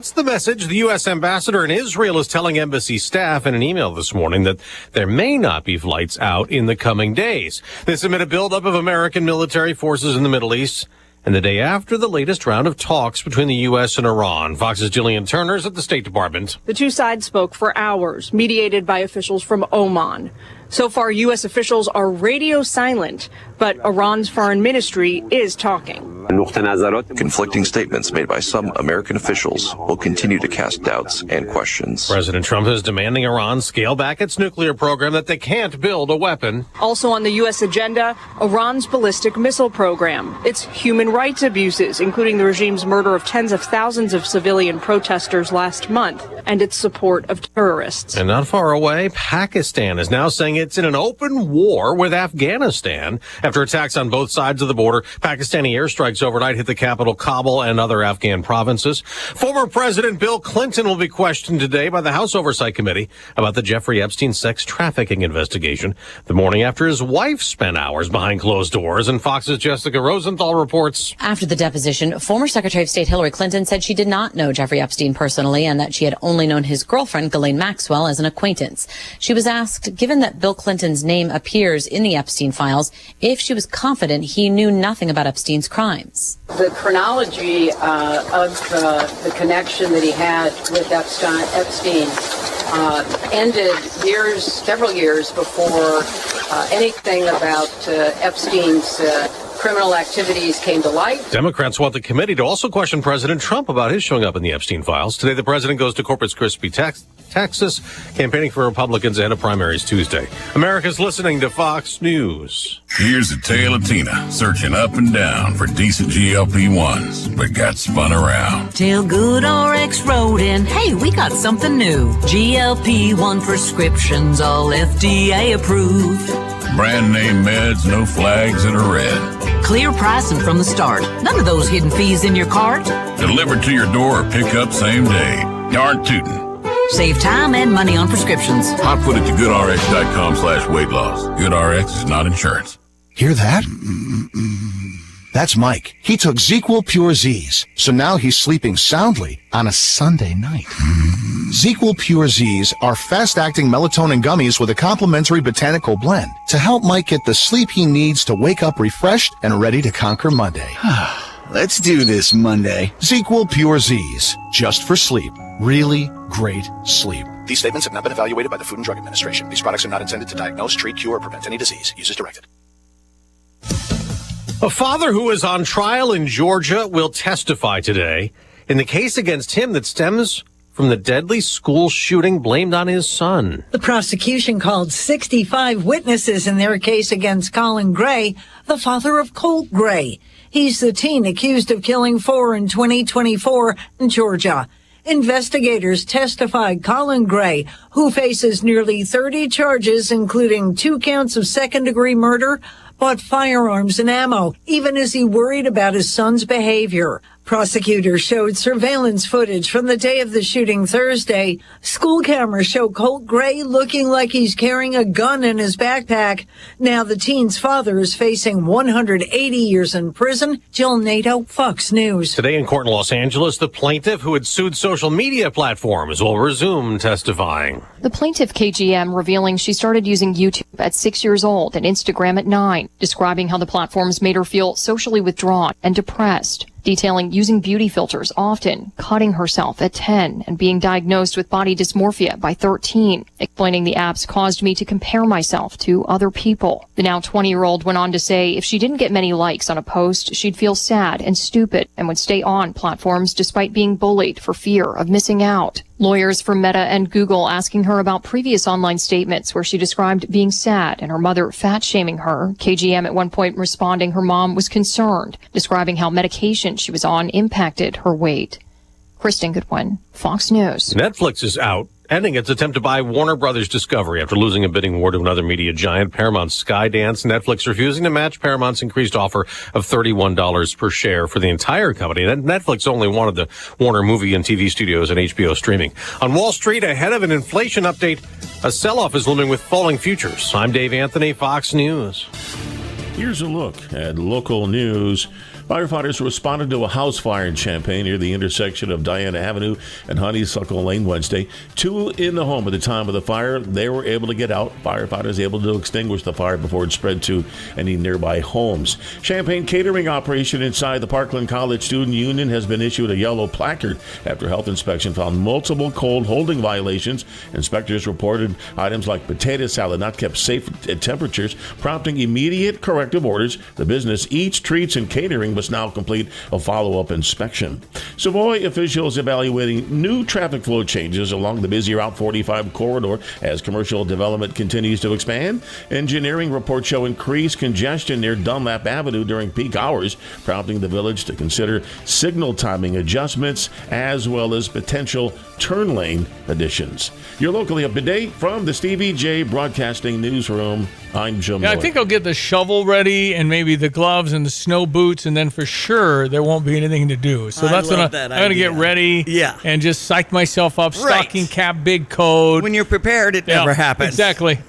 That's the message. The U.S. ambassador in Israel is telling embassy staff in an email this morning that there may not be flights out in the coming days. This amid a buildup of American military forces in the Middle East and the day after the latest round of talks between the U.S. and Iran. Fox's Jillian Turner's at the State Department. The two sides spoke for hours, mediated by officials from Oman. So far, U.S. officials are radio silent, but Iran's foreign ministry is talking. Conflicting statements made by some American officials will continue to cast doubts and questions. President Trump is demanding Iran scale back its nuclear program, that they can't build a weapon. Also on the U.S. agenda, Iran's ballistic missile program, its human rights abuses, including the regime's murder of tens of thousands of civilian protesters last month, and its support of terrorists. And not far away, Pakistan is now saying it's in an open war with Afghanistan after attacks on both sides of the border. Pakistani airstrikes overnight hit the capital, Kabul, and other Afghan provinces. Former President Bill Clinton will be questioned today by the House Oversight Committee about the Jeffrey Epstein sex trafficking investigation, the morning after his wife spent hours behind closed doors. And Fox's Jessica Rosenthal reports. After the deposition, former Secretary of State Hillary Clinton said she did not know Jeffrey Epstein personally and that she had only known his girlfriend, Ghislaine Maxwell, as an acquaintance. She was asked, given that Bill Clinton's name appears in the Epstein files, if she was confident he knew nothing about Epstein's crimes. The chronology of the connection that he had with Epstein ended several years before anything about Epstein's criminal activities came to light. Democrats want the committee to also question President Trump about his showing up in the Epstein files. Today, the president goes to Corpus Christi, Texas, campaigning for Republicans ahead of primaries Tuesday. America's listening to Fox News. Here's the tale of Tina, searching up and down for decent GLP-1s, but got spun around. Till Good RX wrote in, hey, we got something new. GLP-1 prescriptions, all FDA approved. Brand name meds, no flags that are red. Clear pricing from the start. None of those hidden fees in your cart. Delivered to your door or pick up same day. Darn tootin'. Save time and money on prescriptions. Hotfoot at goodrx.com/weight loss. GoodRx is not insurance. Hear that? That's Mike. He took ZQL Pure Z's, so now he's sleeping soundly on a Sunday night. ZQL Pure Z's are fast-acting melatonin gummies with a complementary botanical blend to help Mike get the sleep he needs to wake up refreshed and ready to conquer Monday. Let's do this Monday. ZQL Pure Z's, just for sleep. Really great sleep. These statements have not been evaluated by the Food and Drug Administration. These products are not intended to diagnose, treat, cure, or prevent any disease. Use as directed. A father who is on trial in Georgia will testify today in the case against him that stems from the deadly school shooting blamed on his son. The prosecution called 65 witnesses in their case against Colin Gray, the father of Colt Gray. He's the teen accused of killing 4 in 2024 in Georgia. Investigators testified Colin Gray, who faces nearly 30 charges, including 2 counts of second-degree murder, bought firearms and ammo, even as he worried about his son's behavior. Prosecutors showed surveillance footage from the day of the shooting Thursday. School cameras show Colt Gray looking like he's carrying a gun in his backpack. Now the teen's father is facing 180 years in prison. Jill Nato, Fox News. Today in court in Los Angeles, the plaintiff who had sued social media platforms will resume testifying. The plaintiff, KGM, revealing she started using YouTube at 6 years old and Instagram at 9, describing how the platforms made her feel socially withdrawn and depressed. Detailing using beauty filters often, cutting herself at 10, and being diagnosed with body dysmorphia by 13, explaining the apps caused me to compare myself to other people. The now 20-year-old went on to say if she didn't get many likes on a post, she'd feel sad and stupid and would stay on platforms despite being bullied for fear of missing out. Lawyers for Meta and Google asking her about previous online statements where she described being sad and her mother fat-shaming her. KGM at one point responding her mom was concerned, describing how medication she was on impacted her weight. Kristen Goodwin, Fox News. Netflix is out, ending its attempt to buy Warner Brothers Discovery after losing a bidding war to another media giant, Paramount's Skydance. Netflix refusing to match Paramount's increased offer of $31 per share for the entire company. Netflix only wanted the Warner movie and TV studios and HBO streaming. On Wall Street, ahead of an inflation update, a sell-off is looming with falling futures. I'm Dave Anthony, Fox News. Here's a look at local news Firefighters responded to a house fire in Champaign near the intersection of Diana Avenue and Honeysuckle Lane Wednesday. 2 in the home at the time of the fire. They were able to get out. Firefighters able to extinguish the fire before it spread to any nearby homes. Champaign catering operation inside the Parkland College Student Union has been issued a yellow placard after health inspection found multiple cold holding violations. Inspectors reported items like potato salad not kept safe at temperatures, prompting immediate corrective orders. The business Eats, Treats, and Catering must now complete a follow-up inspection. Savoy officials evaluating new traffic flow changes along the busy Route 45 corridor as commercial development continues to expand. Engineering reports show increased congestion near Dunlap Avenue during peak hours, prompting the village to consider signal timing adjustments as well as potential turn lane additions. You're locally up to date from the Stevie J Broadcasting Newsroom. I'm Jim Miller. I think I'll get the shovel ready and maybe the gloves and the snow boots, and then for sure there won't be anything to do. So that's when I'm going to get ready and just psych myself up. Stocking cap, big coat. When you're prepared, it never happens. Exactly.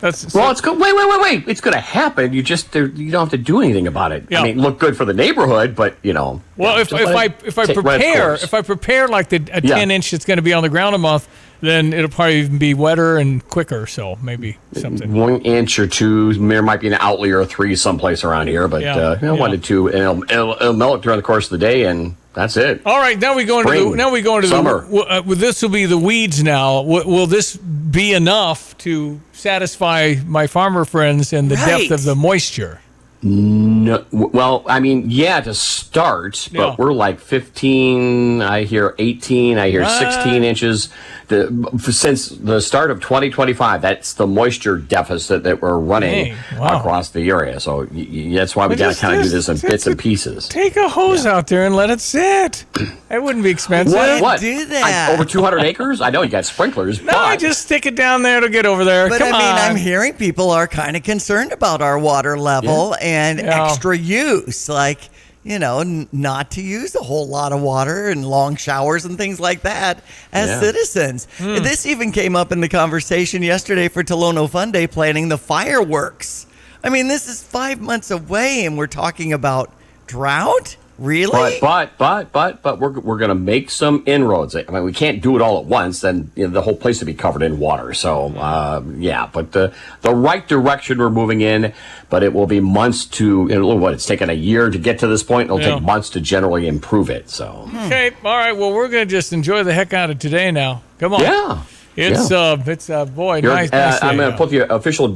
Well, it's good. Wait. It's going to happen. You don't have to do anything about it. Yeah. I mean, look good for the neighborhood, but Well, if I prepare like a 10-inch that's going to be on the ground a month, then it'll probably even be wetter and quicker. So maybe something 1 inch or 2. There might be an outlier or 3 someplace around here, but 1 to 2, and it'll melt during the course of the day, and that's it. All right, now we go into summer. This will be the weeds now. Will this be enough to satisfy my farmer friends and the depth of the moisture? No, well, I mean, to start, but we're like 15. I hear 18. I hear 16 inches. Since the start of 2025, that's the moisture deficit that we're running across the area. So that's why we got to kind of do this in bits and pieces. Take a hose out there and let it sit. It wouldn't be expensive. What? Do that. Over 200 acres? I know you got sprinklers. No, I just stick it down there to get over there. But Come on. I'm hearing people are kind of concerned about our water level and extra use, like, not to use a whole lot of water and long showers and things like that as citizens. This even came up in the conversation yesterday for Tolono Fun Day planning the fireworks. I mean, this is 5 months away and we're talking about drought? Really? But we're going to make some inroads. I mean, we can't do it all at once, then the whole place would be covered in water. So, but the right direction we're moving in, but it will be months to, it's taken a year to get to this point. It'll take months to generally improve it. So. Okay. All right. Well, we're going to just enjoy the heck out of today now. Come on. Yeah. It's boy, nice. I'm going to put the official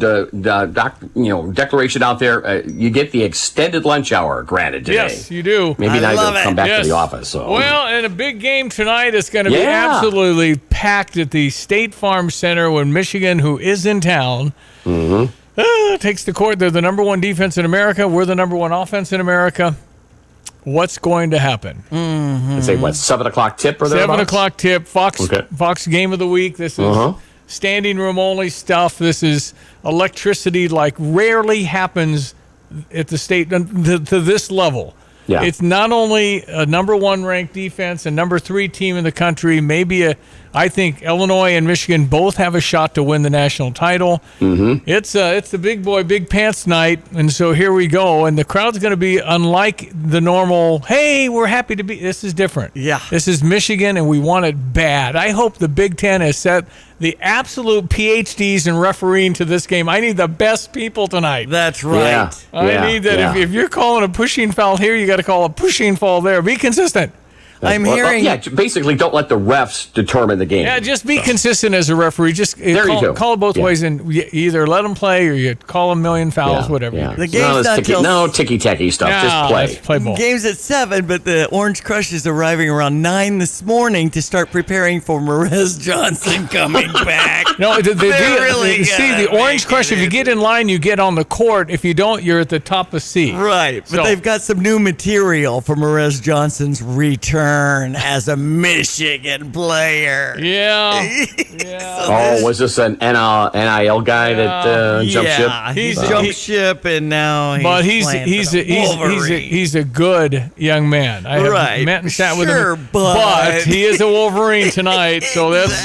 declaration out there. You get the extended lunch hour granted today. Yes, you do. Maybe not even come back to the office. So. Well, and a big game tonight is going to be absolutely packed at the State Farm Center when Michigan, who is in town, takes the court. They're the number 1 defense in America. We're the number 1 offense in America. What's going to happen? Let's say 7 o'clock tip or thereabouts? 7 o'clock tip. Fox game of the week. This is standing room only stuff. This is electricity like rarely happens at the state to this level. Yeah. It's not only a number 1 ranked defense and number 3 team in the country. I think Illinois and Michigan both have a shot to win the national title. It's the big boy, big pants night, and so here we go. And the crowd's going to be unlike the normal. Hey, we're happy to be. This is different. Yeah, this is Michigan, and we want it bad. I hope the Big Ten has set the absolute PhDs in refereeing to this game. I need the best people tonight. That's right. I need that. If you're calling a pushing foul here, you got to call a pushing foul there. Be consistent. I'm hearing. Basically, don't let the refs determine the game. Yeah, just be consistent as a referee. Just call it both ways, and you either let them play or you call a million fouls, whatever. Yeah. The game's not till ticky-tacky stuff. Just play. Let's play ball. Game's at 7, but the Orange Crush is arriving around 9 this morning to start preparing for Marez Johnson coming back. No, the Orange Crush. If you get in line, you get on the court. If you don't, you're at the top of C. Right, but they've got some new material for Marez Johnson's return as a Michigan player. Yeah. Was this an NIL guy that jumped ship? He's jumped ship, and now he's a good young man. I have met and sat with him, but he is a Wolverine tonight. So that's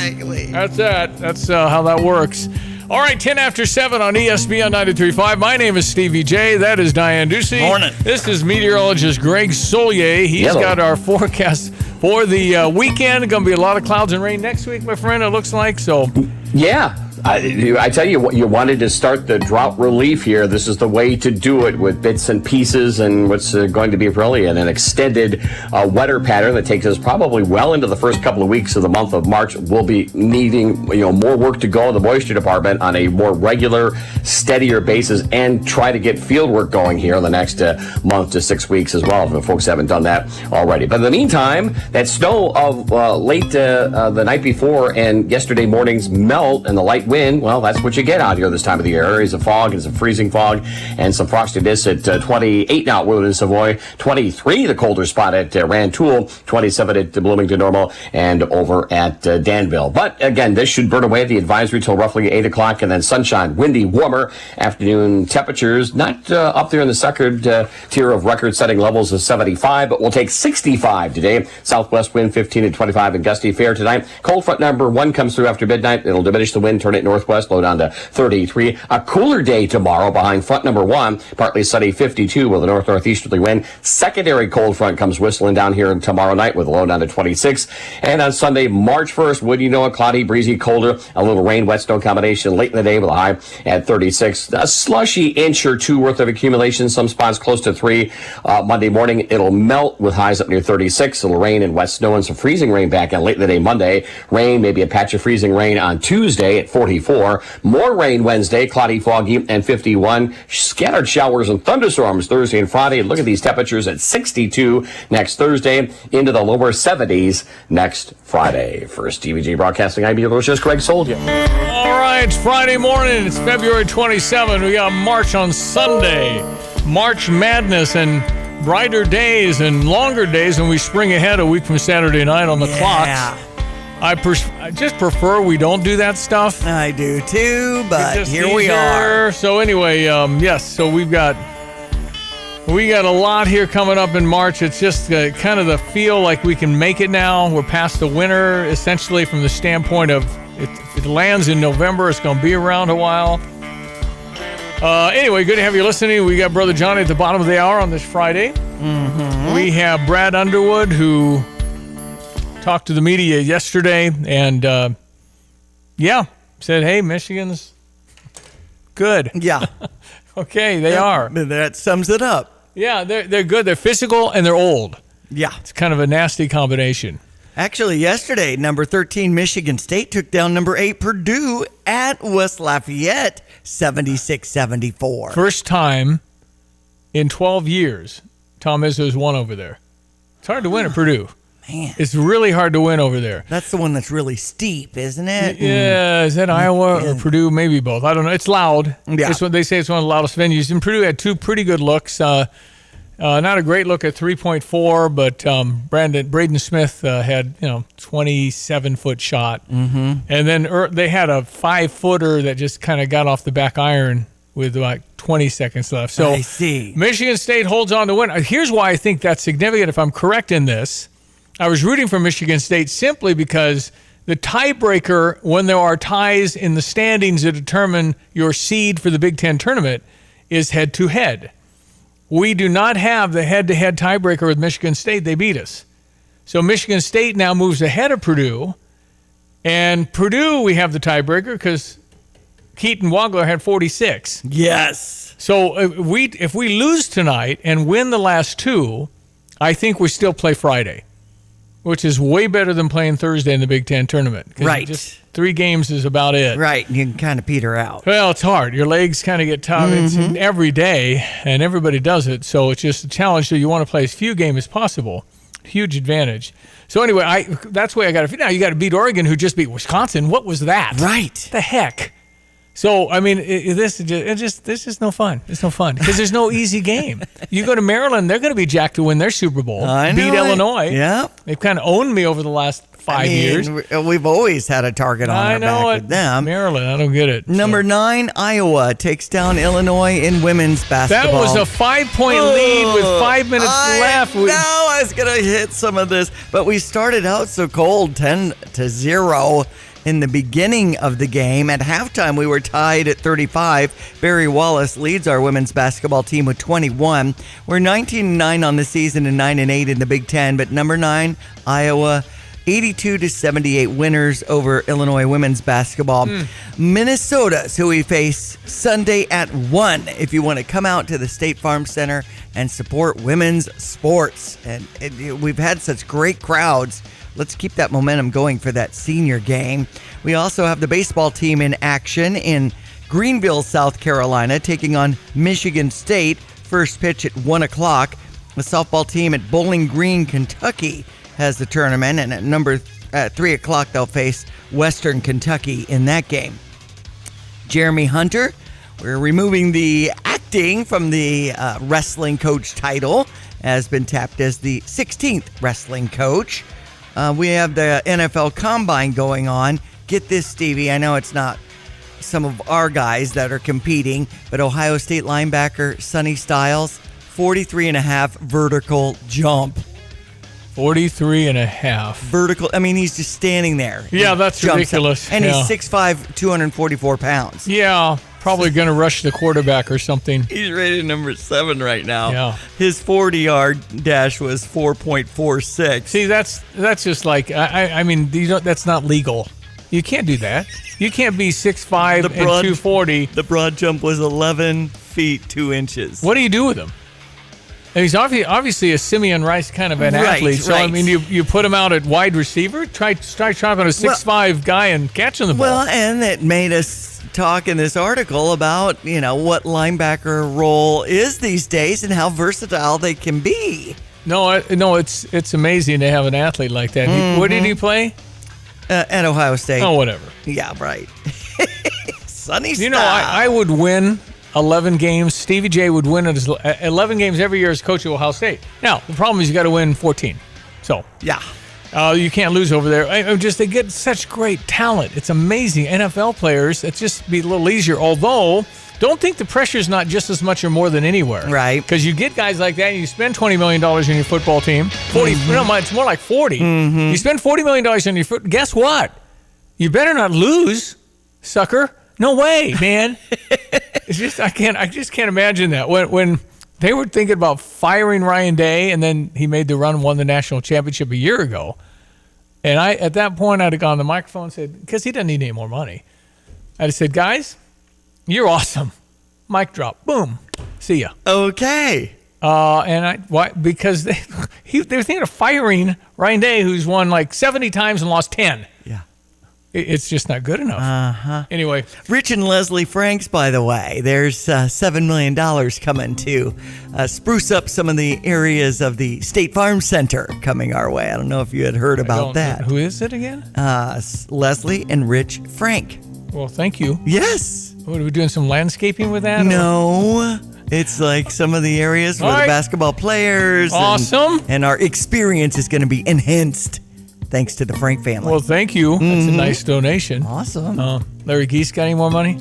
how that works. All right, 10 after 7 on ESPN 93.5. My name is Stevie J. That is Diane Ducey. Morning. This is meteorologist Greg Solier. He's got our forecast for the weekend. Going to be a lot of clouds and rain next week, my friend, it looks like. So, yeah. I tell you what, you wanted to start the drought relief here. This is the way to do it, with bits and pieces, and what's going to be really an extended wetter pattern that takes us probably well into the first couple of weeks of the month of March. We'll be needing more work to go in the moisture department on a more regular, steadier basis, and try to get field work going here in the next month to 6 weeks as well, if folks haven't done that already. But in the meantime, that snow of late the night before and yesterday morning's melt and the light wind, well, that's what you get out here this time of the year. Areas of fog and some freezing fog and some frostiness at 28 now at Woodland and Savoy, 23 the colder spot at Rantoul, 27 at Bloomington Normal, and over at Danville. But again, this should burn away the advisory till roughly 8 o'clock, and then sunshine, windy, warmer afternoon temperatures, not up there in the second tier of record-setting levels of 75, but we'll take 65 today. Southwest wind 15 to 25 and gusty fair tonight. Cold front number 1 comes through after midnight. It'll diminish the wind, turn it northwest, low down to 33. A cooler day tomorrow behind front number 1, partly sunny 52 with a north-northeasterly wind. Secondary cold front comes whistling down here tomorrow night with a low down to 26. And on Sunday, March 1st, would you know, a cloudy, breezy, colder, a little rain, wet snow combination late in the day with a high at 36. A slushy inch or two worth of accumulation, some spots close to 3. Monday morning, it'll melt with highs up near 36. It'll rain and wet snow and some freezing rain back in late in the day Monday. Rain, maybe a patch of freezing rain on Tuesday at 44. More rain Wednesday, cloudy, foggy, and 51. Scattered showers and thunderstorms Thursday and Friday. Look at these temperatures at 62 next Thursday, into the lower 70s next Friday. For Stevie G Broadcasting, I'm just Greg Soldier. all right, it's Friday morning. It's February 27. We got March on Sunday. March Madness and brighter days and longer days when we spring ahead a week from Saturday night on the clocks. I just prefer we don't do that stuff. I do too, but here we are. So anyway, yes, so we got a lot here coming up in March. It's just kind of the feel like we can make it now. We're past the winter, essentially, from the standpoint of if it lands in November, it's going to be around a while. Anyway, good to have you listening. We got Brother Johnny at the bottom of the hour on this Friday. Mm-hmm. We have Brad Underwood, who talked to the media yesterday and, said, hey, Michigan's good. Yeah. Okay, they are. That sums it up. Yeah, they're good. They're physical and they're old. Yeah. It's kind of a nasty combination. Actually, yesterday, number 13 Michigan State took down number 8 Purdue at West Lafayette, 76-74. First time in 12 years Tom Izzo's won over there. It's hard to win at Purdue. Man. It's really hard to win over there. That's the one that's really steep, isn't it? Yeah, is that Iowa or Purdue? Maybe both. I don't know. It's loud. Yeah. They say it's one of the loudest venues. And Purdue had 2 pretty good looks. Not a great look at 3.4, but Braden Smith had 27-foot shot. Mm-hmm. And then they had a 5-footer that just kind of got off the back iron with like 20 seconds left. So I see. Michigan State holds on to win. Here's why I think that's significant, if I'm correct in this. I was rooting for Michigan State simply because the tiebreaker, when there are ties in the standings that determine your seed for the Big Ten tournament, is head-to-head. We do not have the head-to-head tiebreaker with Michigan State. They beat us. So Michigan State now moves ahead of Purdue. And Purdue, we have the tiebreaker because Keaton Wagler had 46. Yes. So if we lose tonight and win the last 2, I think we still play Friday, which is way better than playing Thursday in the Big Ten tournament. Right. Just 3 games is about it. Right. You can kind of peter out. Well, it's hard. Your legs kind of get tough. Mm-hmm. It's every day, and everybody does it. So it's just a challenge. So you want to play as few games as possible. Huge advantage. So anyway, that's the way I got to. Now you got to beat Oregon, who just beat Wisconsin. What was that? Right. The heck. So, I mean, this is no fun. It's no fun because there's no easy game. You go to Maryland, they're going to be jacked to win their Super Bowl. I know beat Illinois. Yeah. They've kind of owned me over the last 5 years. We've always had a target on our back with them. Maryland, I don't get it. Number 9, Iowa takes down Illinois in women's basketball. That was a 5-point lead with 5 minutes left. No, I was going to hit some of this, but we started out so cold, 10-0. in the beginning of the game. At halftime, we were tied at 35. Barry Wallace leads our women's basketball team with 21. We're 19-9 on the season and 9-8 in the Big Ten, but number 9, Iowa, 82-78 winners over Illinois women's basketball. Minnesota's who we face Sunday at 1 if you want to come out to the State Farm Center and support women's sports. And we've had such great crowds. Let's keep that momentum going for that senior game. We also have the baseball team in action in Greenville, South Carolina, taking on Michigan State. First pitch at 1 o'clock. The softball team at Bowling Green, Kentucky has the tournament, and at 3 o'clock they'll face Western Kentucky in that game. Jeremy Hunter, we're removing the acting from the wrestling coach title, has been tapped as the 16th wrestling coach. We have the NFL Combine going on. Get this, Stevie, I know it's not some of our guys that are competing, but Ohio State linebacker Sonny Styles, 43.5 vertical jump. 43.5 vertical. I mean, he's just standing there. Yeah, that's ridiculous. And he's 6'5", 244 pounds. Yeah, probably going to rush the quarterback or something. He's rated number 7 right now. Yeah. His 40-yard dash was 4.46. See, that's just like, I mean, that's not legal. You can't do that. You can't be 6'5" and 240. The broad jump was 11 feet 2 inches. What do you do with him? And he's obviously a Simeon Rice kind of an athlete. So, I mean, you put him out at wide receiver? Try chopping a 6'5" guy and catching the ball. Well, and it made us talk in this article about, what linebacker role is these days and how versatile they can be. No, it's amazing to have an athlete like that. Mm-hmm. Where did he play? At Ohio State. Oh, whatever. Yeah, right. Sunny style. I would win 11 games. Stevie J would win 11 games every year as coach at Ohio State. Now, the problem is you got to win 14. So, yeah. You can't lose over there. They get such great talent. It's amazing. NFL players, it's just be a little easier. Although, don't think the pressure's not just as much or more than anywhere. Right. Because you get guys like that and you spend $20 million on your football team. 40, it's more like 40. Mm-hmm. You spend $40 million on your foot. Guess what? You better not lose, sucker. No way, man. It's just I just can't imagine that. When they were thinking about firing Ryan Day and then he made the run and won the national championship a year ago. And at that point I'd have gone on the microphone and said, because he doesn't need any more money. I'd have said, guys, you're awesome. Mic drop. Boom. See ya. Okay. Why? Because they were thinking of firing Ryan Day, who's won like 70 times and lost 10. Yeah. It's just not good enough. Uh-huh. Anyway. Rich and Leslie Franks, by the way, there's $7 million coming to spruce up some of the areas of the State Farm Center coming our way. I don't know if you had heard about that. Who is it again? Leslie and Rich Frank. Well, thank you. Yes. What, are we doing some landscaping with that? No. It's like some of the areas where the basketball players. Awesome. And our experience is going to be enhanced. Thanks to the Frank family. Well, thank you. That's a nice donation. Awesome. Larry Geese got any more money?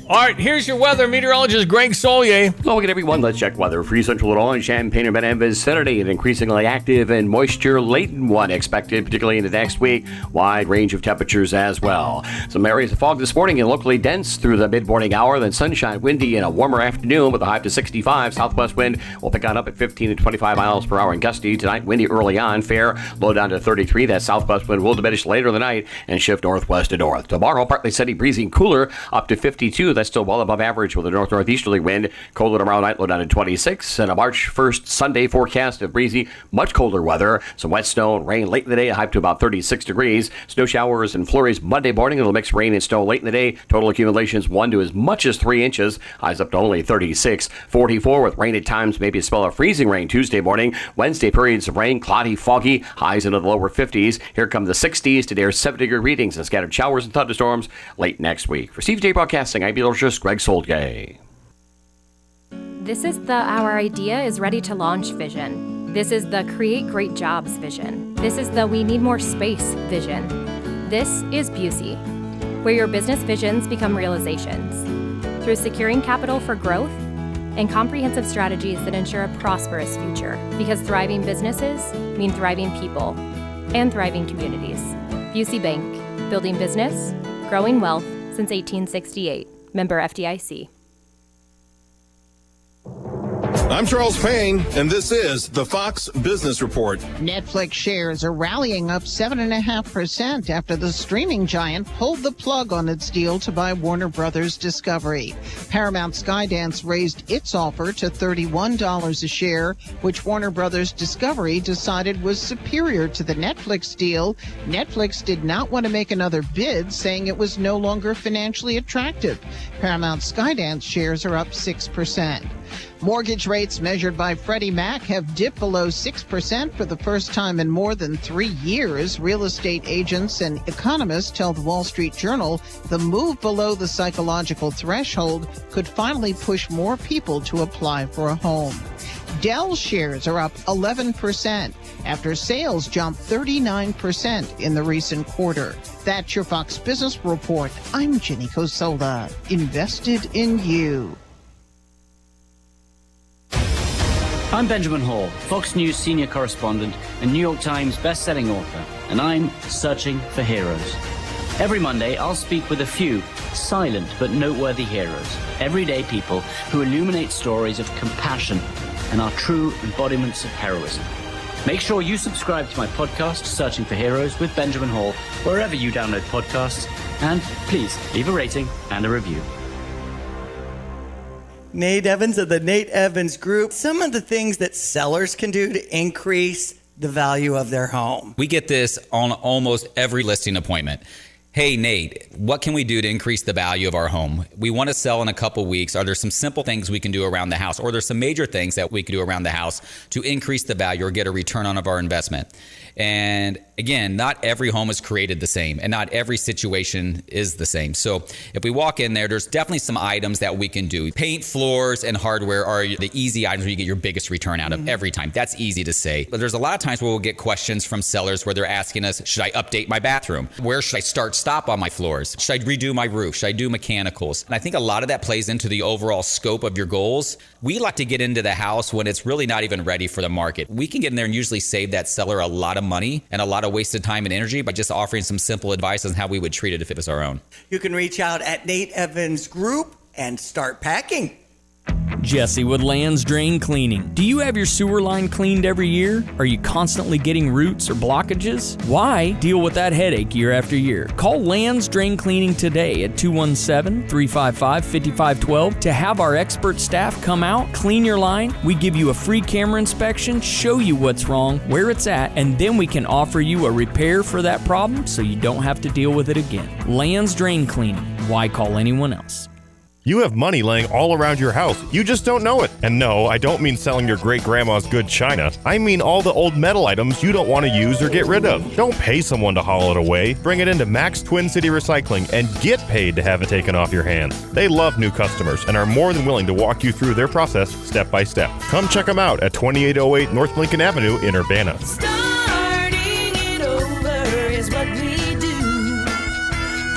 All right, here's your weather. Meteorologist Greg Solier. Hello again, everyone. Let's check weather. Free Central Illinois, Champaign and Benham vicinity. An increasingly active and moisture-laden one expected, particularly into next week. Wide range of temperatures as well. Some areas of fog this morning and locally dense through the mid-morning hour. Then sunshine, windy, and a warmer afternoon with a high to 65. Southwest wind will pick on up at 15 to 25 miles per hour and gusty. Tonight, windy early on. Fair, low down to 33. That southwest wind will diminish later in the night and shift northwest to north. Tomorrow, partly sunny, breezy, and cooler, up to 52. That's still well above average with a north-northeasterly wind. Colder tomorrow night, low down to 26. And a March 1st Sunday forecast of breezy, much colder weather. Some wet snow and rain late in the day, high to about 36 degrees. Snow showers and flurries Monday morning. It'll mix rain and snow late in the day. Total accumulations 1 to as much as 3 inches. Highs up to only 36. 44 with rain at times, maybe a spell of freezing rain Tuesday morning. Wednesday periods of rain, cloudy, foggy. Highs into the lower 50s. Here come the 60s. Today are 7-degree readings and scattered showers and thunderstorms late next week. For CVJ Broadcasting, I'm meteorologist Greg Soldgay. This is the Our Idea is Ready to Launch vision. This is the Create Great Jobs vision. This is the We Need More Space vision. This is Busey, where your business visions become realizations. Through securing capital for growth and comprehensive strategies that ensure a prosperous future. Because thriving businesses mean thriving people and thriving communities. Busey Bank, Building business, growing wealth since 1868. Member FDIC. I'm Charles Payne, and this is the Fox Business Report. Netflix shares are rallying up 7.5% after the streaming giant pulled the plug on its deal to buy Warner Brothers Discovery. Paramount Skydance raised its offer to $31 a share, which Warner Brothers Discovery decided was superior to the Netflix deal. Netflix did not want to make another bid, saying it was no longer financially attractive. Paramount Skydance shares are up 6%. Mortgage rates measured by Freddie Mac have dipped below 6% for the first time in more than 3 years. Real estate agents and economists tell the Wall Street Journal the move below the psychological threshold could finally push more people to apply for a home. Dell shares are up 11% after sales jumped 39% in the recent quarter. That's your Fox Business Report. I'm Jenny Cosola. Invested in you. I'm Benjamin Hall, Fox News senior correspondent and New York Times best-selling author, and I'm searching for heroes. Every Monday, I'll speak with a few silent but noteworthy heroes, everyday people who illuminate stories of compassion and are true embodiments of heroism. Make sure you subscribe to my podcast, Searching for Heroes with Benjamin Hall, wherever you download podcasts, and please leave a rating and a review. Nate Evans of the Nate Evans Group. Some of the things that sellers can do to increase the value of their home. We get this on almost every listing appointment. Hey, Nate, what can we do to increase the value of our home? We want to sell in a couple weeks. Are there some simple things we can do around the house? Or there's some major things that we can do around the house to increase the value or get a return on our investment? And again, not every home is created the same and not every situation is the same. So if we walk in there, there's definitely some items that we can do. Paint, floors, and hardware are the easy items where you get your biggest return out of every time. That's easy to say. But there's a lot of times where we'll get questions from sellers where they're asking us, should I update my bathroom? Where should I stop on my floors? Should I redo my roof? Should I do mechanicals? And I think a lot of that plays into the overall scope of your goals. We like to get into the house when it's really not even ready for the market. We can get in there and usually save that seller a lot of money and a lot of wasted time and energy by just offering some simple advice on how we would treat it if it was our own. You can reach out at Nate Evans Group and start packing. Jesse with Land's Drain Cleaning. Do you have your sewer line cleaned every year? Are you constantly getting roots or blockages? Why deal with that headache year after year? Call Land's Drain Cleaning today at 217-355-5512 to have our expert staff come out, clean your line. We give you a free camera inspection, show you what's wrong, where it's at, and then we can offer you a repair for that problem so you don't have to deal with it again. Land's Drain Cleaning. Why call anyone else? You have money laying all around your house. You just don't know it. And no, I don't mean selling your great-grandma's good china. I mean all the old metal items you don't want to use or get rid of. Don't pay someone to haul it away. Bring it into Max Twin City Recycling and get paid to have it taken off your hands. They love new customers and are more than willing to walk you through their process step by step. Come check them out at 2808 North Lincoln Avenue in Urbana. Starting it over is what we do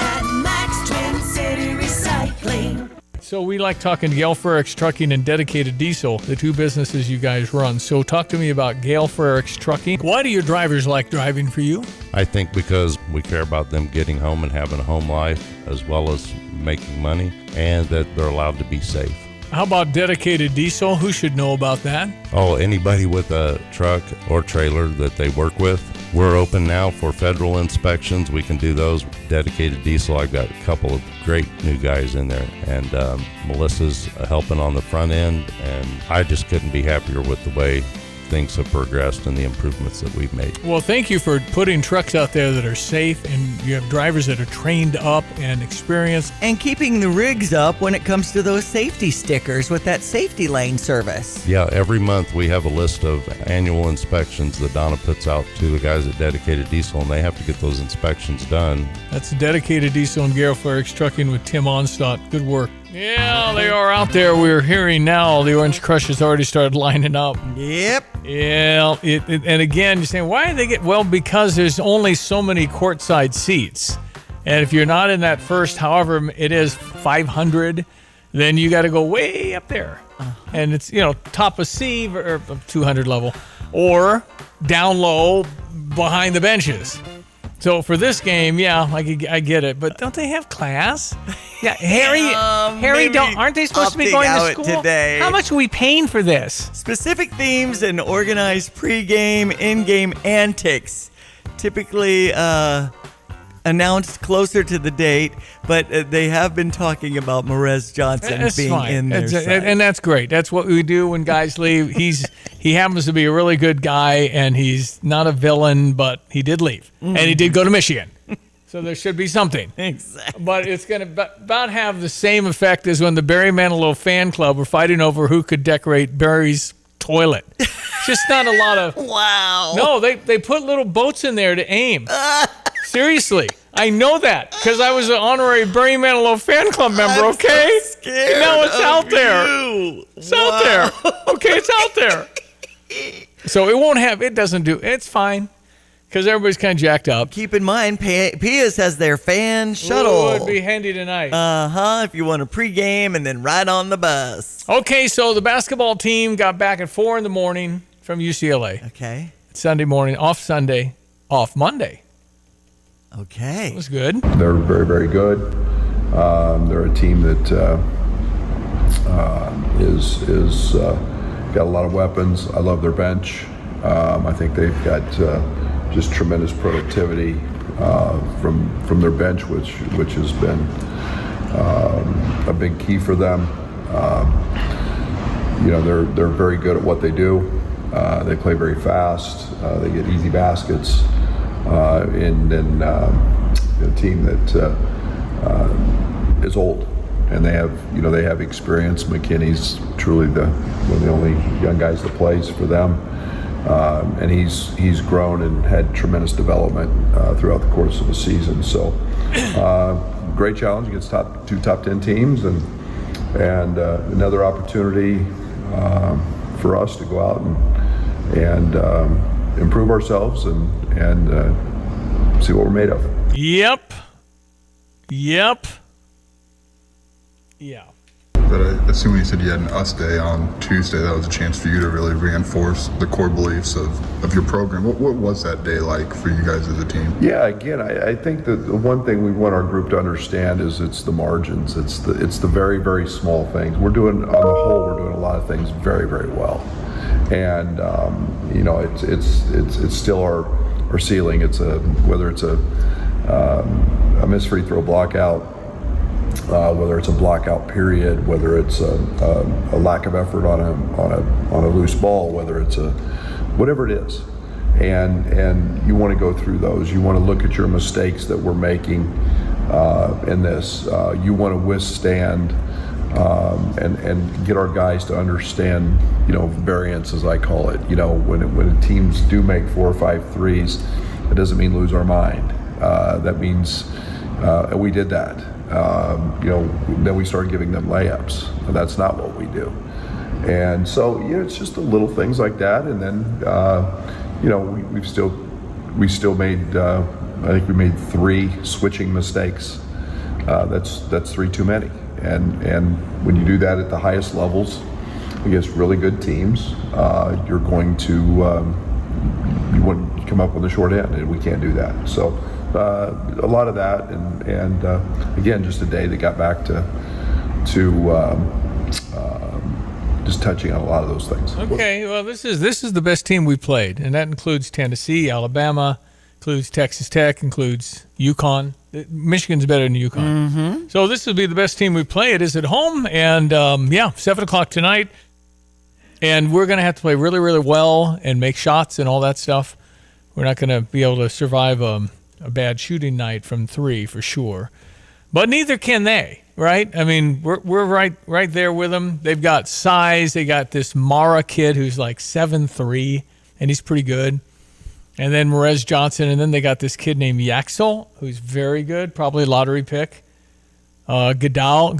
at Max Twin City Recycling. So we like talking to Gale Frericks Trucking and Dedicated Diesel, the two businesses you guys run. So talk to me about Gale Frericks Trucking. Why do your drivers like driving for you? I think because we care about them getting home and having a home life as well as making money, and that they're allowed to be safe. How about Dedicated Diesel? Who should know about that? Oh, anybody with a truck or trailer that they work with. We're open now for federal inspections. We can do those. Dedicated Diesel, I've got a couple of great new guys in there, and Melissa's helping on the front end, and I just couldn't be happier with the way things have progressed and the improvements that we've made. Well, thank you for putting trucks out there that are safe, and you have drivers that are trained up and experienced. And keeping the rigs up when it comes to those safety stickers with that safety lane service. Yeah, every month we have a list of annual inspections that Donna puts out to the guys at Dedicated Diesel, and they have to get those inspections done. That's Dedicated Diesel and Gale Frericks Trucking with Tim Onstott. Good work. Yeah, they are out there. We're hearing now the Orange Crush has already started lining up. Yep. Yeah, and again, you're saying, why do they get? Well, because there's only so many courtside seats. And if you're not in that first, however it is, 500, then you got to go way up there. And it's, top of C or 200 level, or down low behind the benches. So for this game, I get it, but don't they have class? Yeah, Harry, aren't they supposed to be going to school today? How much are we paying for this? Specific themes and organized pregame, in-game antics, typically announced closer to the date, but they have been talking about Morez Johnson being in there. And that's great. That's what we do when guys leave. He happens to be a really good guy, and he's not a villain, but he did leave. And he did go to Michigan. So there should be something. Exactly. But it's going to about have the same effect as when the Barry Manilow fan club were fighting over who could decorate Barry's toilet. It's just not a lot of... Wow. No, they put little boats in there to aim. Seriously. I know that because I was an honorary Barry Manilow fan club member, okay? So scared now it's out there. It's out there. Okay, it's out there. So it doesn't do... It's fine. Because everybody's kind of jacked up. Keep in mind, Pia's has their fan shuttle. Oh, it'd be handy tonight. If you want to pregame and then ride on the bus. Okay, so the basketball team got back at 4 a.m. from UCLA. Okay. Sunday morning, off Sunday, off Monday. Okay. It was good. They're very, very good. They're a team that is got a lot of weapons. I love their bench. I think they've got just tremendous productivity from their bench, which has been a big key for them. They're very good at what they do. They play very fast. They get easy baskets, and then a team that is old, and they have experience. McKinney's truly one of the only young guys that plays for them. And he's grown and had tremendous development throughout the course of the season. So great challenge against two top 10 teams, and another opportunity for us to go out and improve ourselves and see what we're made of. Yep. Yeah. But I assume when you said you had an us day on Tuesday, that was a chance for you to really reinforce the core beliefs of your program. What was that day like for you guys as a team? Yeah, again, I think that the one thing we want our group to understand is it's the margins. It's the very, very small things. On the whole, we're doing a lot of things very, very well. And, it's still our ceiling. Whether it's a missed free throw block out, whether it's a blockout period, whether it's a lack of effort on a loose ball, whether it's whatever it is, and you want to go through those. You want to look at your mistakes that we're making in this. You want to withstand and get our guys to understand, variance, as I call it. When teams do make 4 or 5 threes, it doesn't mean lose our mind. That means, and we did that. Then we started giving them layups. And that's not what we do. And so, it's just the little things like that. And then, we still made, I think we made 3 switching mistakes. That's 3 too many. And when you do that at the highest levels against really good teams, you're going to, you want to come up on the short end, and we can't do that. So, a lot of that, and again, just a day that got back to just touching on a lot of those things. Okay, well, this is the best team we played, and that includes Tennessee, Alabama, includes Texas Tech, includes UConn. Michigan's better than UConn. Mm-hmm. So this would be the best team we play. It is at home, and 7:00 tonight, and we're going to have to play really, really well and make shots and all that stuff. We're not going to be able to survive a bad shooting night from 3 for sure, but neither can they, right? I mean, we're right there with them. They've got size. They got this Mara kid who's like 7'3", and he's pretty good. And then Morez Johnson, and then they got this kid named Yaxel, who's very good, probably a lottery pick. Godot,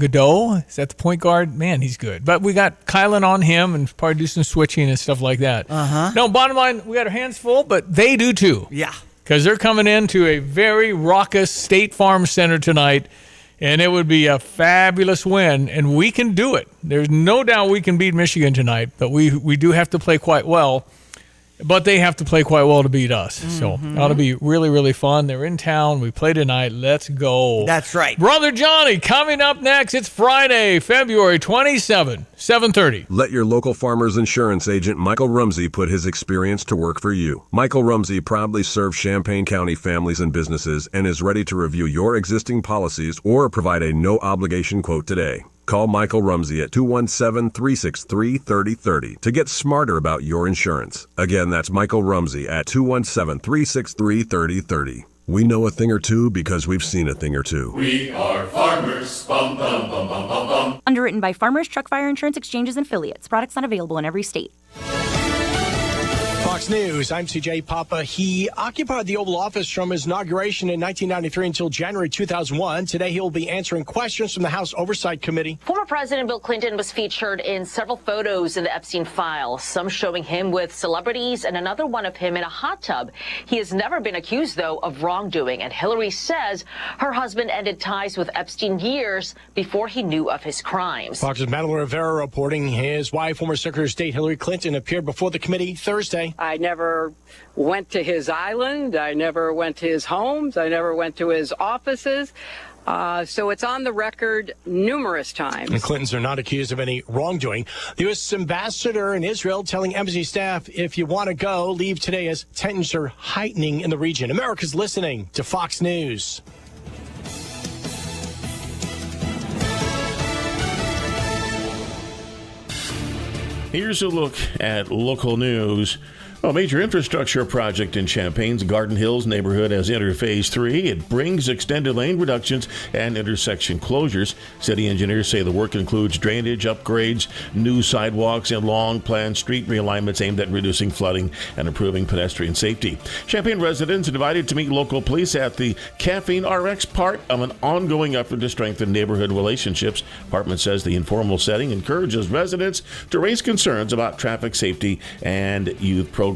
is that the point guard? Man, he's good. But we got Kylan on him and probably do some switching and stuff like that. No, bottom line, we got our hands full, but they do too. Yeah. Because they're coming into a very raucous State Farm Center tonight, and it would be a fabulous win, and we can do it. There's no doubt we can beat Michigan tonight, but we do have to play quite well. But they have to play quite well to beat us. So it ought to be really, really fun. They're in town. We play tonight. Let's go. That's right. Brother Johnny, coming up next. It's Friday, February 27, 7:30. Let your local farmer's insurance agent, Michael Rumsey, put his experience to work for you. Michael Rumsey proudly serves Champaign County families and businesses and is ready to review your existing policies or provide a no-obligation quote today. Call Michael Rumsey at 217-363-3030 to get smarter about your insurance. Again, that's Michael Rumsey at 217-363-3030. We know a thing or two because we've seen a thing or two. We are farmers. Bum, bum, bum, bum, bum, bum. Underwritten by Farmers Truck Fire Insurance Exchanges and Affiliates. Products not available in every state. Fox News, I'm CJ Papa. He occupied the Oval Office from his inauguration in 1993 until January 2001. Today, he will be answering questions from the House Oversight Committee. Former President Bill Clinton was featured in several photos in the Epstein files, some showing him with celebrities and another one of him in a hot tub. He has never been accused, though, of wrongdoing, and Hillary says her husband ended ties with Epstein years before he knew of his crimes. Fox's Madeline Rivera reporting his wife, former Secretary of State Hillary Clinton, appeared before the committee Thursday. I never went to his island. I never went to his homes. I never went to his offices. So it's on the record numerous times. The Clintons are not accused of any wrongdoing. The U.S. ambassador in Israel telling embassy staff, if you want to go, leave today as tensions are heightening in the region. America's listening to Fox News. Here's a look at local news. A major infrastructure project in Champaign's Garden Hills neighborhood has entered Phase 3. It brings extended lane reductions and intersection closures. City engineers say the work includes drainage upgrades, new sidewalks, and long-planned street realignments aimed at reducing flooding and improving pedestrian safety. Champaign residents invited to meet local police at the Caffeine RX, part of an ongoing effort to strengthen neighborhood relationships. Department says the informal setting encourages residents to raise concerns about traffic safety and youth programs.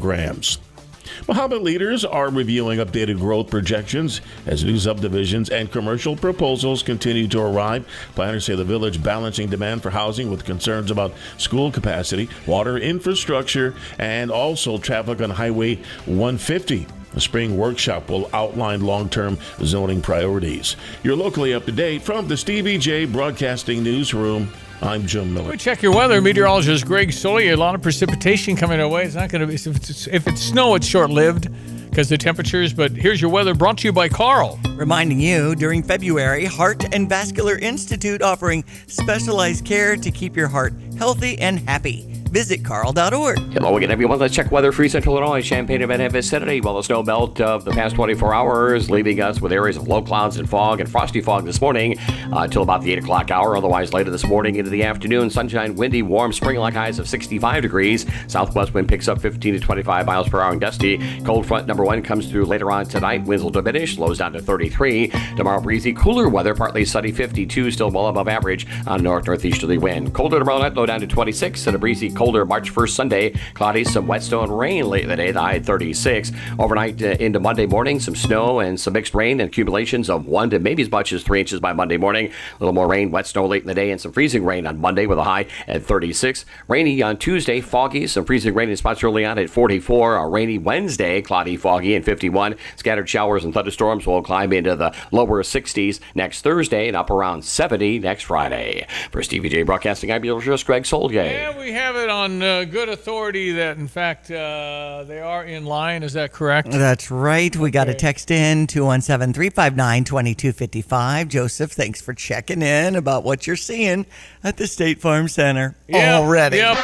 Mohammed leaders are reviewing updated growth projections as new subdivisions and commercial proposals continue to arrive. Planners say the village balancing demand for housing with concerns about school capacity, water infrastructure, and also traffic on Highway 150. The spring workshop will outline long-term zoning priorities. You're locally up to date from the Stevie J Broadcasting Newsroom. I'm Jim Miller. We check your weather. Meteorologist Greg Solia. A lot of precipitation coming our way. It's not going to be. If it's snow, it's short-lived because the temperatures. But here's your weather brought to you by Carl. Reminding you, during February, Heart and Vascular Institute offering specialized care to keep your heart healthy and happy. Visit carl.org. Hello again, everyone. Let's check weather for Central Illinois, Champaign, and Van vicinity. Well, the snow belt of the past 24 hours, leaving us with areas of low clouds and fog and frosty fog this morning until about the 8 o'clock hour. Otherwise, later this morning into the afternoon, sunshine, windy, warm, spring-like highs of 65 degrees. Southwest wind picks up 15 to 25 miles per hour and gusty. Cold front number 1 comes through later on tonight. Winds will diminish, lows down to 33. Tomorrow, breezy, cooler weather, partly sunny, 52, still well above average on north-northeasterly wind. Colder tomorrow night, low down to 26, and a breezy, colder March 1st Sunday. Cloudy, some wet snow and rain late in the day, the high 36. Overnight into Monday morning, some snow and some mixed rain and accumulations of 1 to maybe as much as 3 inches by Monday morning. A little more rain, wet snow late in the day, and some freezing rain on Monday with a high at 36. Rainy on Tuesday, foggy, some freezing rain in spots early on at 44. A rainy Wednesday, cloudy, foggy, and 51. Scattered showers and thunderstorms will climb into the lower 60s next Thursday and up around 70 next Friday. For Stevie J Broadcasting, I'm meteorologist Greg Solgay. Yeah, we have it on good authority that, in fact, they are in line. Is that correct? That's right. We got a text in, 217-359-2255. Joseph, thanks for checking in about what you're seeing at the State Farm Center already. Yep.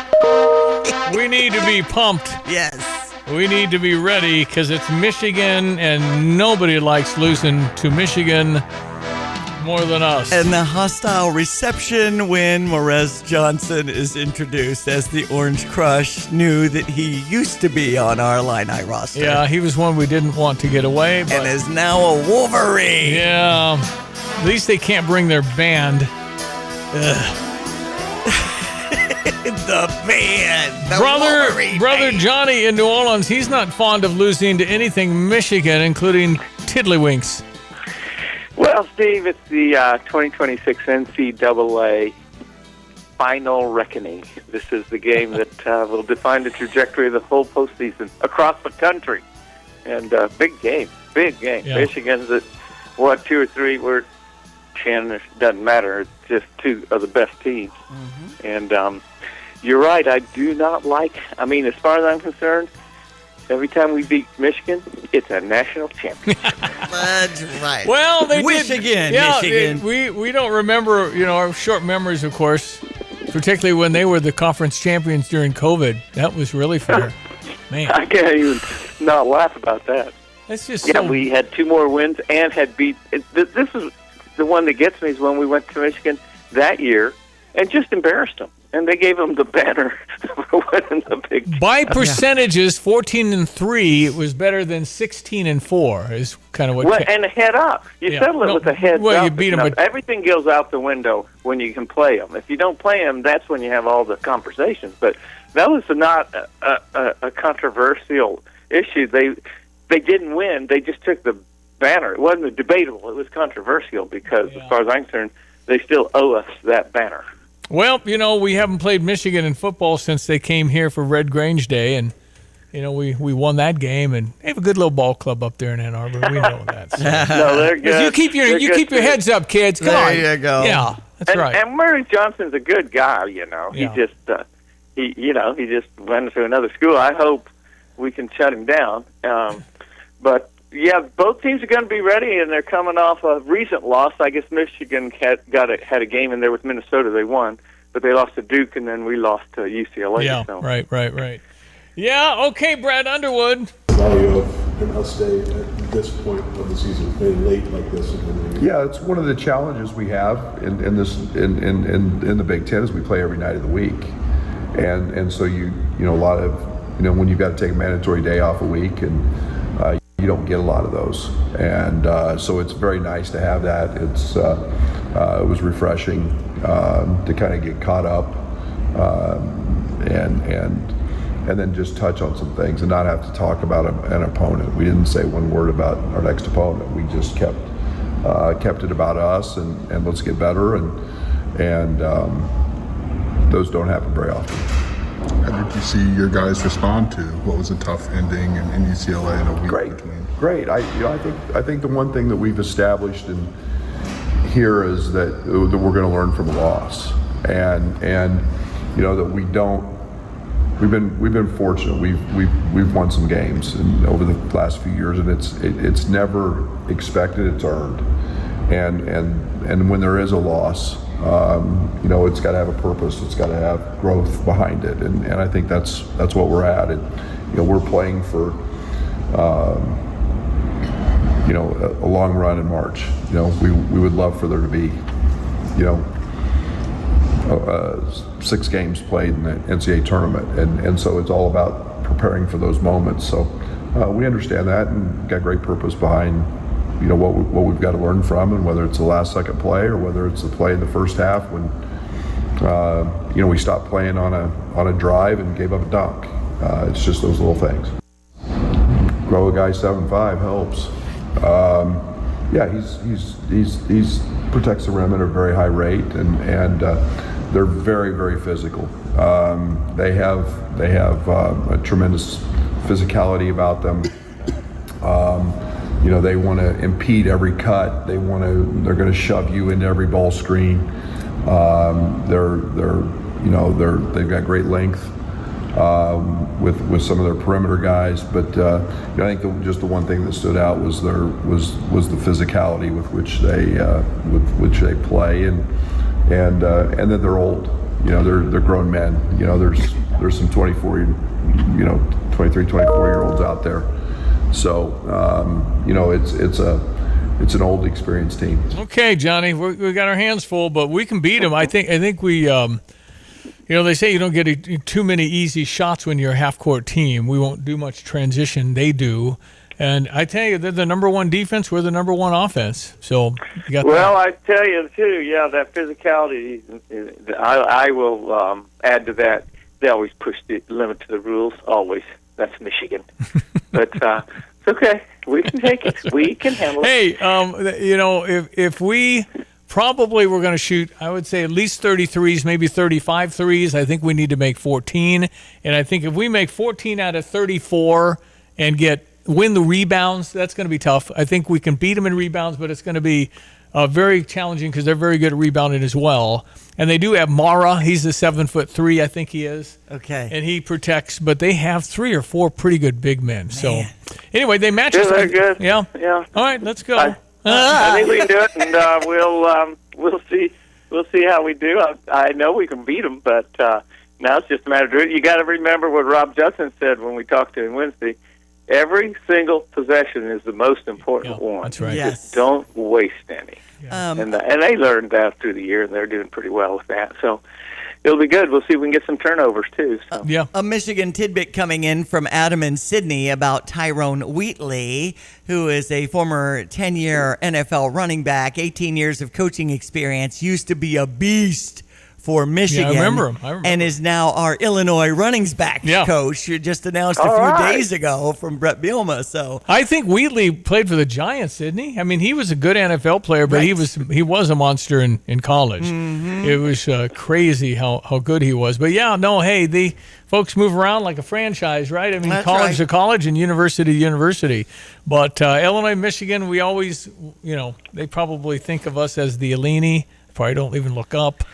We need to be pumped. Yes. We need to be ready because it's Michigan, and nobody likes losing to Michigan more than us. And the hostile reception when Morez Johnson is introduced as the Orange Crush knew that he used to be on our Illini roster. Yeah, he was one we didn't want to get away. But and is now a Wolverine. Yeah, at least they can't bring their band. The band. The Brother Johnny in New Orleans, he's not fond of losing to anything Michigan, including Tiddlywinks. Well, Steve, it's the 2026 NCAA final reckoning. This is the game that will define the trajectory of the whole postseason across the country. And big game. Yeah. Michigan's at, 2 or 3, we're 10, it doesn't matter. It's just 2 of the best teams. Mm-hmm. And you're right, I do not like, as far as I'm concerned, every time we beat Michigan, it's a national championship. That's right. Well, they Michigan. Michigan. We don't remember, our short memories, of course, particularly when they were the conference champions during COVID. That was really fair. Man. I can't even not laugh about that. That's just we had 2 more wins and had beat. This is the one that gets me is when we went to Michigan that year and just embarrassed them. And they gave them the banner for winning the Big Ten. By percentages, 14-3 was better than 16-4. Is kind of what. And a head up. You settle it with a head up. Well, you beat them. But everything goes out the window when you can play them. If you don't play them, that's when you have all the conversations. But that was not a controversial issue. They didn't win. They just took the banner. It wasn't debatable. It was controversial because, as far as I'm concerned, they still owe us that banner. Well, we haven't played Michigan in football since they came here for Red Grange Day, and we won that game, and they have a good little ball club up there in Ann Arbor. We know that. So. No, they're good. You keep your heads up, kids. Come on. There you go. Yeah, that's right. And Murray Johnson's a good guy. He just he just went to another school. I hope we can shut him down. But yeah, both teams are going to be ready, and they're coming off a recent loss. I guess Michigan had a game in there with Minnesota. They won, but they lost to Duke, and then we lost to UCLA. Yeah, so. Right. Yeah, okay, Brad Underwood. Value of an us day at this point of the season, playing late like this. Yeah, it's one of the challenges we have in the Big Ten is we play every night of the week, and so a lot of when you've got to take a mandatory day off a week and. You don't get a lot of those, and so it's very nice to have that. It was refreshing to kind of get caught up and then just touch on some things and not have to talk about an opponent. We didn't say one word about our next opponent. We just kept it about us and let's get better, and those don't happen very often. How did you see your guys respond to what was a tough ending in UCLA in a week between? Great. I think the one thing that we've established here is that we're going to learn from a loss, and that we don't. We've been fortunate. We've won some games over the last few years, and it's never expected. It's earned, and when there is a loss. It's got to have a purpose. It's got to have growth behind it, and I think that's what we're at. And we're playing for a long run in March. We would love for there to be 6 games played in the NCAA tournament, and so it's all about preparing for those moments. So we understand that and got great purpose behind. What we've got to learn from, and whether it's the last second play or whether it's the play in the first half when we stopped playing on a drive and gave up a dunk. It's just those little things. Grow a guy 7'5" helps. He's protects the rim at a very high rate, and they're very, very physical. They have a tremendous physicality about them. They want to impede every cut. They're going to shove you into every ball screen. They've got great length with some of their perimeter guys. But I think just the one thing that stood out was the physicality with which they play, and that they're old. They're grown men. There's some 23, 24-year-olds out there. So, it's an old, experienced team. Okay, Johnny, we got our hands full, but we can beat them. I think we, they say you don't get too many easy shots when you're a half-court team. We won't do much transition. They do. And I tell you, they're the number 1 defense. We're the number 1 offense. So, you got that. I tell you, too, that physicality, I will add to that. They always push the limit to the rules, always. That's Michigan. But it's okay. We can take it. We can handle it. Hey, if we Probably we're going to shoot, I would say, at least 30 threes, maybe 35 threes. I think we need to make 14. And I think if we make 14 out of 34 and win the rebounds, that's going to be tough. I think we can beat them in rebounds, but it's going to be very challenging because they're very good at rebounding as well. And they do have Mara. He's a 7'3", I think he is. Okay. And he protects, but they have 3 or 4 pretty good big men. So anyway, they match us. They're good. Yeah. Yeah. All right, let's go. I think we can do it, and we'll see how we do. I know we can beat them, but now it's just a matter of doing it. You got to remember what Rob Judson said when we talked to him Wednesday. Every single possession is the most important one. That's right. Yes. Just don't waste any. And they learned that through the year, and they're doing pretty well with that. So it'll be good. We'll see if we can get some turnovers, too. So. A Michigan tidbit coming in from Adam in Sydney about Tyrone Wheatley, who is a former 10-year NFL running back, 18 years of coaching experience, used to be a beast for Michigan. Yeah, I remember him. And is now our Illinois running backs coach, who just announced a few days ago from Brett Bielema. So I think Wheatley played for the Giants, didn't he? I mean, he was a good NFL player, but he was a monster in college. Mm-hmm. It was crazy how good he was. But the folks move around like a franchise, right? I mean, That's college to college and university to university. But Illinois, Michigan, we always, they probably think of us as the Alini. Probably don't even look up.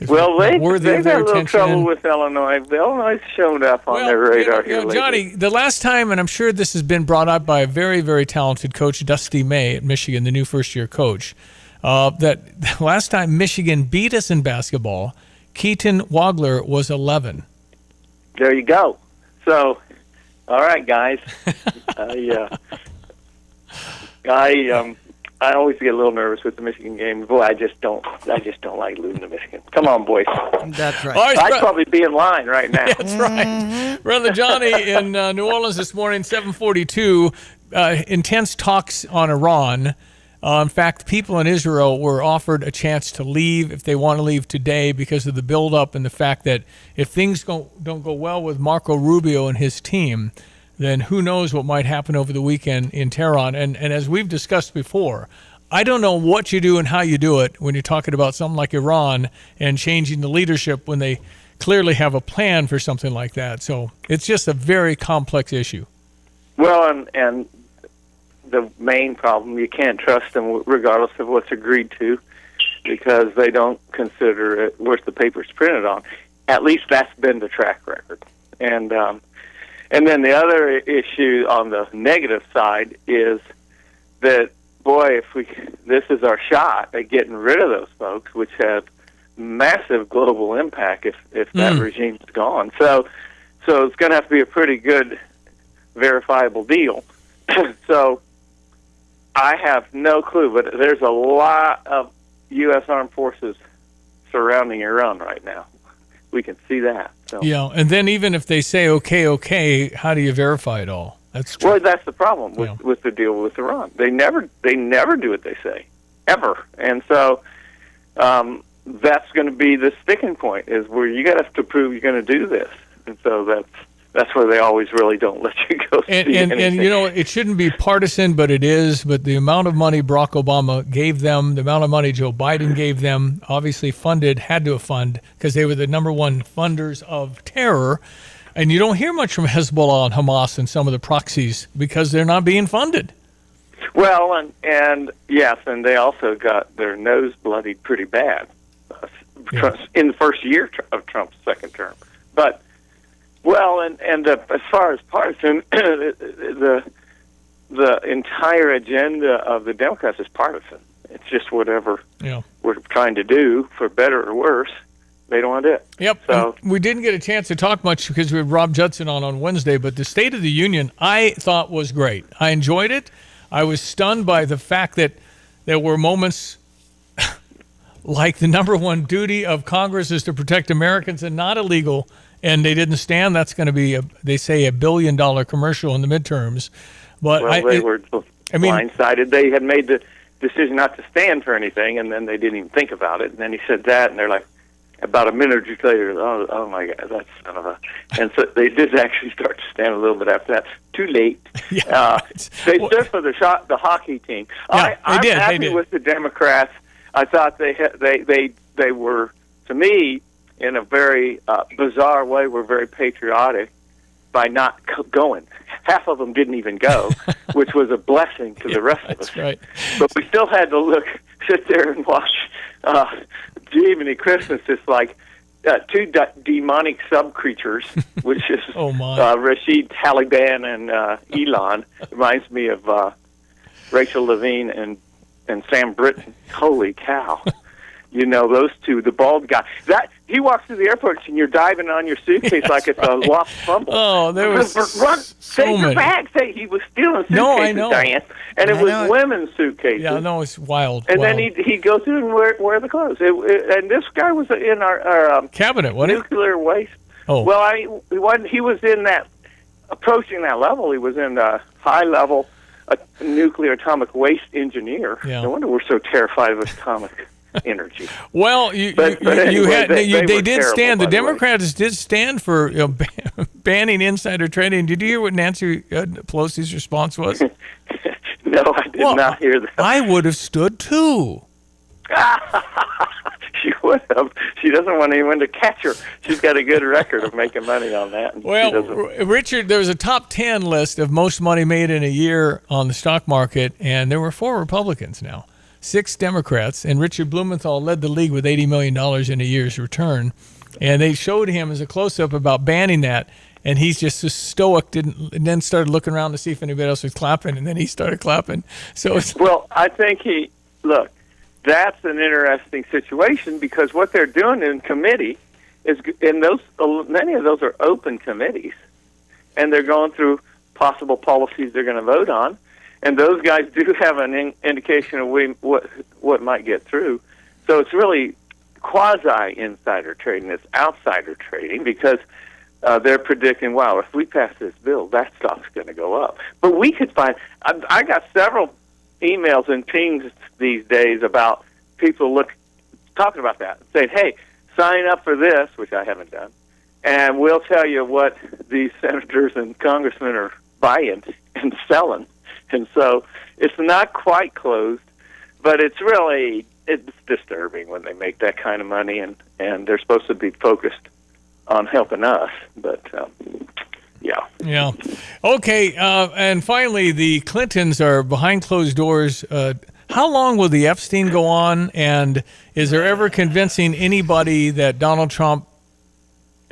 Well, they've had a little trouble with Illinois. Illinois showed up on their radar here lately. Johnny, the last time, and I'm sure this has been brought up by a very, very talented coach, Dusty May at Michigan, the new first-year coach, that last time Michigan beat us in basketball, Keaton Wagler was 11. There you go. So, all right, guys. I always get a little nervous with the Michigan game. Boy, I just don't like losing to Michigan. Come on, boys. That's right. I'd probably be in line right now. That's right. Brother Johnny in New Orleans this morning, 7:42. Intense talks on Iran. In fact, people in Israel were offered a chance to leave if they want to leave today because of the buildup and the fact that if things don't go well with Marco Rubio and his team, then who knows what might happen over the weekend in Tehran. And as we've discussed before, I don't know what you do and how you do it when you're talking about something like Iran and changing the leadership when they clearly have a plan for something like that. So it's just a very complex issue. Well, and the main problem, you can't trust them regardless of what's agreed to because they don't consider it worth the paper it's printed on. At least that's been the track record. And then the other issue on the negative side is that, boy, this is our shot at getting rid of those folks, which have massive global impact if that regime's gone. So it's going to have to be a pretty good, verifiable deal. So I have no clue, but there's a lot of U.S. armed forces surrounding Iran right now. We can see that. So. Yeah, and then even if they say, okay, how do you verify it all? That's true. Well, that's the problem with the deal with Iran. They never do what they say, ever. And so that's going to be the sticking point, is where you got to prove you're going to do this. And so that's where they always really don't let you go see anything. And it shouldn't be partisan, but it is. But the amount of money Barack Obama gave them, the amount of money Joe Biden gave them, obviously had to fund because they were the number one funders of terror. And you don't hear much from Hezbollah and Hamas and some of the proxies because they're not being funded. Well, and yes, and they also got their nose bloodied pretty bad in the first year of Trump's second term. But well, and as far as partisan, the entire agenda of the Democrats is partisan. It's just whatever we're trying to do, for better or worse. They don't want to do it. Yep. So we didn't get a chance to talk much because we had Rob Judson on Wednesday, but the State of the Union I thought was great. I enjoyed it. I was stunned by the fact that there were moments like the number one duty of Congress is to protect Americans and not illegal, and they didn't stand. That's going to be, they say, $1 billion commercial in the midterms. But they were blindsided. They had made the decision not to stand for anything, and then they didn't even think about it. And then he said that, and they're like, about a minute or two later, oh my God, that's son of a... And so they did actually start to stand a little bit after that. Too late. They stood for the hockey team. Yeah, I'm happy with the Democrats. I thought they were, to me, in a very bizarre way, were very patriotic by not going. Half of them didn't even go, which was a blessing to the rest of us. Right. But we still had to sit there and watch Jiminy Christmas. It's like two demonic sub-creatures, which is Rashid Taliban and Elon. Reminds me of Rachel Levine and Sam Britton. Holy cow. You know, those two, the bald guy. He walks through the airport and you're diving on your suitcase like it's a lost fumble. Oh, there was take your bag. He was stealing suitcases, No, I know. Diane. And it was women's suitcases. Yeah, no, it's wild. And then he'd go through and wear the clothes. And this guy was in our cabinet, wasn't nuclear waste. Oh. Well, he was in that, approaching that level. He was in the high level nuclear atomic waste engineer. Yeah. No wonder we're so terrified of atomic energy. Well, they did stand. The Democrats did stand for banning insider trading. Did you hear what Nancy Pelosi's response was? No, I did not hear that. I would have stood too. She would have. She doesn't want anyone to catch her. She's got a good record of making money on that. Well, Richard, there was a top 10 list of most money made in a year on the stock market, and there were 4 Republicans now. 6 Democrats, and Richard Blumenthal led the league with $80 million in a year's return. And they showed him as a close-up about banning that, and he's just so stoic, and then started looking around to see if anybody else was clapping, and then he started clapping. So well, I think that's an interesting situation, because what they're doing in committee is, many of those are open committees, and they're going through possible policies they're going to vote on. And those guys do have an indication of what might get through. So it's really quasi-insider trading. It's outsider trading, because they're predicting, wow, if we pass this bill, that stock's going to go up. But we could find, I got several emails and pings these days about people talking about that, saying, hey, sign up for this, which I haven't done, and we'll tell you what these senators and congressmen are buying and selling. And so it's not quite closed, but it's disturbing when they make that kind of money, and they're supposed to be focused on helping us. But, yeah. Yeah. Okay, and finally, the Clintons are behind closed doors. How long will the Epstein go on, and is there ever convincing anybody that Donald Trump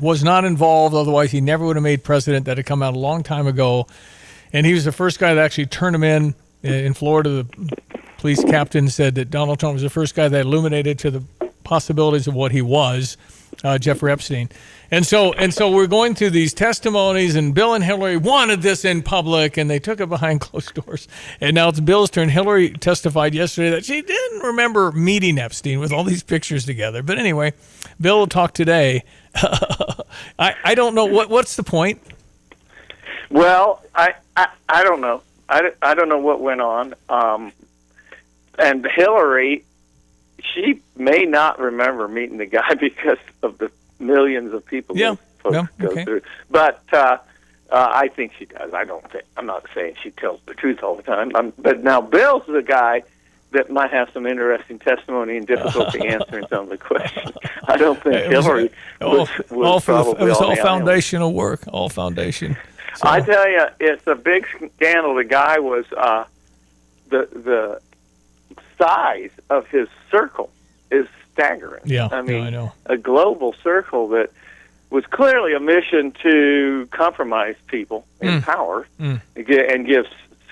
was not involved, otherwise he never would have made president? That had come out a long time ago. And he was the first guy that actually turned him in Florida. The police captain said that Donald Trump was the first guy that illuminated to the possibilities of what he was, Jeffrey Epstein. And so we're going through these testimonies, and Bill and Hillary wanted this in public, and they took it behind closed doors. And now it's Bill's turn. Hillary testified yesterday that she didn't remember meeting Epstein with all these pictures together. But anyway, Bill will talk today. I don't know. What's the point? Well, I don't know. I don't know what went on. And Hillary, she may not remember meeting the guy because of the millions of people that folks go through. But I think she does. I'm not saying she tells the truth all the time. But now Bill's the guy that might have some interesting testimony and difficulty answering some of the questions. I don't think Hillary was probably it was all foundational work, all foundation. So. I tell you, it's a big scandal. The guy was the size of his circle is staggering. Yeah, I mean, I know. A global circle that was clearly a mission to compromise people in power and give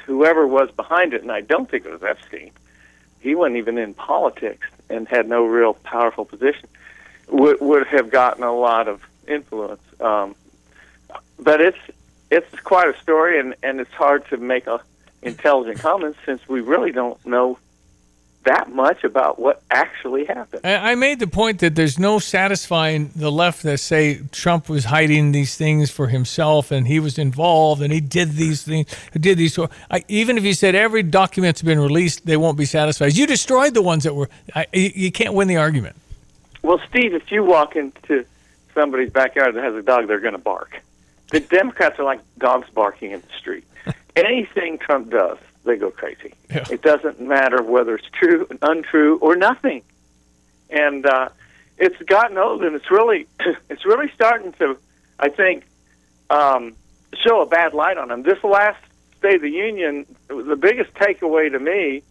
whoever was behind it. And I don't think it was Epstein. He wasn't even in politics and had no real powerful position. Would have gotten a lot of influence. But it's quite a story, and it's hard to make a intelligent comment since we really don't know that much about what actually happened. I made the point that there's no satisfying the left that say Trump was hiding these things for himself and he was involved and he did these things, even if you said every document's been released, they won't be satisfied. You destroyed the ones that were, you can't win the argument. Well, Steve, if you walk into somebody's backyard that has a dog, they're going to bark. The Democrats are like dogs barking in the street. Anything Trump does, they go crazy. Yeah. It doesn't matter whether it's true, untrue, or nothing. And it's gotten old, and it's really starting to, I think, show a bad light on them. This last State of the Union, the biggest takeaway to me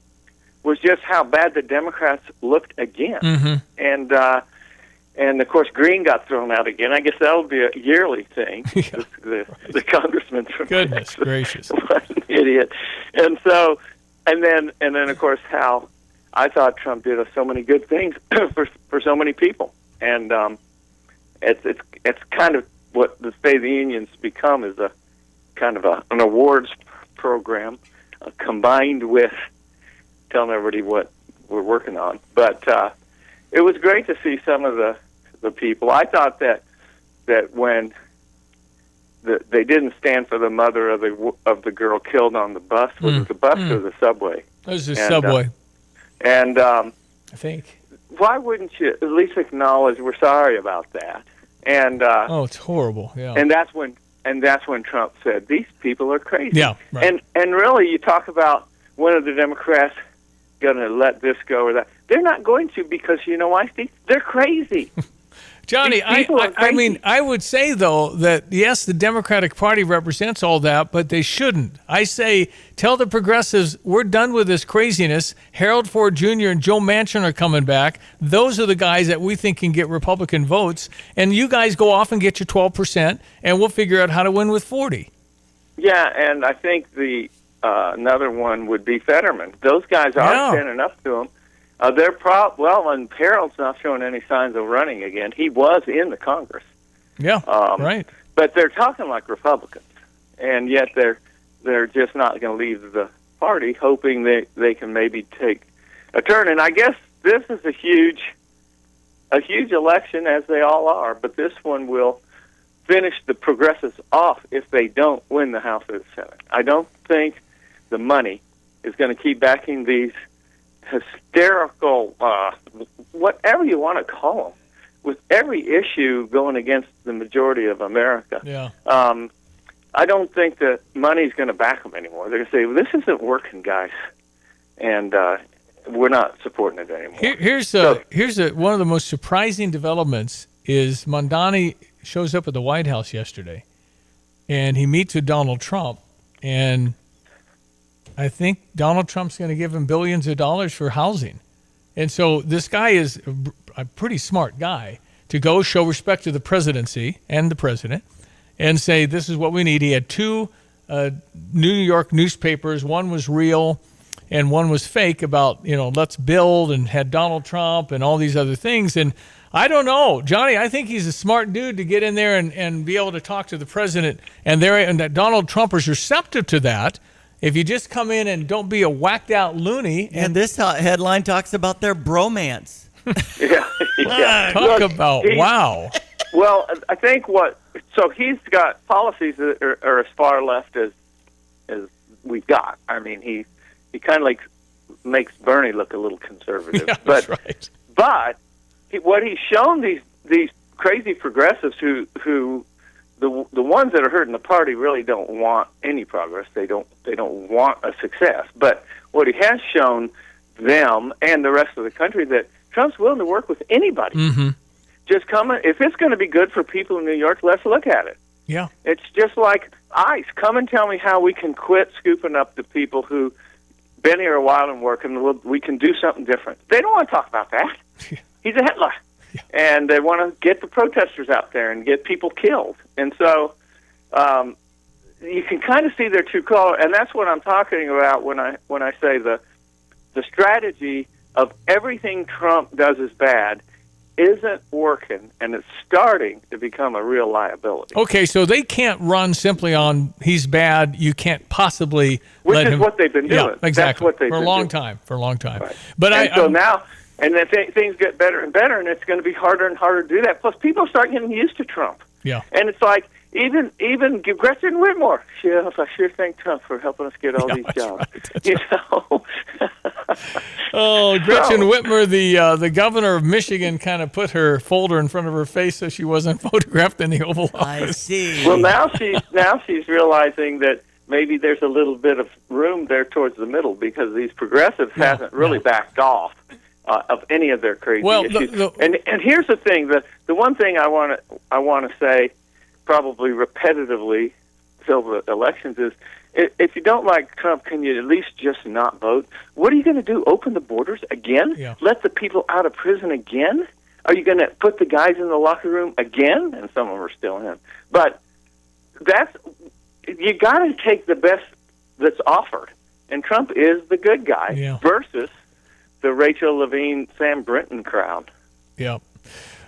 was just how bad the Democrats looked again. Mm-hmm. And of course, Green got thrown out again. I guess that'll be a yearly thing. The congressman from Goodness Texas gracious, what an idiot. And so, and then of course, how I thought Trump did so many good things for so many people. And it's kind of what the State of the Union's become, is a kind of an awards program combined with telling everybody what we're working on. But it was great to see some of the people. I thought that when they didn't stand for the mother of the girl killed on the bus. Was it the bus or the subway? It was the subway. I think. Why wouldn't you at least acknowledge we're sorry about that? And oh, it's horrible. Yeah. And that's when Trump said these people are crazy. Yeah. Right. And really, you talk about when are the Democrats going to let this go or that? They're not going to, because you know why, Steve? They're crazy. Johnny, I mean, I would say, though, that, yes, the Democratic Party represents all that, but they shouldn't. I say, tell the progressives, we're done with this craziness. Harold Ford Jr. and Joe Manchin are coming back. Those are the guys that we think can get Republican votes. And you guys go off and get your 12%, and we'll figure out how to win with 40. Yeah, and I think the another one would be Fetterman. Those guys are standing up to him. And Harold's not showing any signs of running again. He was in the Congress. Yeah, right. But they're talking like Republicans, and yet they're just not going to leave the party, hoping they can maybe take a turn. And I guess this is a huge election, as they all are. But this one will finish the progressives off if they don't win the House or the Senate. I don't think the money is going to keep backing these hysterical, whatever you want to call them, with every issue going against the majority of America. Yeah. I don't think that money's going to back them anymore. They're going to say, well, this isn't working, guys, and we're not supporting it anymore. Here's one of the most surprising developments is Mondani shows up at the White House yesterday, and he meets with Donald Trump, and I think Donald Trump's going to give him billions of dollars for housing. And so this guy is a pretty smart guy to go show respect to the presidency and the president and say, this is what we need. He had two New York newspapers. One was real and one was fake about, let's build, and had Donald Trump and all these other things. And I don't know, Johnny, I think he's a smart dude to get in there and be able to talk to the president. And that Donald Trump is receptive to that. If you just come in and don't be a whacked out looney. And this headline talks about their bromance. Yeah. Talk about, wow. Well, I think so he's got policies that are as far left as we've got. I mean, he kind of like makes Bernie look a little conservative. Yeah, but, that's right. But what he's shown these crazy progressives who the ones that are hurting the party really don't want any progress. They don't want a success. But what he has shown them and the rest of the country, that Trump's willing to work with anybody. Mm-hmm. Just come. If it's going to be good for people in New York, let's look at it. Yeah. It's just like ICE. Come and tell me how we can quit scooping up the people who been here a while and work, and we can do something different. They don't want to talk about that. He's a Hitler. Yeah. And they want to get the protesters out there and get people killed. And so you can kind of see their true color, and that's what I'm talking about when I say the strategy of everything Trump does is bad isn't working, and it's starting to become a real liability. Okay, so they can't run simply on he's bad, you can't possibly let him. Which is what they've been doing. Yeah, exactly. That's what they've for a been long doing. time. For a long time. Right. But now, and then things get better and better, and it's going to be harder and harder to do that. Plus, people start getting used to Trump. Yeah. And it's like, even Gretchen Whitmore, I sure thank Trump for helping us get all these jobs. Right. Oh, Gretchen Whitmer, the governor of Michigan, kind of put her folder in front of her face so she wasn't photographed in the Oval Office. I see. Well, now she's realizing that maybe there's a little bit of room there towards the middle because these progressives hasn't really backed off of any of their crazy issues. And here's the thing: the one thing I want to say, probably repetitively, till the elections is, if you don't like Trump, can you at least just not vote? What are you going to do? Open the borders again? Yeah. Let the people out of prison again? Are you going to put the guys in the locker room again? And some of them are still in. But you got to take the best that's offered. And Trump is the good guy versus the Rachel Levine, Sam Brinton crowd. Yeah.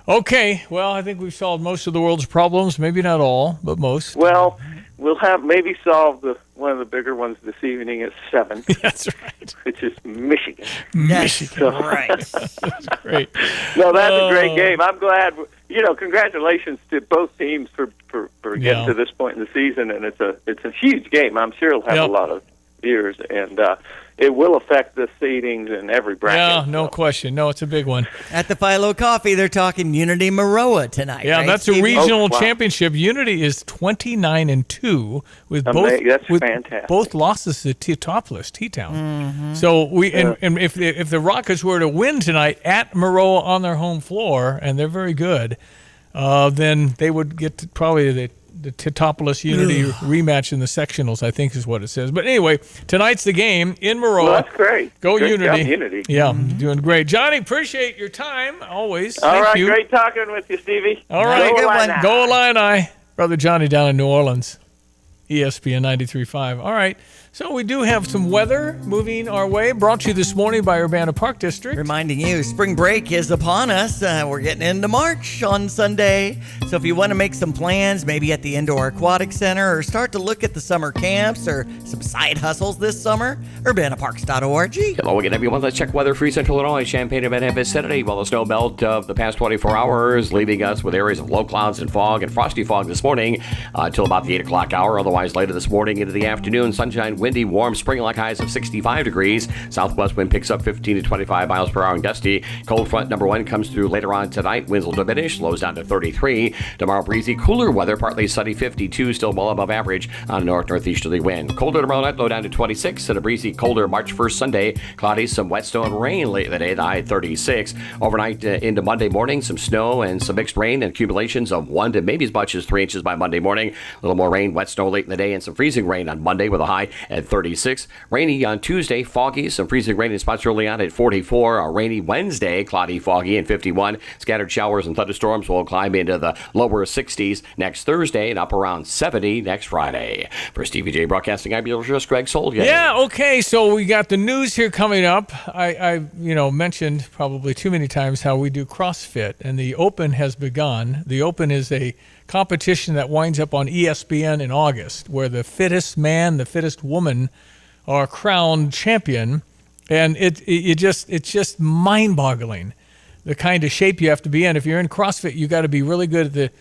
Okay. Well, I think we've solved most of the world's problems. Maybe not all, but most. Well, we'll have maybe solved one of the bigger ones this evening at 7. That's right. Which is Michigan. Michigan. So, right. That's great. No, that's a great game. I'm glad. Congratulations to both teams for getting to this point in the season, and it's a huge game. I'm sure it'll have a lot of viewers, and it will affect the seedings in every bracket. Yeah, no question. No, it's a big one. At the Philo Coffee, they're talking Unity Maroa tonight. Yeah, right, that's Stevie? a regional championship. Unity is 29-2 with both losses to Teetopolis, T-Town. Mm-hmm. So and if the Rockets were to win tonight at Maroa on their home floor, and they're very good, then they would get to probably the Teetopolis Unity rematch in the sectionals, I think is what it says. But anyway, tonight's the game in Maroa. Well, that's great. Go Great Unity. job, Unity. Yeah, doing great. Johnny, appreciate your time always. All Thank right, you. great talking with you, Stevie. All right, Go Illini. Go Illini. Brother Johnny down in New Orleans, ESPN 93.5. All right, so we do have some weather moving our way, brought to you this morning by Urbana Park District. Reminding you, spring break is upon us. We're getting into March on Sunday. So if you want to make some plans, maybe at the Indoor Aquatic Center, or start to look at the summer camps or some side hustles this summer, urbanaparks.org. Hello again, everyone. Let's check weather for Central Illinois, Champaign, and vicinity. Well, the snow belt of the past 24 hours, leaving us with areas of low clouds and fog and frosty fog this morning until about the 8 o'clock hour. Otherwise, later this morning into the afternoon, sunshine, windy, warm, spring-like highs of 65 degrees. Southwest wind picks up 15 to 25 miles per hour and gusty. Cold front number 1 comes through later on tonight. Winds will diminish, lows down to 33. Tomorrow, breezy, cooler weather, partly sunny, 52, still well above average on a north-northeasterly wind. Colder tomorrow night, low down to 26, and a breezy, colder March 1st Sunday. Cloudy, some wet snow and rain late in the day, the high 36. Overnight into Monday morning, some snow and some mixed rain and accumulations of 1 to maybe as much as 3 inches by Monday morning. A little more rain, wet snow late in the day, and some freezing rain on Monday with a high at 36. Rainy on Tuesday, foggy, some freezing rain in spots early on at 44. A rainy Wednesday, cloudy, foggy, and 51. Scattered showers and thunderstorms will climb into the lower 60s next Thursday and up around 70 next Friday. For Stevie J Broadcasting, I'm your host, Greg Solgay. Yeah, okay, so we got the news here coming up. I mentioned probably too many times how we do CrossFit, and the Open has begun. The Open is a competition that winds up on ESPN in August, where the fittest man, the fittest woman are crowned champion, and it's just mind-boggling the kind of shape you have to be in. If you're in CrossFit, you got to be really good at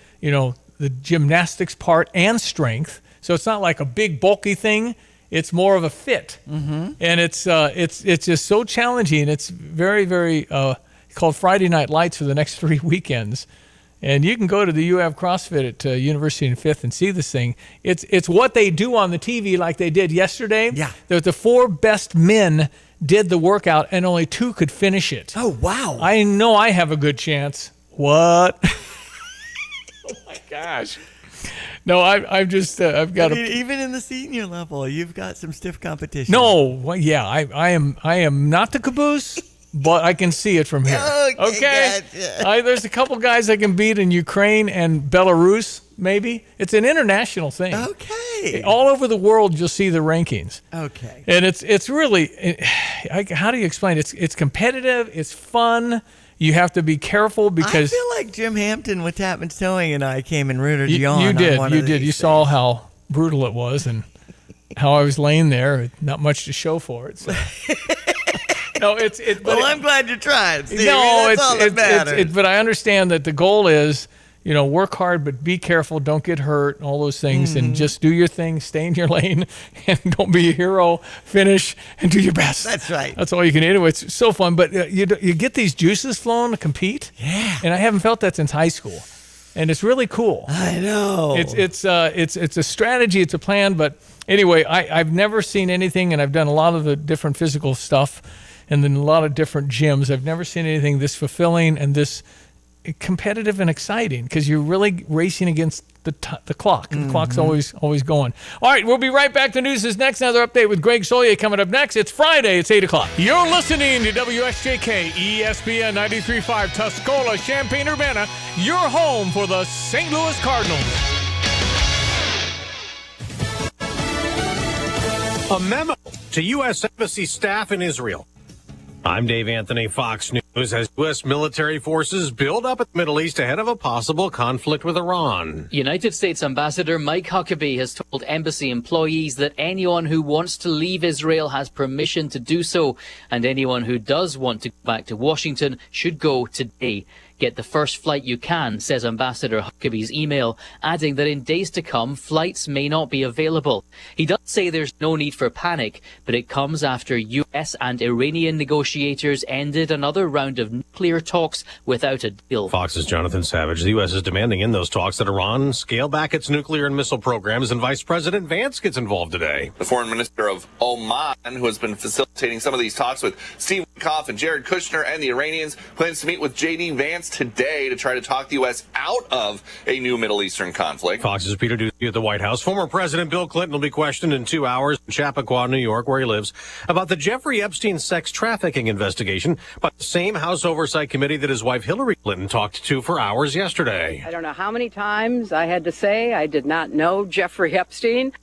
the gymnastics part and strength. So it's not like a big bulky thing. It's more of a fit, and it's just so challenging. It's very, very called Friday Night Lights for the next 3 weekends. And you can go to the UAV CrossFit at University and 5th and see this thing. It's what they do on the TV like they did yesterday. Yeah. The 4 best men did the workout, and only 2 could finish it. Oh, wow. I know I have a good chance. What? Oh, my gosh. No, I've got even in the senior level, you've got some stiff competition. No, well, yeah, I am not the caboose. But I can see it from here. Okay. Gotcha. There's a couple guys I can beat in Ukraine and Belarus, maybe. It's an international thing. Okay. All over the world, you'll see the rankings. Okay. And it's really, how do you explain it? It's competitive. It's fun. You have to be careful because I feel like Jim Hampton with Tapman's Towing and I came and rooted you on. You did. On You did. You saw how brutal it was and how I was laying there. Not much to show for it. So. No, I'm glad you tried, Stevie. No, that's all that matters. But I understand that the goal is, work hard, but be careful, don't get hurt, all those things, and just do your thing, stay in your lane, and don't be a hero. Finish and do your best. That's right. That's all you can do. It's so fun, but you get these juices flowing to compete. Yeah. And I haven't felt that since high school. and it's really cool. I know. It's a strategy, it's a plan. But anyway, I've never seen anything, and I've done a lot of the different physical stuff, and then a lot of different gyms. I've never seen anything this fulfilling and this competitive and exciting, because you're really racing against the clock. The clock's always going. All right, we'll be right back. The news is next. Another update with Greg Solier coming up next. It's Friday. It's 8 o'clock. You're listening to WSJK ESPN 93.5 Tuscola, Champaign-Urbana, your home for the St. Louis Cardinals. A memo to U.S. Embassy staff in Israel. I'm Dave Anthony, Fox News. As U.S. military forces build up in the Middle East ahead of a possible conflict with Iran. United States Ambassador Mike Huckabee has told embassy employees that anyone who wants to leave Israel has permission to do so, and anyone who does want to go back to Washington should go today. Get the first flight you can, says Ambassador Huckabee's email, adding that in days to come, flights may not be available. He does say there's no need for panic, but it comes after US and Iranian negotiators ended another round of nuclear talks without a deal. Fox's Jonathan Savage. The U.S. is demanding in those talks that Iran scale back its nuclear and missile programs, and Vice President Vance gets involved today. The foreign minister of Oman, who has been facilitating some of these talks with Steve Witkoff and Jared Kushner and the Iranians, plans to meet with J.D. Vance today to try to talk the U.S. out of a new Middle Eastern conflict. Fox's Peter Ducey at the White House. Former President Bill Clinton will be questioned in 2 hours in Chappaqua, New York, where he lives, about the Jeffrey Epstein sex trafficking investigation by the same House Oversight Committee that his wife Hillary Clinton talked to for hours yesterday. I don't know how many times I had to say I did not know Jeffrey Epstein.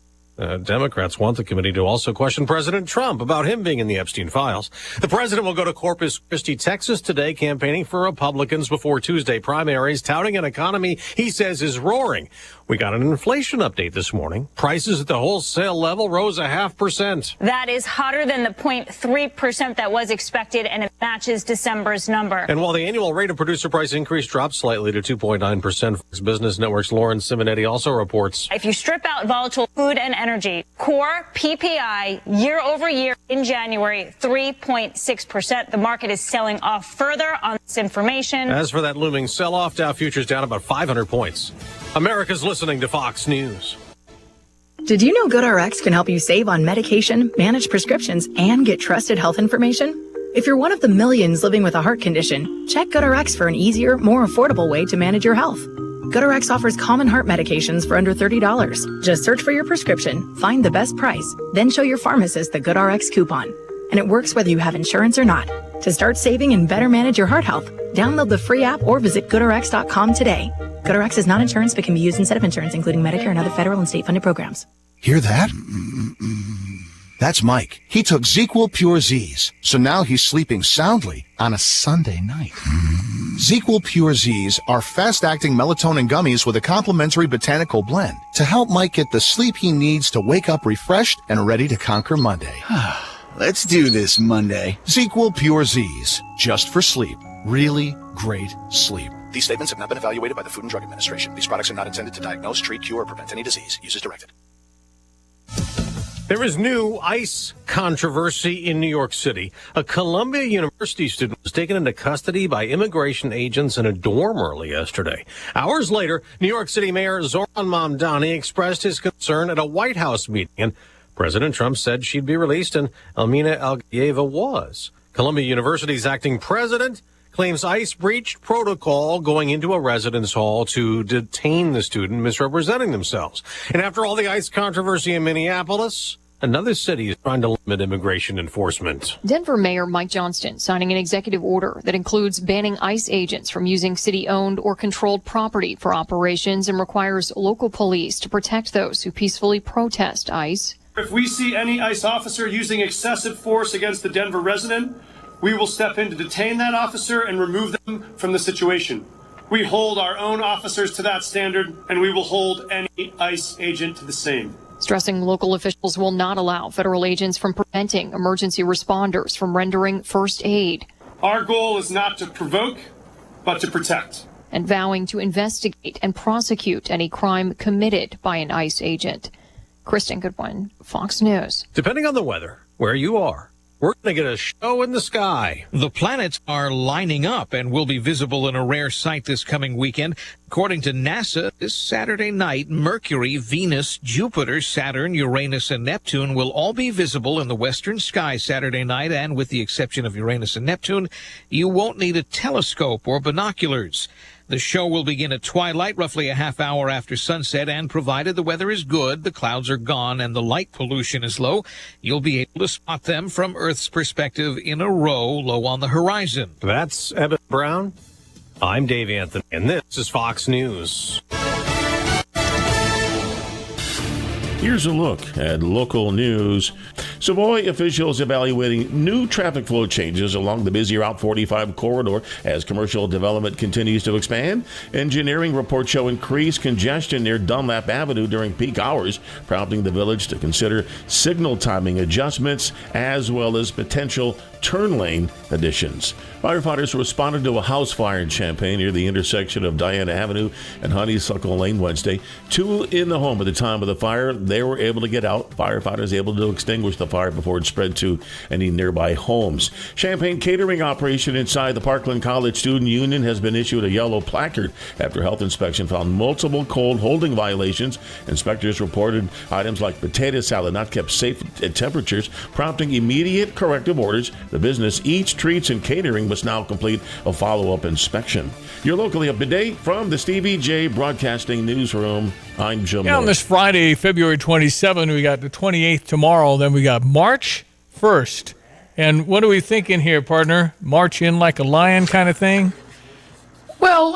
Democrats want the committee to also question President Trump about him being in the Epstein files. The president will go to Corpus Christi, Texas today, campaigning for Republicans before Tuesday primaries, touting an economy he says is roaring. We got an inflation update this morning. Prices at the wholesale level rose 0.5%. That is hotter than the 0.3% that was expected, and it matches December's number. And while the annual rate of producer price increase dropped slightly to 2.9%, Fox Business Network's Lauren Simonetti also reports. If you strip out volatile food and energy, core PPI year over year in January, 3.6%. The market is selling off further on this information. As for that looming sell-off, Dow futures down about 500 points. America's listening to Fox News. Did you know GoodRx can help you save on medication, manage prescriptions, and get trusted health information? If you're one of the millions living with a heart condition, check GoodRx for an easier, more affordable way to manage your health. GoodRx offers common heart medications for under $30. Just search for your prescription, find the best price, then show your pharmacist the GoodRx coupon. And it works whether you have insurance or not. To start saving and better manage your heart health, download the free app or visit GoodRx.com today. GoodRx is not insurance but can be used instead of insurance, including Medicare and other federal and state-funded programs. Hear that? That's Mike. He took ZQL Pure Z's, so now he's sleeping soundly on a Sunday night. ZQL Pure Z's are fast-acting melatonin gummies with a complementary botanical blend to help Mike get the sleep he needs to wake up refreshed and ready to conquer Monday. Let's do this Monday. ZQL Pure Z's, just for sleep. Really great sleep. These statements have not been evaluated by the Food and Drug Administration. These products are not intended to diagnose, treat, cure, or prevent any disease. Use as directed. There is new ICE controversy in New York City. A Columbia University student was taken into custody by immigration agents in a dorm early yesterday. Hours later, New York City Mayor Zoran Mamdani expressed his concern at a White House meeting, and President Trump said she'd be released, and Almina Algayeva was. Columbia University's acting president claims ICE breached protocol going into a residence hall to detain the student misrepresenting themselves. And after all the ICE controversy in Minneapolis, another city is trying to limit immigration enforcement. Denver Mayor Mike Johnston signing an executive order that includes banning ICE agents from using city-owned or controlled property for operations and requires local police to protect those who peacefully protest ICE. If we see any ICE officer using excessive force against the Denver resident, we will step in to detain that officer and remove them from the situation. We hold our own officers to that standard, and we will hold any ICE agent to the same. Stressing local officials will not allow federal agents from preventing emergency responders from rendering first aid. Our goal is not to provoke, but to protect. And vowing to investigate and prosecute any crime committed by an ICE agent. Kristen Goodwin, Fox News. Depending on the weather, where you are, we're going to get a show in the sky. The planets are lining up and will be visible in a rare sight this coming weekend. According to NASA, this Saturday night, Mercury, Venus, Jupiter, Saturn, Uranus, and Neptune will all be visible in the western sky Saturday night, and with the exception of Uranus and Neptune, you won't need a telescope or binoculars. The show will begin at twilight, roughly a half hour after sunset, and provided the weather is good, the clouds are gone, and the light pollution is low, you'll be able to spot them from Earth's perspective in a row low on the horizon. That's Evan Brown. I'm Dave Anthony, and this is Fox News. Here's a look at local news. Savoy officials evaluating new traffic flow changes along the busy Route 45 corridor as commercial development continues to expand. Engineering reports show increased congestion near Dunlap Avenue during peak hours, prompting the village to consider signal timing adjustments as well as potential turn lane additions. Firefighters responded to a house fire in Champaign near the intersection of Diana Avenue and Honeysuckle Lane Wednesday. 2 in the home at the time of the fire. They were able to get out. Firefighters able to extinguish the fire before it spread to any nearby homes. Champaign catering operation inside the Parkland College Student Union has been issued a yellow placard after health inspection found multiple cold holding violations. Inspectors reported items like potato salad not kept safe at temperatures, prompting immediate corrective orders. The business Eats, Treats, and Catering must now complete a follow-up inspection. You're locally up to date from the Stevie J Broadcasting Newsroom. I'm Jim Miller. On this Friday, February 27, we got the 28th tomorrow. Then we got March 1st. And what are we thinking here, partner? March in like a lion kind of thing? Well,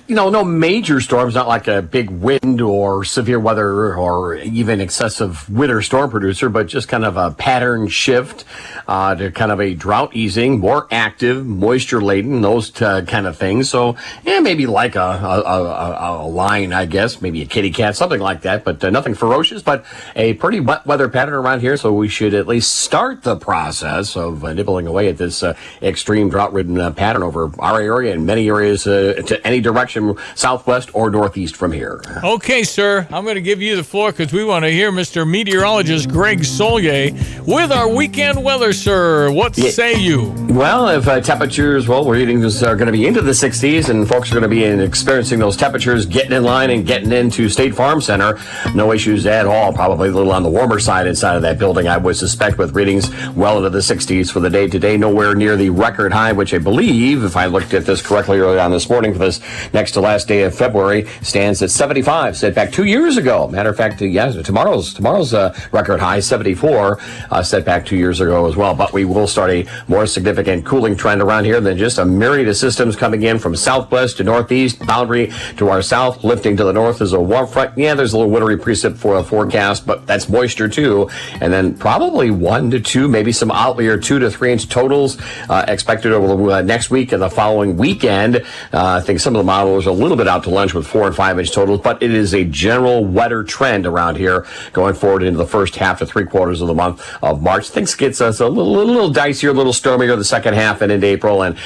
no major storms, not like a big wind or severe weather or even excessive winter storm producer, but just kind of a pattern shift to kind of a drought easing, more active, moisture laden, those kind of things. So, yeah, maybe like a lion, I guess, maybe a kitty cat, something like that, but nothing ferocious, but a pretty wet weather pattern around here. So we should at least start the process of nibbling away at this extreme drought-ridden pattern over our area and many areas to any direction, southwest or northeast from here. Okay, sir. I'm going to give you the floor because we want to hear Mr. Meteorologist Greg Solye with our weekend weather, sir. What say you? Well, if temperatures, readings are going to be into the 60s and folks are going to be experiencing those temperatures, getting in line and getting into State Farm Center, no issues at all. Probably a little on the warmer side inside of that building, I would suspect, with readings well into the 60s for the day today. Nowhere near the record high, which I believe, if I looked at this correctly early on this morning for this next to last day of February, stands at 75, set back 2 years ago. Matter of fact, tomorrow's record high, 74, set back 2 years ago as well. But we will start a more significant cooling trend around here than just a myriad of systems coming in from southwest to northeast, boundary to our south, lifting to the north is a warm front. Yeah, there's a little wintry precip for a forecast, but that's moisture too. And then probably 1 to 2, maybe some outlier 2 to 3 inch totals expected over next week and the following weekend. I think some of the modelers are a little bit out to lunch with 4 and 5 inch totals, but it is a general wetter trend around here going forward into the first half to 3/4 of the month of March. Things gets us a little dicier, a little stormier the second half and into April, and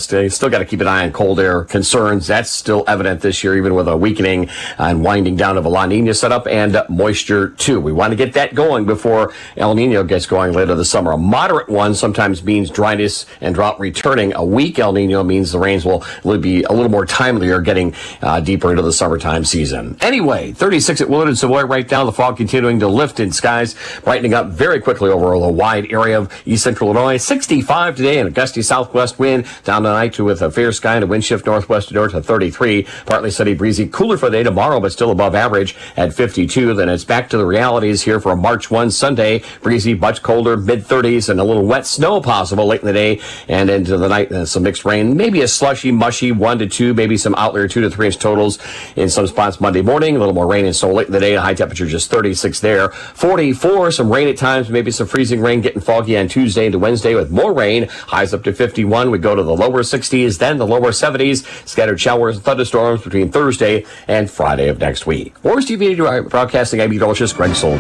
still got to keep an eye on cold air concerns. That's still evident this year, even with a weakening and winding down of a La Nina setup and moisture too. We want to get that going before El Nino gets going later this summer. A moderate one sometimes means dryness and drought returning. A weak El Nino means the rains will be a little more timelier, getting deeper into the summertime season. Anyway, 36 at Willard and Savoy right now. The fog continuing to lift in skies, brightening up very quickly over a wide area of east central Illinois. 65 today and a gusty southwest wind down tonight to with a fair sky and a wind shift northwest to north to 33. Partly sunny, breezy, cooler for the day tomorrow, but still above average at 52. Then it's back to the realities here for March 1 Sunday. Breezy, much colder, mid-30s, and a little wet snow possible late in the day and into the night. And some mixed rain, maybe a slushy, mushy 1 to 2, maybe some outlier 2 to 3 inch totals in some spots Monday morning. A little more rain and snow late in the day. A high temperature just 36 there. 44, some rain at times, maybe some freezing rain, getting foggy on Tuesday into Wednesday with more rain. Highs up to 51. We go to the lower 60s, then the lower 70s. Scattered showers and thunderstorms between Thursday and Friday of next week. For TV Broadcasting, I'm meteorologist Greg Solon.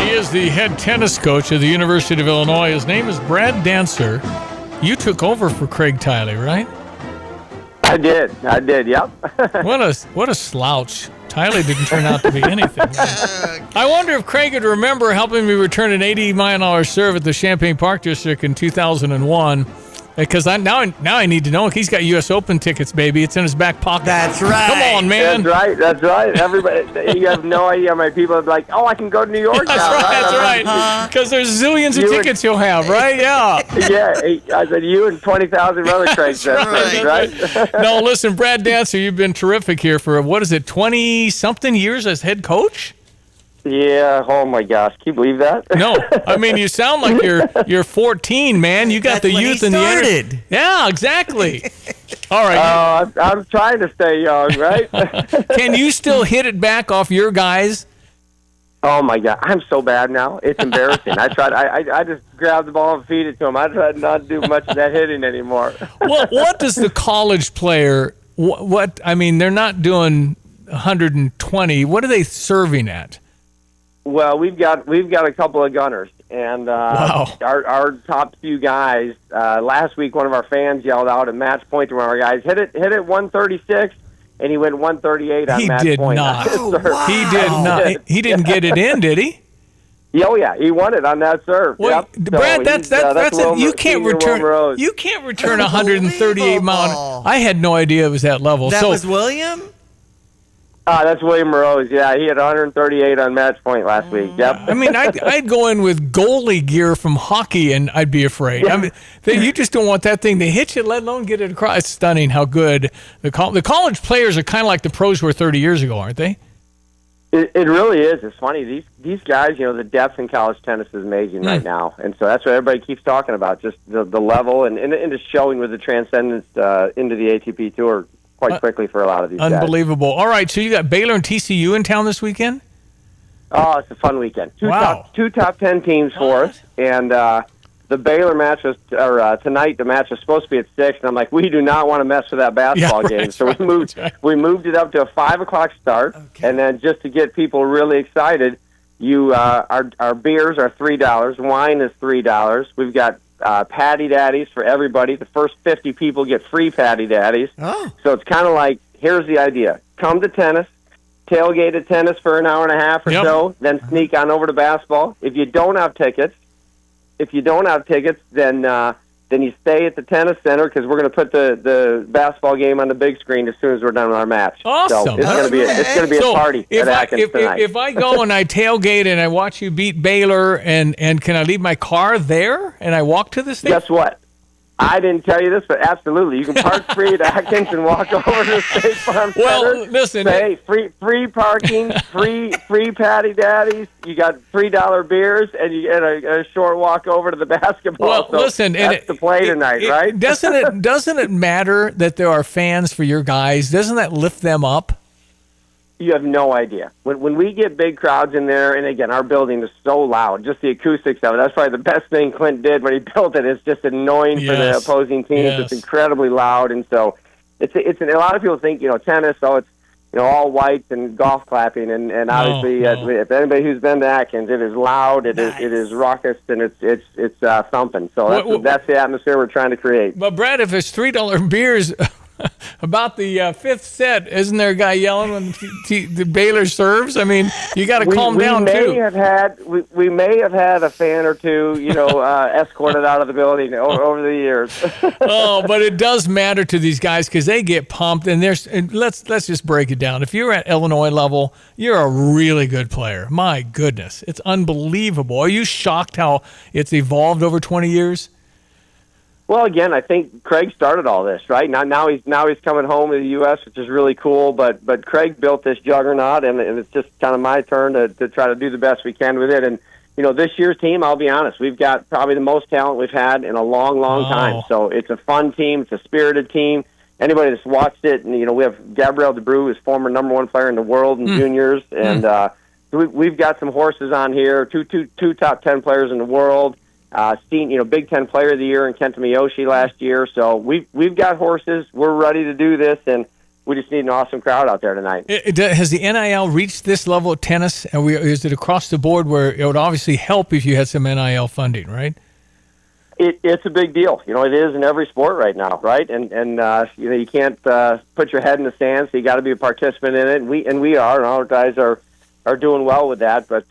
He is the head tennis coach of the University of Illinois. His name is Brad Dancer. You took over for Craig Tiley, right? I did, yep. What a slouch. Tyler didn't turn out to be anything. I wonder if Craig would remember helping me return an 80-mile-an-hour serve at the Champaign Park District in 2001. Because now I need to know. He's got U.S. Open tickets, baby. It's in his back pocket. That's right. Come on, man. That's right. Everybody, you have no idea how many people are like, oh, I can go to New York now. That's right. Because there's zillions of tickets you'll have, right? Yeah. Yeah. I said, you and 20,000 other Craigs. That's right. No, listen, Brad Dancer, you've been terrific here for, 20-something years as head coach? Yeah. Oh my gosh. Can you believe that? No. I mean, you sound like you're 14, man. You got the youth and the energy. Yeah, exactly. All right. I'm trying to stay young, right? Can you still hit it back off your guys? Oh my God, I'm so bad now. It's embarrassing. I just grab the ball and feed it to him. I try not to do much of that hitting anymore. What does the college player? What I mean, they're not doing 120. What are they serving at? Well, we've got a couple of gunners, and our top few guys. Last week, one of our fans yelled out at match point to one of our guys, hit it 136, and he went 138 on match point. He did not. He didn't get it in, did he? Oh yeah, he won it on that serve. Well, yep. Brad, that's you can't return. You can't return 138 mile. I had no idea it was that level. That was William. That's William Rose. Yeah, he had 138 on match point last week. Yep. I mean, I'd go in with goalie gear from hockey, and I'd be afraid. Yeah. I mean, you just don't want that thing to hit you, let alone get it across. It's stunning how good the college players are. Kind of like the pros were 30 years ago, aren't they? It really is. It's funny. These guys, the depth in college tennis is amazing right now, and so that's what everybody keeps talking about. Just the level and just showing with the transcendence into the ATP Tour. Quite quickly for a lot of these guys. Unbelievable. All right, so you got Baylor and TCU in town this weekend? Oh, it's a fun weekend. Two top 10 teams for us, and the Baylor match was tonight. The match was supposed to be at 6, and I'm like, we do not want to mess with that basketball game, so we moved it up to a 5:00 start, and then just to get people really excited, our beers are $3, wine is $3. We've got Patty Daddies for everybody. The first 50 people get free Patty Daddies. Oh. So it's kind of like, here's the idea. Come to tennis, tailgate at tennis for an hour and a half or so, then sneak on over to basketball. If you don't have tickets, then you stay at the tennis center because we're going to put the basketball game on the big screen as soon as we're done with our match. Awesome. So it's going to be a party at Atkins tonight. If I go and I tailgate and I watch you beat Baylor, and can I leave my car there and I walk to this thing? Guess what? I didn't tell you this, but absolutely. You can park free at Atkins and walk over to the State Farm Center. Well, listen. Say, free parking, free Patty Daddies. You got $3 beers, and you get a short walk over to the basketball. Well, so listen. That's the play tonight, right? Doesn't it matter that there are fans for your guys? Doesn't that lift them up? You have no idea. When we get big crowds in there, and again, our building is so loud, just the acoustics of it, that's probably the best thing Clint did when he built it. It's just annoying for the opposing teams. Yes. It's incredibly loud, and so it's a lot of people think, tennis, it's, all whites and golf clapping, and obviously, if anybody who's been to Atkins, it is loud, it is raucous, and it's thumping. So that's the atmosphere we're trying to create. But Brad, if it's $3 beers. About the fifth set, isn't there a guy yelling when the Baylor serves? I mean, you got to calm down too. We may have had a fan or two, escorted out of the building over the years. Oh, but it does matter to these guys because they get pumped. And let's just break it down. If you're at Illinois level, you're a really good player. My goodness, it's unbelievable. Are you shocked how it's evolved over 20 years? Well, again, I think Craig started all this, right? Now he's coming home to the U.S., which is really cool. But Craig built this juggernaut, and it's just kind of my turn to try to do the best we can with it. And this year's team, I'll be honest, we've got probably the most talent we've had in a long, long time. So it's a fun team, it's a spirited team. Anybody that's watched it, and we have Gabrielle DeBrew, who's former #1 player in the world in juniors, and we've got some horses on here, two top 10 players in the world. Big Ten Player of the Year in Kenta Miyoshi last year. So we've got horses. We're ready to do this, and we just need an awesome crowd out there tonight. Has the NIL reached this level of tennis? And is it across the board where it would obviously help if you had some NIL funding, right? It's a big deal. It is in every sport right now, right? And you can't put your head in the sand, so you got to be a participant in it. And we are, and our guys are doing well with that. But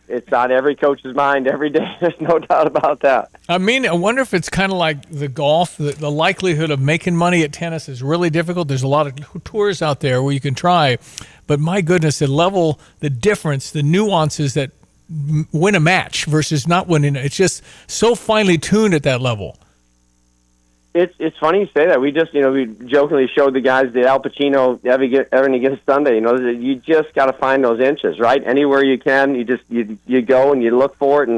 it's on every coach's mind every day. There's no doubt about that. I wonder if it's kind of like the golf. The likelihood of making money at tennis is really difficult. There's a lot of tours out there where you can try, but my goodness, the difference, the nuances that win a match versus not winning. It's just so finely tuned at that level. It's funny you say that. We just, we jokingly showed the guys the Al Pacino every given Sunday. You just got to find those inches, right? Anywhere you can, you go and you look for it.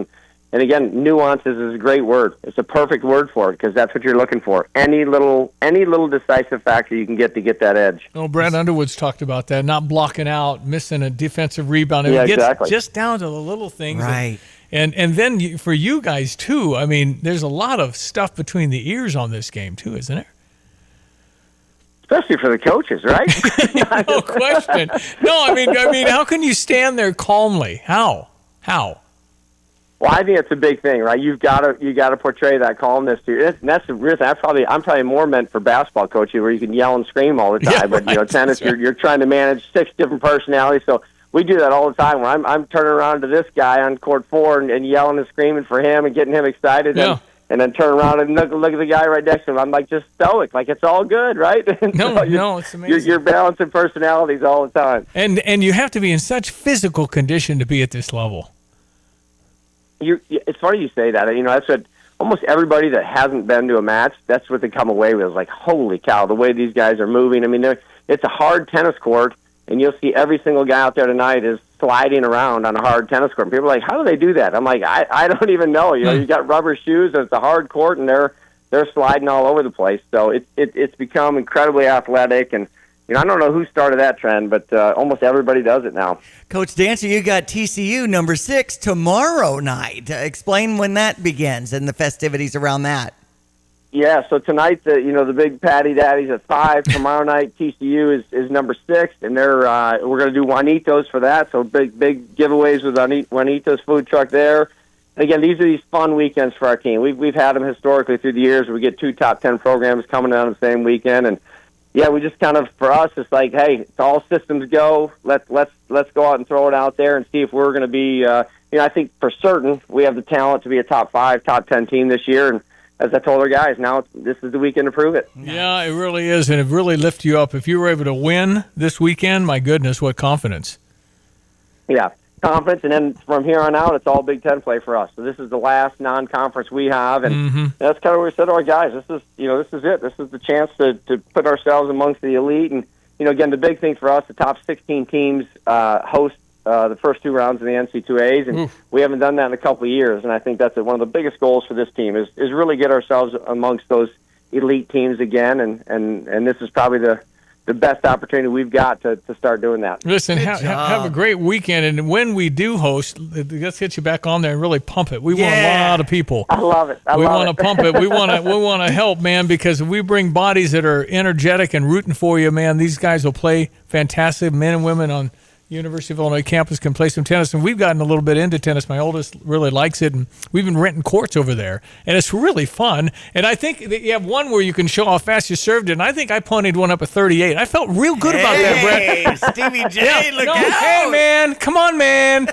And again, nuances is a great word. It's a perfect word for it because that's what you're looking for. Any little decisive factor you can get to get that edge. Oh, Brad Underwood's talked about that, not blocking out, missing a defensive rebound. Yeah, it gets exactly. just down to the little things. Right. And then for you guys, too, there's a lot of stuff between the ears on this game, too, isn't there? Especially for the coaches, right? No question. No, how can you stand there calmly? How? Well, I think it's a big thing, right? You got to portray that calmness to you. And that's the real thing. I'm probably more meant for basketball coaching, where you can yell and scream all the time. Yeah, but right. Tennis, you're trying to manage 6 different personalities. So we do that all the time. Where I'm turning around to this guy on court 4 and yelling and screaming for him and getting him excited. Yeah. And then turn around and look at the guy right next to him. I'm like just stoic, like it's all good, right? No, it's amazing. You're balancing personalities all the time. And you have to be in such physical condition to be at this level. It's funny you say that. That's what almost everybody that hasn't been to a match, that's what they come away with. Is like, holy cow, the way these guys are moving. It's a hard tennis court, and you'll see every single guy out there tonight is sliding around on a hard tennis court. And people are like, how do they do that? I'm like, I don't even know. You got rubber shoes, and it's a hard court, and they're sliding all over the place. So it's become incredibly athletic, and I don't know who started that trend, but almost everybody does it now. Coach Dancer, you got TCU number 6 tomorrow night. Explain when that begins and the festivities around that. Yeah, so tonight, the big Patty Daddies at 5. Tomorrow night, TCU is number 6, and we're going to do Juanitos for that. So big giveaways with Juanitos food truck there. And again, these are these fun weekends for our team. We've had them historically through the years where we get 2 top 10 programs coming out on the same weekend, and yeah, we just kind of, for us, it's like, hey, it's all systems go. Let's go out and throw it out there and see if we're going to be. I think for certain we have the talent to be a top 5, top 10 team this year. And as I told our guys, now this is the weekend to prove it. Yeah, it really is, and it really lifts you up. If you were able to win this weekend, my goodness, what confidence! Yeah, confidence, and then from here on out, it's all Big Ten play for us. So this is the last non-conference we have, and that's kind of what we said to our guys. This is it. This is the chance to put ourselves amongst the elite. And again, the big thing for us, the top 16 teams host the first 2 rounds of the NC2As, and we haven't done that in a couple of years. And I think that's one of the biggest goals for this team is really get ourselves amongst those elite teams again. And this is probably the best opportunity we've got to start doing that. Listen, have a great weekend, and when we do host, let's get you back on there and really pump it. We want a lot of people. I love it. We want to pump it. We want to help, man, because if we bring bodies that are energetic and rooting for you, man, these guys will play fantastic. Men and women on University of Illinois campus can play some tennis, and we've gotten a little bit into tennis. My oldest really likes it, and we've been renting courts over there, and it's really fun. And I think that you have one where you can show how fast you served it, and I think I ponied one up at 38. I felt real good about that, Brett. Hey, Stevie J, look out. Hey, man, come on, man.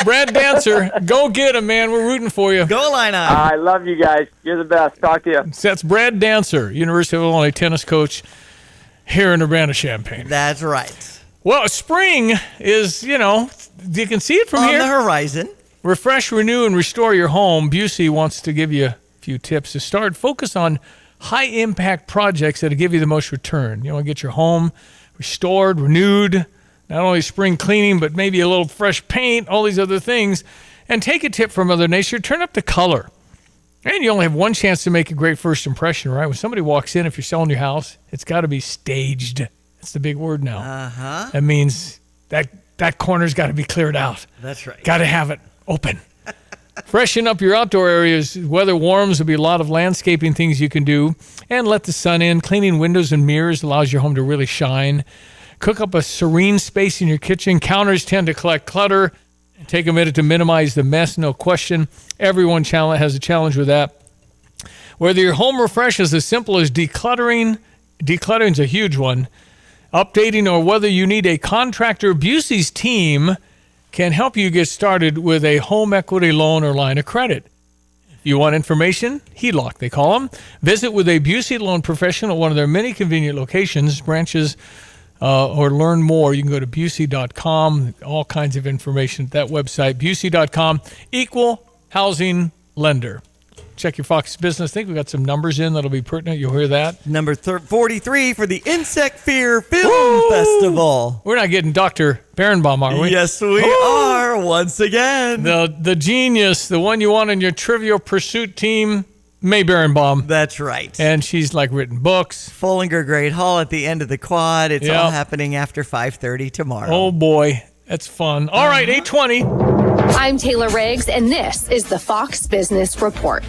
Brad Dancer, go get him, man. We're rooting for you. Go line up. I love you guys. You're the best. Talk to you. That's Brad Dancer, University of Illinois tennis coach here in Urbana-Champaign. That's right. Well, spring is, you can see it from here. On the horizon. Refresh, renew, and restore your home. Busey wants to give you a few tips to start. Focus on high-impact projects that will give you the most return. You want to get your home restored, renewed, not only spring cleaning, but maybe a little fresh paint, all these other things. And take a tip from Mother Nature. Turn up the color. And you only have one chance to make a great first impression, right? When somebody walks in, if you're selling your house, it's got to be staged. That's the big word now. Uh-huh. That means that corner's got to be cleared out. That's right. Got to have it open. Freshen up your outdoor areas. Weather warms, there'll be a lot of landscaping things you can do. And let the sun in. Cleaning windows and mirrors allows your home to really shine. Cook up a serene space in your kitchen. Counters tend to collect clutter. Take a minute to minimize the mess, no question. Everyone has a challenge with that. Whether your home refresh is as simple as decluttering's a huge one, updating, or whether you need a contractor, Busey's team can help you get started with a home equity loan or line of credit. You want information? HELOC, they call them. Visit with a Busey loan professional at one of their many convenient locations, branches, or learn more. You can go to Busey.com. All kinds of information at that website, Busey.com. Equal housing lender. Check your Fox Business. I think we got some numbers in that'll be pertinent. You'll hear that. Number 43 for the Insect Fear Film Festival. We're not getting Dr. Berenbaum, are we? Yes, we are once again. The genius, the one you want on your Trivial Pursuit team, May Berenbaum. That's right. And she's written books. Follinger Great Hall at the end of the quad. It's all happening after 5:30 tomorrow. Oh boy, that's fun. All right, 8:20. I'm Taylor Riggs, and this is the Fox Business Report.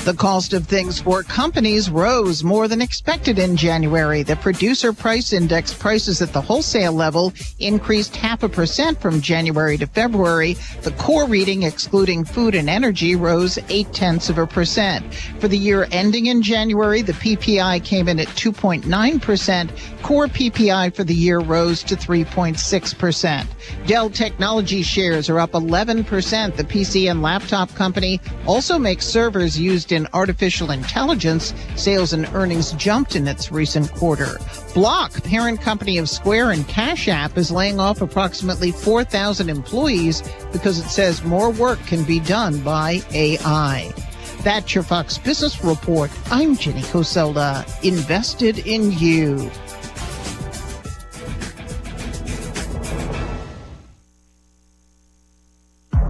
The cost of things for companies rose more than expected in January. The producer price index prices at the wholesale level increased 0.5% from January to February. The core reading, excluding food and energy, rose 0.8%. For the year ending in January, the PPI came in at 2.9%. Core PPI for the year rose to 3.6%. Dell Technology shares are up 11%. The PC and laptop company also makes servers used in artificial intelligence. Sales and earnings jumped in its recent quarter. Block, parent company of Square and Cash App, is laying off approximately 4,000 employees because it says more work can be done by AI. That's your Fox Business Report. I'm Jenny Coselda, invested in you.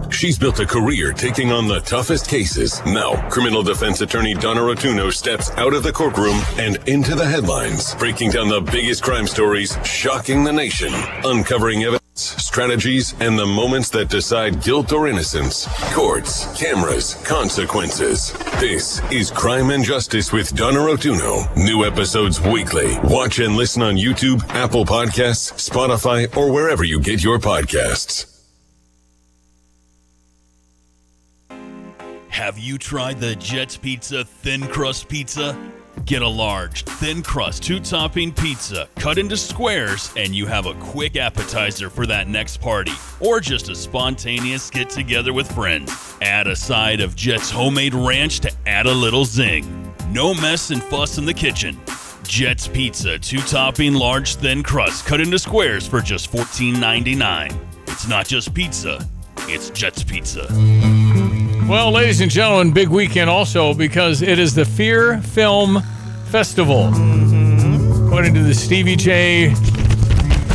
She's built a career taking on the toughest cases. Now, criminal defense attorney Donna Rotuno steps out of the courtroom and into the headlines, breaking down the biggest crime stories, shocking the nation, uncovering evidence, strategies, and the moments that decide guilt or innocence. Courts, cameras, consequences. This is Crime and Justice with Donna Rotuno. New episodes weekly. Watch and listen on YouTube, Apple Podcasts, Spotify, or wherever you get your podcasts. Have you tried the Jets Pizza Thin Crust Pizza? Get a large, thin crust, 2-topping pizza cut into squares, and you have a quick appetizer for that next party, or just a spontaneous get-together with friends. Add a side of Jets homemade ranch to add a little zing. No mess and fuss in the kitchen. Jets Pizza, 2-topping, large, thin crust cut into squares for just $14.99. It's not just pizza, it's Jets Pizza. Well, ladies and gentlemen, big weekend also because it is the Fear Film Festival. According to the Stevie J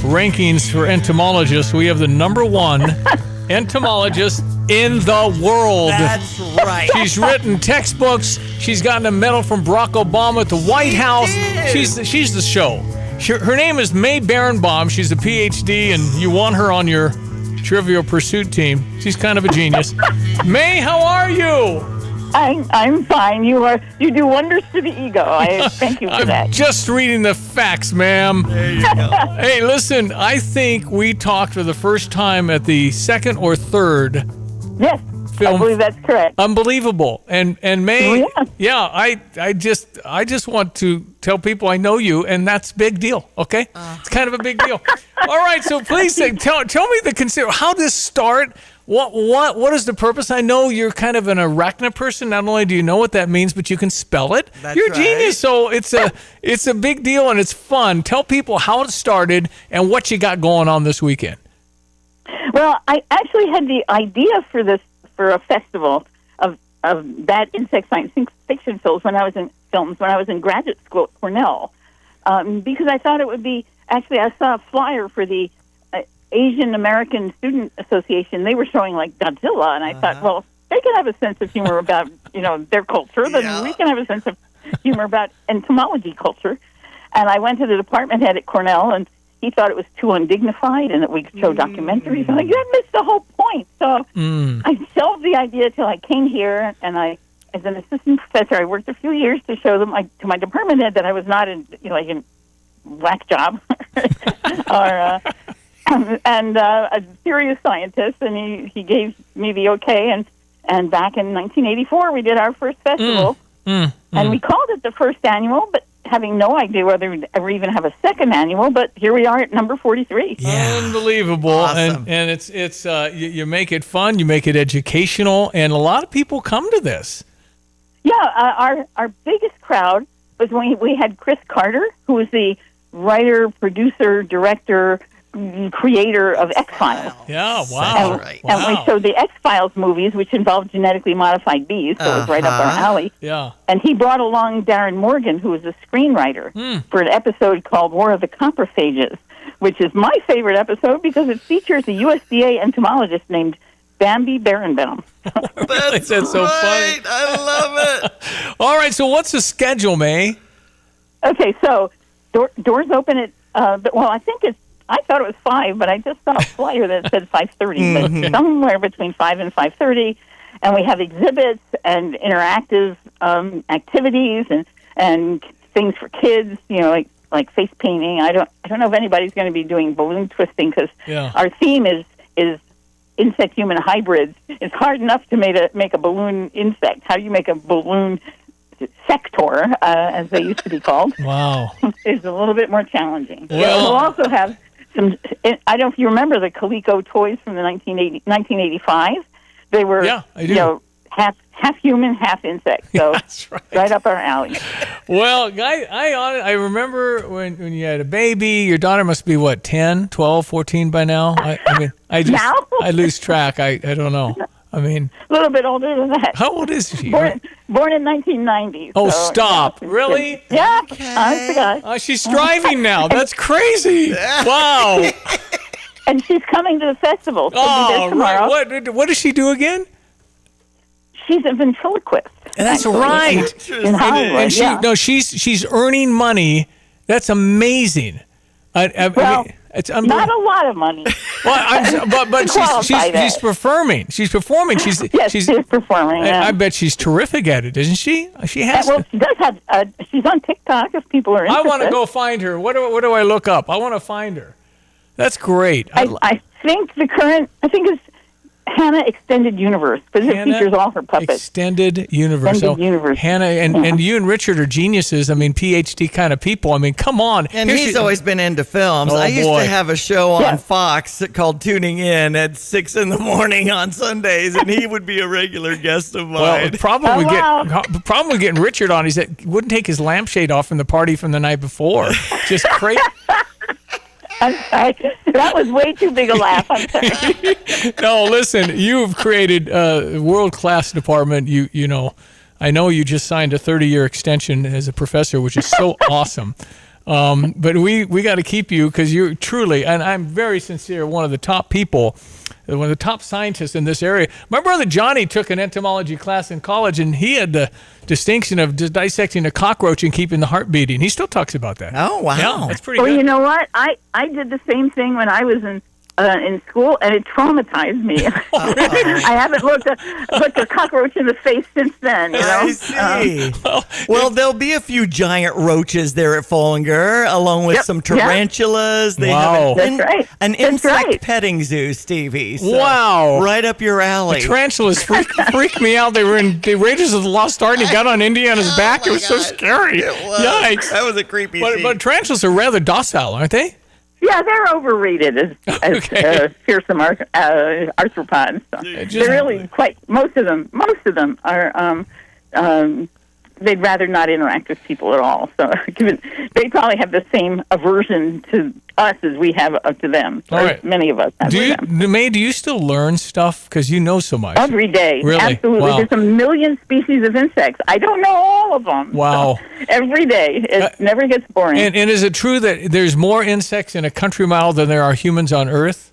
rankings for entomologists, we have the #1 entomologist in the world. That's right. She's written textbooks. She's gotten a medal from Barack Obama at the White House. She's the show. Her name is May Berenbaum. She's a PhD, and you want her on your Trivial Pursuit team. She's kind of a genius. May, how are you? I'm fine. You do wonders for the ego. I thank you for that. I'm just reading the facts, ma'am. There you go. Hey, listen, I think we talked for the first time at the second or third. Yes, film. I believe that's correct. Unbelievable. And May, I just want to tell people I know you, and that's a big deal, okay? It's kind of a big deal. All right, so please tell me how does this start? What is the purpose? I know you're kind of an arachna person. Not only do you know what that means, but you can spell it. You're a genius, so it's a big deal and it's fun. Tell people how it started and what you got going on this weekend. Well, I actually had the idea for a festival of bad insect science fiction films when I was in graduate school at Cornell, because I thought it would be. Actually, I saw a flyer for the Asian American Student Association. They were showing Godzilla, and I thought, well, they can have a sense of humor about their culture, then we can have a sense of humor about entomology culture. And I went to the department head at Cornell, and he thought it was too undignified and that we could show documentaries. I'm like, you missed the whole point. So I shelved the idea till I came here, and as an assistant professor, I worked a few years to show them to my department head that I was not in whack job or a serious scientist, and he gave me the okay. And back in 1984, we did our first festival And we called it the first annual, but having no idea whether we'd ever even have a second annual. But here we are at number 43. Unbelievable. Awesome. And it's you make it fun, you make it educational, and a lot of people come to this. Yeah, our biggest crowd was when we had Chris Carter, who was the writer, producer, director, creator of X-Files. Yeah, wow. And we showed the X-Files movies, which involved genetically modified bees, so it was right up our alley. Yeah. And he brought along Darren Morgan, who was a screenwriter, for an episode called War of the Coprophages, which is my favorite episode because it features a USDA entomologist named Bambi Berenbaum. That's so funny. I love it. All right, so what's the schedule, May? Okay, so doors open at, I thought it was 5, but I just saw a flyer that said 5:30, but somewhere between 5 and 5:30. And we have exhibits and interactive activities and things for kids, like face painting. I don't know if anybody's going to be doing balloon twisting because our theme is insect-human hybrids. It's hard enough to make a balloon insect. How do you make a balloon sector, as they used to be called? Wow. Is a little bit more challenging. Well, we'll also have some, I don't know if you remember the Coleco toys from the 1985. They were, I do. half human, half insect. So that's right up our alley. Well, I remember when you had a baby, your daughter must be, 10, 12, 14 by now? I lose track. I don't know. I mean, a little bit older than that. How old is she? Born in 1990. Oh, so, stop. Really? Yeah, I forgot. Oh, she's striving now. That's crazy. Wow. And she's coming to the festival. She'll be there tomorrow. What does she do again? She's a ventriloquist. That's right. In Hollywood, and she's earning money. That's amazing. It's not a lot of money. Well, but she's performing. She's performing. She's performing. Yeah. I bet she's terrific at it, isn't she? She has. She does have. She's on TikTok. If people are interested. I want to go find her. What do I look up? I want to find her. That's great. I think the current. I think it's Hannah Extended Universe because it features all her puppets. Extended Universe. Universe. Hannah and you and Richard are geniuses. I mean, PhD kind of people. I mean, come on. And he's always been into films. I used to have a show on Fox called Tuning In at 6 in the morning on Sundays, and he would be a regular guest of mine. Well, the problem with getting Richard on is that he wouldn't take his lampshade off from the party from the night before. Just crazy. I'm sorry. That was way too big a laugh. I'm sorry. No, listen, you've created a world-class department. You know, I know you just signed a 30-year extension as a professor, which is so awesome. But we got to keep you because you're truly, and I'm very sincere, one of the top people, one of the top scientists in this area. My brother Johnny took an entomology class in college, and he had the distinction of dissecting a cockroach and keeping the heart beating. He still talks about that. Oh, wow. Yeah, that's pretty good. Well, you know what? I did the same thing when I was in school, and it traumatized me. I haven't looked a cockroach in the face since then. You know? I see. Well, there'll be a few giant roaches there at Follinger, along with some tarantulas. They have an insect petting zoo, Stevie. So wow. Right up your alley. The tarantulas freaked me out. They were in the Raiders of the Lost Ark, and he got on Indiana's back. It was so scary. It was. Yikes. That was a creepy scene. But tarantulas are rather docile, aren't they? Yeah, they're overrated as fearsome arthropods. So they're really quite. Most of them are. They'd rather not interact with people at all. So they probably have the same aversion to us as we have to them. All right. Many of us have May, do you still learn stuff? Because you know so much. Every day. Really? Absolutely. Wow. There's a million species of insects. I don't know all of them. Wow. So every day. It never gets boring. And is it true that there's more insects in a country mile than there are humans on Earth?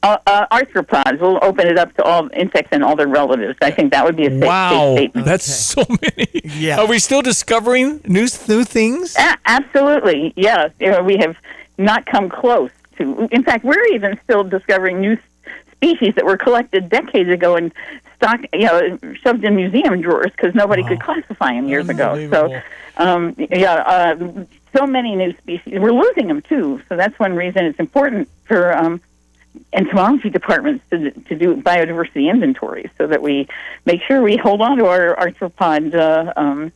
Arthropods. We'll open it up to all insects and all their relatives. I think that would be a safe statement. That's so many. Yeah. Are we still discovering new things? Absolutely. Yeah. We have not come close to. In fact, we're even still discovering new species that were collected decades ago and shoved in museum drawers because nobody could classify them years ago. So, so many new species. We're losing them too. So that's one reason it's important for entomology departments to do biodiversity inventories so that we make sure we hold on to our arthropod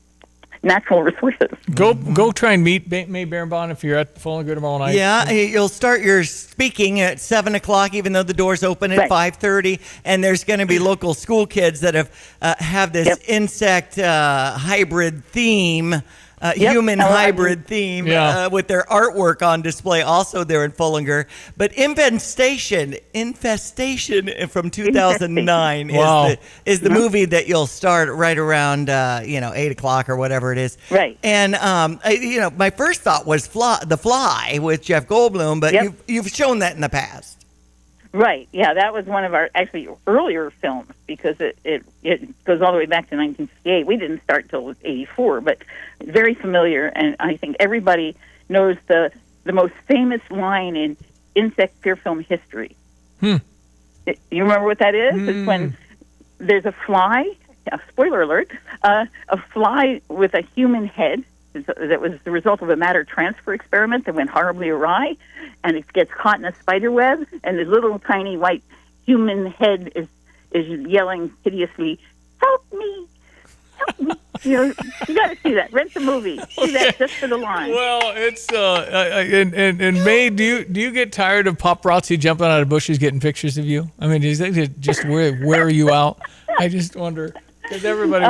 natural resources. Go try and meet May Berenbaum if you're at Fullinger tomorrow night. Yeah, you'll start your speaking at 7 o'clock, even though the doors open at 5:30. And there's going to be local school kids that have this insect hybrid theme. Human hybrid theme with their artwork on display also there in Fullinger. But Infestation from 2009 is the movie that you'll start right around 8 o'clock or whatever it is. Right. And my first thought was The Fly with Jeff Goldblum, but you've shown that in the past. Right. Yeah, that was one of our actually earlier films because it goes all the way back to 1958. We didn't start till 84, but very familiar, and I think everybody knows the most famous line in insect fear film history. You remember what that is? It's when there's a fly, spoiler alert, a fly with a human head that was the result of a matter transfer experiment that went horribly awry, and it gets caught in a spider web, and the little tiny white human head is yelling hideously, "Help me! Help me!" You got to see that. Rent the movie. See that just for the line. Well, it's and May, do you get tired of paparazzi jumping out of bushes getting pictures of you? I mean, does that just wear you out? I just wonder. Because everybody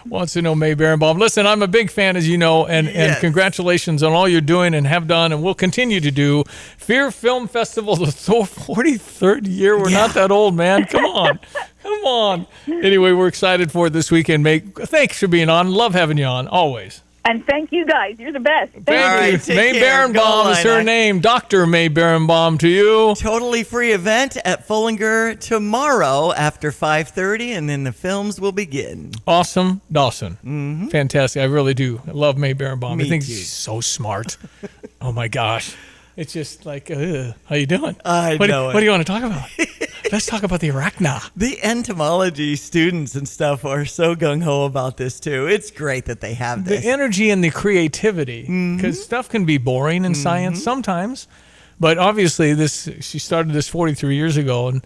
wants to know May Berenbaum. Listen, I'm a big fan, as you know, and congratulations on all you're doing and have done and will continue to do. Fear Film Festival, the 43rd year. We're not that old, man. Come on. Come on. Anyway, we're excited for it this weekend, May. Thanks for being on. Love having you on, always. And thank you guys. You're the best. Thank you. May Berenbaum is her name. Dr. May Berenbaum to you. Totally free event at Fullinger tomorrow after 5:30, and then the films will begin. Awesome, Dawson. Fantastic. I really do. I love May Berenbaum. I think too. she's so smart. Oh, my gosh. It's just like, how you doing? I know What do you want to talk about? Let's talk about the arachna. The entomology students and stuff are so gung-ho about this, too. It's great that they have this. The energy and the creativity, because stuff can be boring in science sometimes. But obviously, she started this 43 years ago, and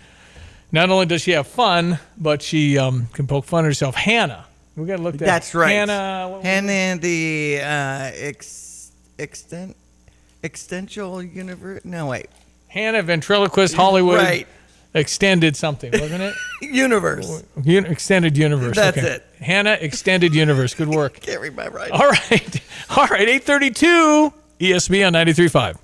not only does she have fun, but she can poke fun at herself. Hannah. We got to look at that. That's right. Hannah, the Existential universe. No, wait. Hannah, ventriloquist, Hollywood. Right. Extended something, wasn't it? Universe. Extended universe. That's it. Hannah, extended universe. Good work. Can't read my writing. All right. 8:32. ESPN 93.5.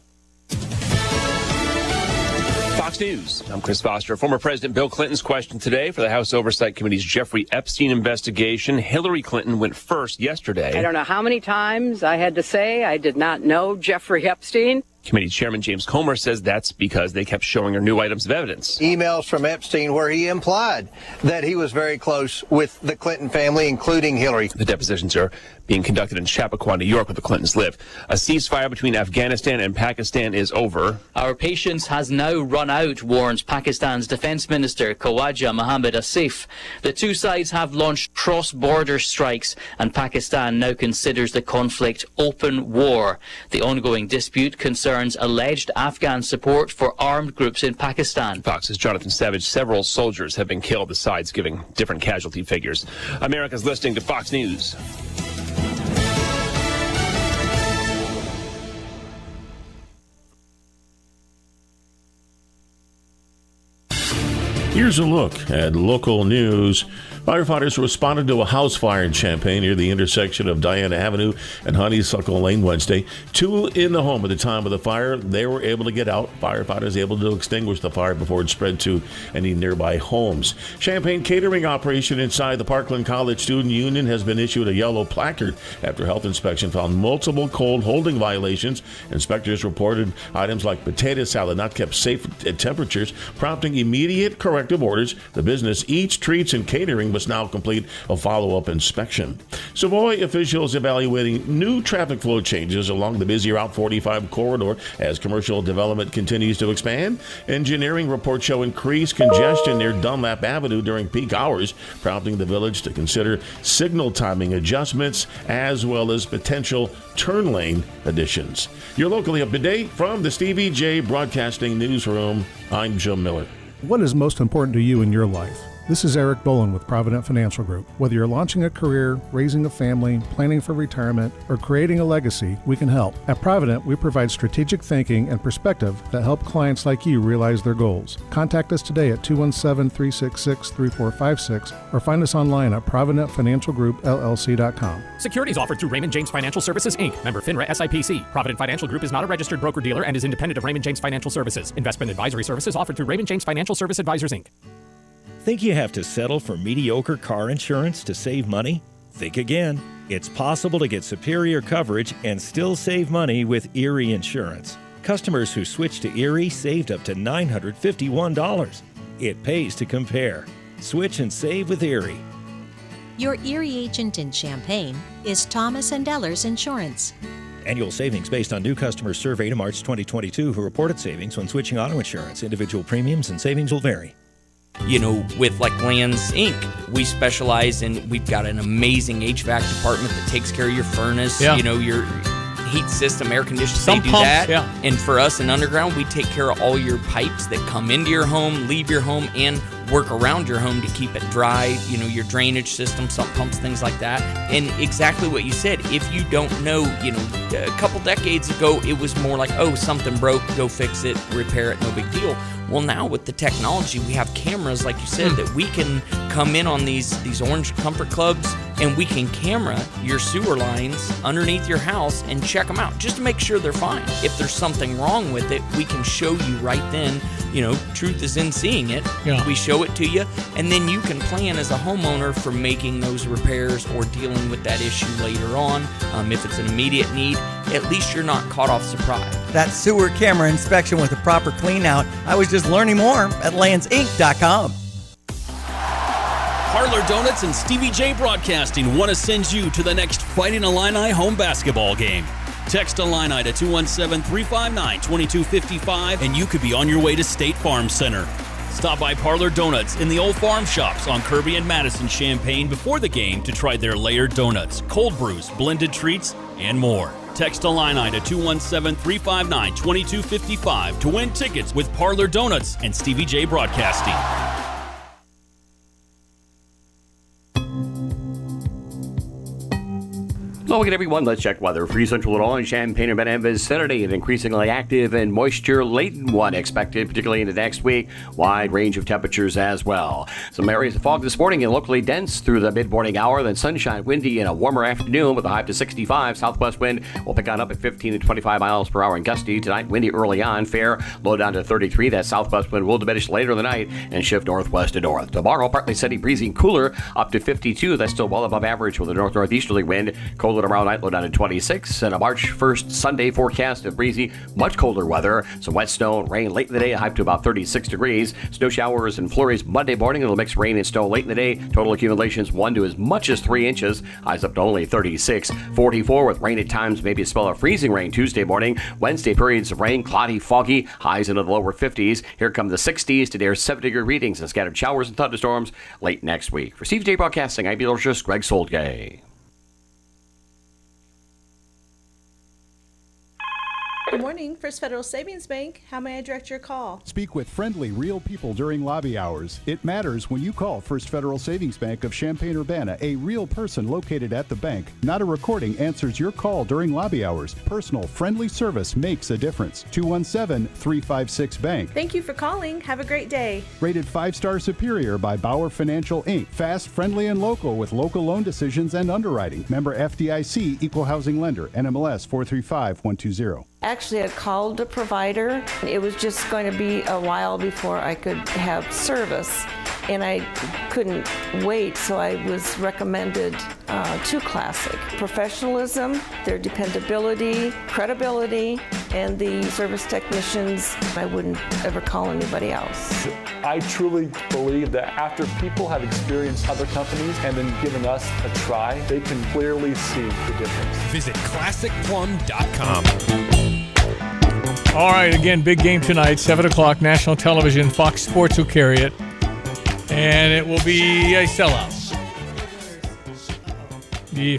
Fox News. I'm Chris Foster. Former President Bill Clinton's question today for the House Oversight Committee's Jeffrey Epstein investigation. Hillary Clinton went first yesterday. I don't know how many times I had to say I did not know Jeffrey Epstein. Committee Chairman James Comer says that's because they kept showing her new items of evidence. Emails from Epstein where he implied that he was very close with the Clinton family, including Hillary. The depositions are being conducted in Chappaqua, New York, where the Clintons live. A ceasefire between Afghanistan and Pakistan is over. Our patience has now run out, warns Pakistan's Defense Minister Khawaja Mohammad Asif. The two sides have launched cross-border strikes, and Pakistan now considers the conflict open war. The ongoing dispute concerns alleged Afghan support for armed groups in Pakistan. Fox's Jonathan Savage, several soldiers have been killed, the sides giving different casualty figures. America's listening to Fox News. Here's a look at local news. Firefighters responded to a house fire in Champaign near the intersection of Diana Avenue and Honeysuckle Lane Wednesday. 2 in the home at the time of the fire. They were able to get out. Firefighters able to extinguish the fire before it spread to any nearby homes. Champaign catering operation inside the Parkland College Student Union has been issued a yellow placard after health inspection found multiple cold holding violations. Inspectors reported items like potato salad not kept safe at temperatures, prompting immediate corrective orders. The business Eats, Treats, and Catering must now complete a follow-up inspection. Savoy officials evaluating new traffic flow changes along the busy Route 45 corridor as commercial development continues to expand. Engineering reports show increased congestion near Dunlap Avenue during peak hours, prompting the village to consider signal timing adjustments as well as potential turn lane additions. You're locally up to date from the Stevie J Broadcasting Newsroom. I'm Jim Miller. What is most important to you in your life? This is Eric Bowen with Provident Financial Group. Whether you're launching a career, raising a family, planning for retirement, or creating a legacy, we can help. At Provident, we provide strategic thinking and perspective that help clients like you realize their goals. Contact us today at 217-366-3456 or find us online at providentfinancialgroupllc.com. Securities offered through Raymond James Financial Services, Inc., member FINRA SIPC. Provident Financial Group is not a registered broker-dealer and is independent of Raymond James Financial Services. Investment advisory services offered through Raymond James Financial Service Advisors, Inc. Think you have to settle for mediocre car insurance to save money? Think again. It's possible to get superior coverage and still save money with Erie Insurance. Customers who switched to Erie saved up to $951. It pays to compare. Switch and save with Erie. Your Erie agent in Champaign is Thomas & Ellers Insurance. Annual savings based on new customers surveyed in March 2022 who reported savings when switching auto insurance. Individual premiums and savings will vary. You know, with like Lands Inc., we specialize in, we've got an amazing HVAC department that takes care of your furnace, you know, your heat system, air conditioning, they do that. Yeah. And for us in Underground, we take care of all your pipes that come into your home, leave your home, and work around your home to keep it dry, you know, your drainage system, sump pumps, things like that. And exactly what you said, if you don't know, you know, a couple decades ago, it was more like, oh, something broke, go fix it, repair it, no big deal. Well, now with the technology, we have cameras, like you said, that we can come in on these orange comfort clubs, and we can camera your sewer lines underneath your house and check them out just to make sure they're fine. If there's something wrong with it, we can show you right then. You know, truth is in seeing it. Yeah. We show it to you, and then you can plan as a homeowner for making those repairs or dealing with that issue later on. If it's an immediate need, at least you're not caught off surprise. That sewer camera inspection with a proper clean out. I was just learning more at landsinc.com. Parlor Donuts and Stevie J Broadcasting want to send you to the next Fighting Illini home basketball game. Text Illini to 217-359-2255 and you could be on your way to State Farm Center. Stop by Parlor Donuts in the Old Farm Shops on Kirby and Madison Champaign before the game to try their layered donuts, cold brews, blended treats, and more. Text Illini to 217-359-2255 to win tickets with Parlor Donuts and Stevie J Broadcasting. Hello again, everyone. Let's check weather for Central Illinois, Champaign-Urbana, Saturday, an increasingly active and moisture-laden one expected, particularly into next week. Wide range of temperatures as well. Some areas of fog this morning and locally dense through the mid-morning hour. Then sunshine, windy, and a warmer afternoon with a high to 65. Southwest wind will pick on up at 15 to 25 miles per hour and gusty. Tonight, windy early on, fair, low down to 33. That southwest wind will diminish later in the night and shift northwest to north. Tomorrow, partly sunny, breezy, and cooler, up to 52. That's still well above average with a north-northeasterly wind. Colder tomorrow night, low down to 26, and a March 1st Sunday forecast of breezy, much colder weather. Some wet snow and rain late in the day, high to about 36 degrees. Snow showers and flurries Monday morning. It'll mix rain and snow late in the day. Total accumulations 1 to as much as 3 inches. Highs up to only 36. 44 with rain at times, maybe a spell of freezing rain Tuesday morning. Wednesday periods of rain, cloudy, foggy, highs into the lower 50s. Here come the 60s. Today are 7-degree readings and scattered showers and thunderstorms late next week. For Stevie J Broadcasting, I'm meteorologist Greg Soldgay. Good morning, First Federal Savings Bank. How may I direct your call? Speak with friendly, real people during lobby hours. It matters when you call First Federal Savings Bank of Champaign-Urbana. A real person located at the bank. Not a recording answers your call during lobby hours. Personal, friendly service makes a difference. 217-356-BANK. Thank you for calling. Have a great day. Rated 5-star superior by Bauer Financial, Inc. Fast, friendly, and local with local loan decisions and underwriting. Member FDIC, Equal Housing Lender. NMLS 435120. Actually, I called the provider. It was just going to be a while before I could have service, and I couldn't wait, so I was recommended to Classic. Professionalism, their dependability, credibility, and the service technicians. I wouldn't ever call anybody else. I truly believe that after people have experienced other companies and then given us a try, they can clearly see the difference. Visit ClassicPlum.com. All right, again, big game tonight, 7 o'clock, national television. Fox Sports will carry it. And it will be a sellout. Yeah.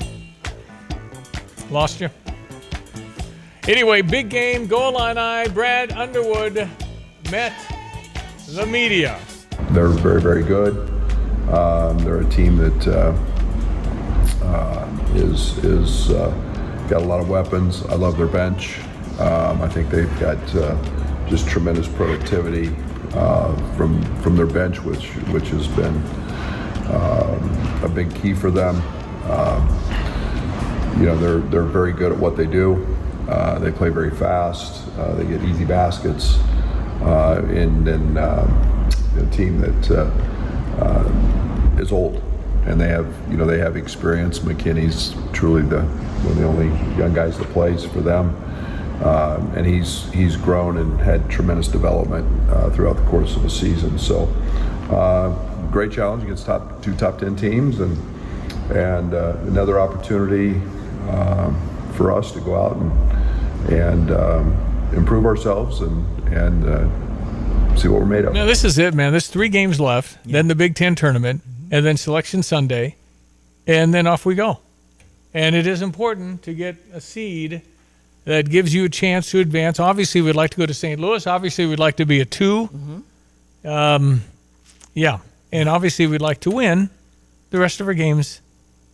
Lost you? Anyway, big game, Goal Illini. Brad Underwood met the media. They're very, very good. They're a team that is got a lot of weapons. I love their bench. I think they've got just tremendous productivity from their bench, which has been a big key for them. They're very good at what they do. They play very fast. They get easy baskets. And then a team that is old, and they have experience. McKinney's truly one of the only young guys that plays for them. And he's grown and had tremendous development throughout the course of the season. So great challenge against two top 10 teams, and another opportunity for us to go out and improve ourselves and see what we're made of. Now this is it, man. There's 3 games left, then the Big Ten tournament, and then Selection Sunday, and then off we go. And it is important to get a seed that gives you a chance to advance. Obviously, we'd like to go to St. Louis. Obviously, we'd like to be a 2. And obviously, we'd like to win the rest of our games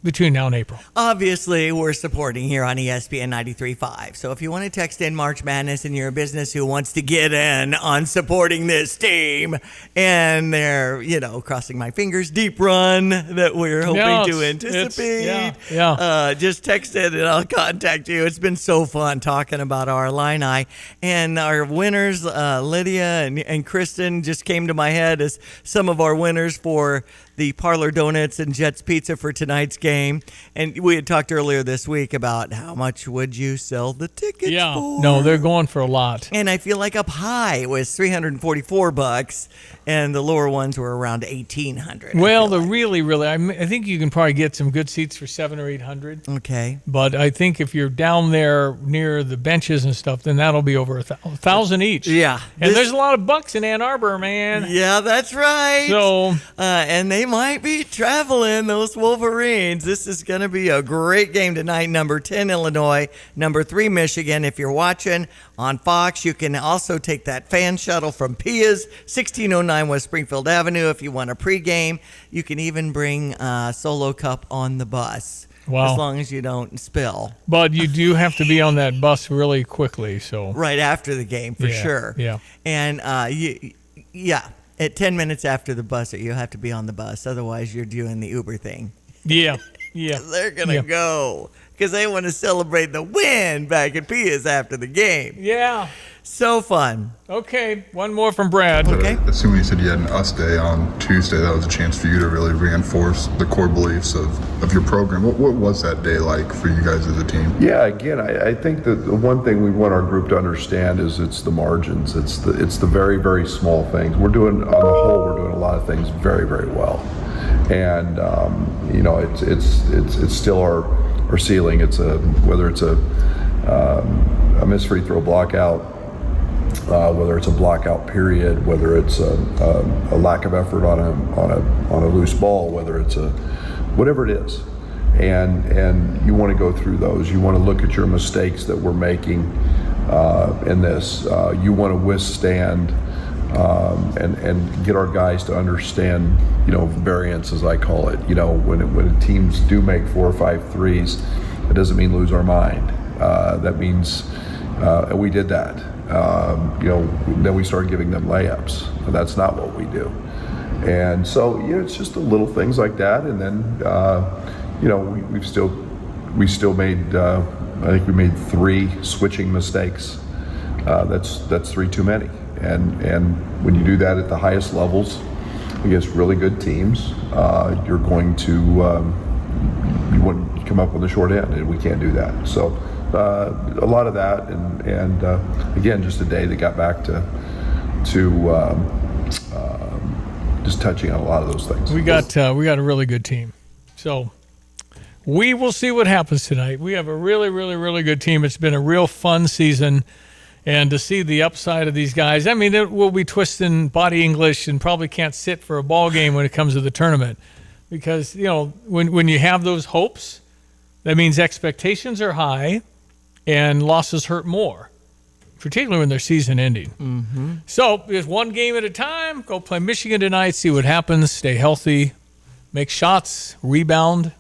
between now and April. Obviously, we're supporting here on ESPN 93.5. So if you want to text in March Madness and you're a business who wants to get in on supporting this team, and they're, crossing my fingers, deep run that we're hoping to anticipate, just text it and I'll contact you. It's been so fun talking about our Illini. And our winners, Lydia and Kristen, just came to my head as some of our winners for the Parlor Donuts and Jets Pizza for tonight's game. And we had talked earlier this week about how much would you sell the tickets for? No, they're going for a lot. And I feel like up high it was $344, and the lower ones were around $1,800. Well, I think you can probably get some good seats for $700 or $800. Okay. But I think if you're down there near the benches and stuff, then that'll be over $1,000 each. Yeah. And there's a lot of bucks in Ann Arbor, man. Yeah, that's right. So, and they might be traveling, those Wolverines. This is going to be a great game tonight. Number 10, Illinois. Number 3, Michigan. If you're watching on Fox, you can also take that fan shuttle from Pia's, 1609 West Springfield Avenue. If you want a pregame, you can even bring a Solo Cup on the bus. Wow. As long as you don't spill. But you do have to be on that bus really quickly. So right after the game, for sure. Yeah. And, at 10 minutes after the bus, you have to be on the bus. Otherwise, you're doing the Uber thing. Yeah. They're going to go because they want to celebrate the win back at Pia's after the game. Yeah. So fun. Okay, one more from Brad. Okay. Assuming you said you had an US Day on Tuesday, that was a chance for you to really reinforce the core beliefs of your program. What was that day like for you guys as a team? Yeah, again, I think that the one thing we want our group to understand is it's the margins. It's the very, very small things. On the whole, we're doing a lot of things very, very well. And, it's still our ceiling. Whether it's a missed free throw block out, whether it's a block-out period, whether it's a lack of effort on a loose ball, whether it's whatever it is, and you want to go through those. You want to look at your mistakes that we're making in this. You want to withstand and get our guys to understand, variance, as I call it. When teams do make 4 or 5 threes, it doesn't mean lose our mind. That means, and we did that. Then we started giving them layups. And that's not what we do. And so, it's just the little things like that. And then, we still made, I think we made 3 switching mistakes. That's 3 too many. And when you do that at the highest levels against really good teams, you're going to, you want to come up with the short end, and we can't do that. So a lot of that, and again, just a day that got back to just touching on a lot of those things. We got a really good team, so we will see what happens tonight. We have a really, really, really good team. It's been a real fun season, and to see the upside of these guys, I mean, it will be twisting body English and probably can't sit for a ball game when it comes to the tournament, because when you have those hopes, that means expectations are high, and losses hurt more, particularly when they're season ending. Mm-hmm. So it's one game at a time. Go play Michigan tonight, see what happens, stay healthy, make shots, rebound,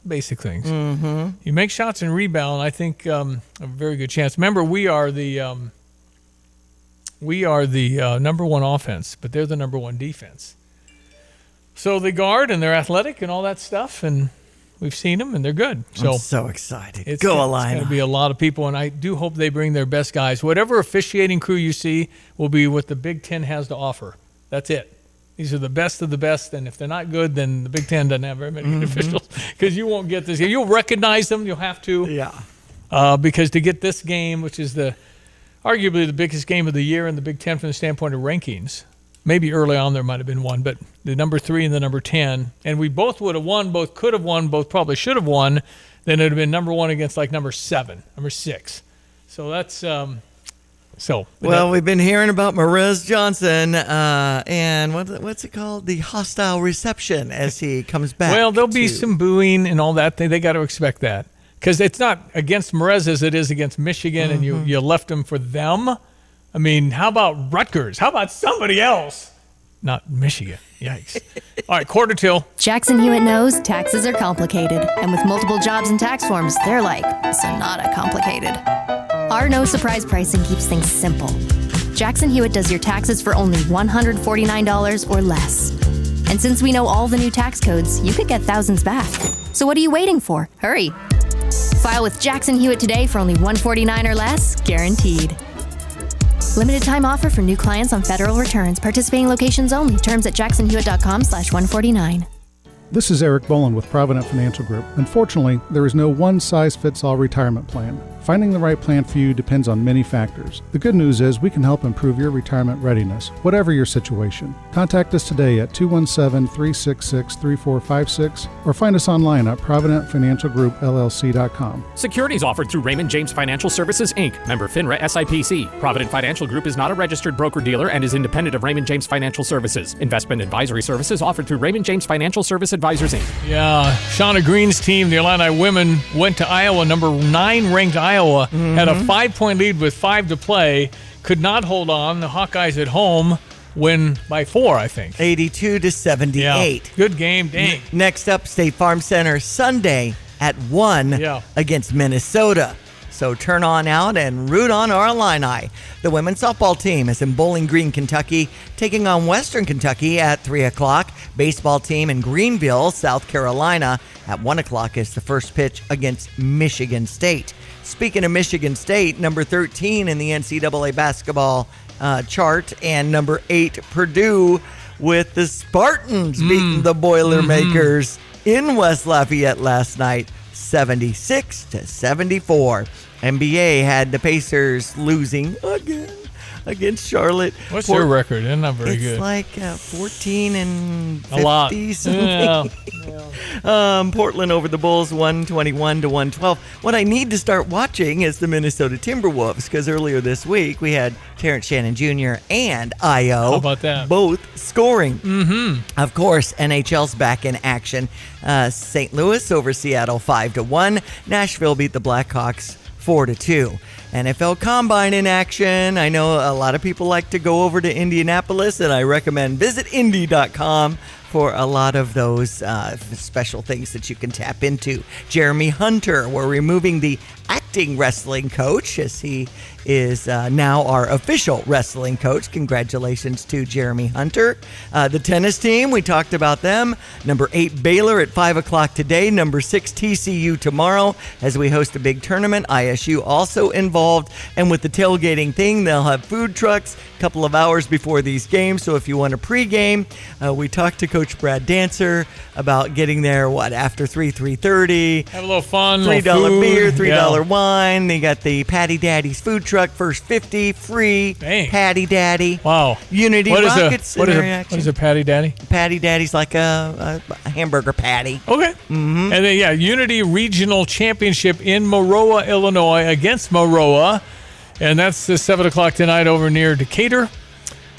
basic things. Mm-hmm. You make shots and rebound, I think a very good chance. Remember, we are the number one offense, but they're the number one defense. So they guard, and they're athletic and all that stuff, and we've seen them, and they're good. So I'm so excited. It's Go going Illini. to be a lot of people, and I do hope they bring their best guys. Whatever officiating crew you see will be what the Big Ten has to offer. That's it. These are the best of the best, and if they're not good, then the Big Ten doesn't have very many good officials, because you won't get this. You'll recognize them. You'll have to. Yeah. Because to get this game, which is arguably the biggest game of the year in the Big Ten from the standpoint of rankings, maybe early on there might have been one, but the number 3 and the number 10, and we both would have won, both could have won, both probably should have won, then it would have been number 1 against like number 7, number 6. So that's we've been hearing about Marez Johnson and what's it called? The hostile reception as he comes back. Well, there'll be some booing and all that. They got to expect that, because it's not against Marez as it is against Michigan, and you left him for them. I mean, how about Rutgers? How about somebody else? Not Michigan. Yikes. All right, quarter till. Jackson Hewitt knows taxes are complicated, and with multiple jobs and tax forms, they're like Sonata complicated. Our no surprise pricing keeps things simple. Jackson Hewitt does your taxes for only $149 or less. And since we know all the new tax codes, you could get thousands back. So what are you waiting for? Hurry. File with Jackson Hewitt today for only $149 or less, guaranteed. Limited time offer for new clients on federal returns. Participating locations only. Terms at jacksonhewitt.com/149. This is Eric Bolin with Provident Financial Group. Unfortunately, there is no one-size-fits-all retirement plan. Finding the right plan for you depends on many factors. The good news is we can help improve your retirement readiness, whatever your situation. Contact us today at 217-366-3456 or find us online at providentfinancialgroupllc.com. Securities offered through Raymond James Financial Services, Inc., member FINRA SIPC. Provident Financial Group is not a registered broker-dealer and is independent of Raymond James Financial Services. Investment advisory services offered through Raymond James Financial Service Advisors, Inc. Yeah, Shauna Green's team, the Illini women, went to Iowa, number 9 ranked Iowa, had a 5-point lead with 5 to play, could not hold on. The Hawkeyes at home win by 4, I think. 82-78. Yeah, good game. Dang. Next up, State Farm Center Sunday at 1 against Minnesota. So turn on out and root on our Illini. The women's softball team is in Bowling Green, Kentucky, taking on Western Kentucky at 3 o'clock. Baseball team in Greenville, South Carolina at 1 o'clock is the first pitch against Michigan State. Speaking of Michigan State, number 13 in the NCAA basketball chart, and number 8, Purdue, with the Spartans beating the Boilermakers in West Lafayette last night, 76-74. NBA had the Pacers losing again against Charlotte. What's their record? They're not very good. It's like 14-50 a lot. something. Yeah. Portland over the Bulls, 121-112. What I need to start watching is the Minnesota Timberwolves, because earlier this week we had Terrence Shannon Jr. and Io. How about that? Both scoring. Of course, NHL's back in action. St. Louis over Seattle 5-1. Nashville beat the Blackhawks 4-2. NFL Combine in action. I know a lot of people like to go over to Indianapolis, and I recommend visit Indy.com for a lot of those special things that you can tap into. Jeremy Hunter, we're removing the acting wrestling coach, as he is now our official wrestling coach. Congratulations to Jeremy Hunter. The tennis team, we talked about them. Number 8 Baylor at 5 o'clock today. Number 6 TCU tomorrow as we host a big tournament. ISU also involved. And with the tailgating thing, they'll have food trucks a couple of hours before these games. So if you want a pregame, we talked to Coach Brad Dancer about getting there, after 3:30. Have a little fun. $3 beer, $3 wine. fine. They got the Patty Daddy's food truck, first 50 free. Patty Daddy. Wow. Unity Rockets. What is a Patty Daddy? Patty Daddy's like a hamburger patty. Okay. Mm-hmm. And then, Unity Regional Championship in Maroa, Illinois against Maroa. And that's 7 o'clock tonight over near Decatur.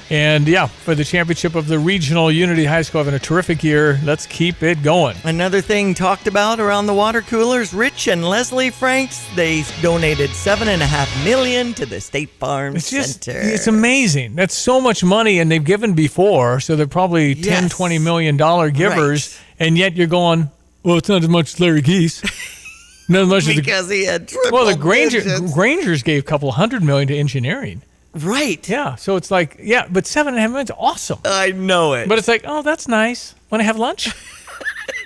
And, for the championship of the regional Unity High School, having a terrific year. Let's keep it going. Another thing talked about around the water coolers, Rich and Leslie Franks, they donated $7.5 million to the State Farm Center. It's amazing. That's so much money, and they've given before, so they're probably $10, $20 million givers, and yet you're going, well, it's not as much as Larry Geese. Not as much because he had triple Well, the digits. Grangers gave a couple $100 million to engineering. Right. Yeah. So it's like, but $7.5 million is awesome. I know it. But it's like, oh, that's nice. Want to have lunch?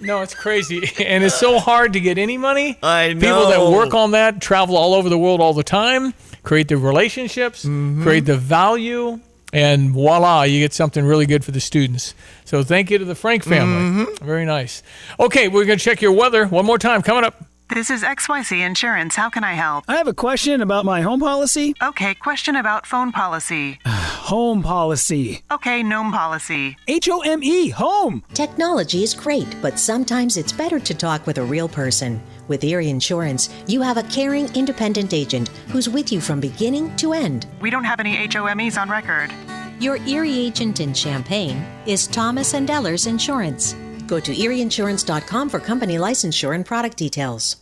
No, it's crazy. And it's so hard to get any money. I know. People that work on that travel all over the world all the time, create the relationships, create the value, and voila, you get something really good for the students. So thank you to the Frank family. Very nice. Okay, we're going to check your weather one more time. Coming up. This is XYZ Insurance. How can I help? I have a question about my home policy. Okay, question about phone policy. Home policy. Okay, gnome policy. HOME, home. Technology is great, but sometimes it's better to talk with a real person. With Erie Insurance, you have a caring, independent agent who's with you from beginning to end. We don't have any HOMEs on record. Your Erie agent in Champaign is Thomas & Ellers Insurance. Go to erieinsurance.com for company licensure and product details.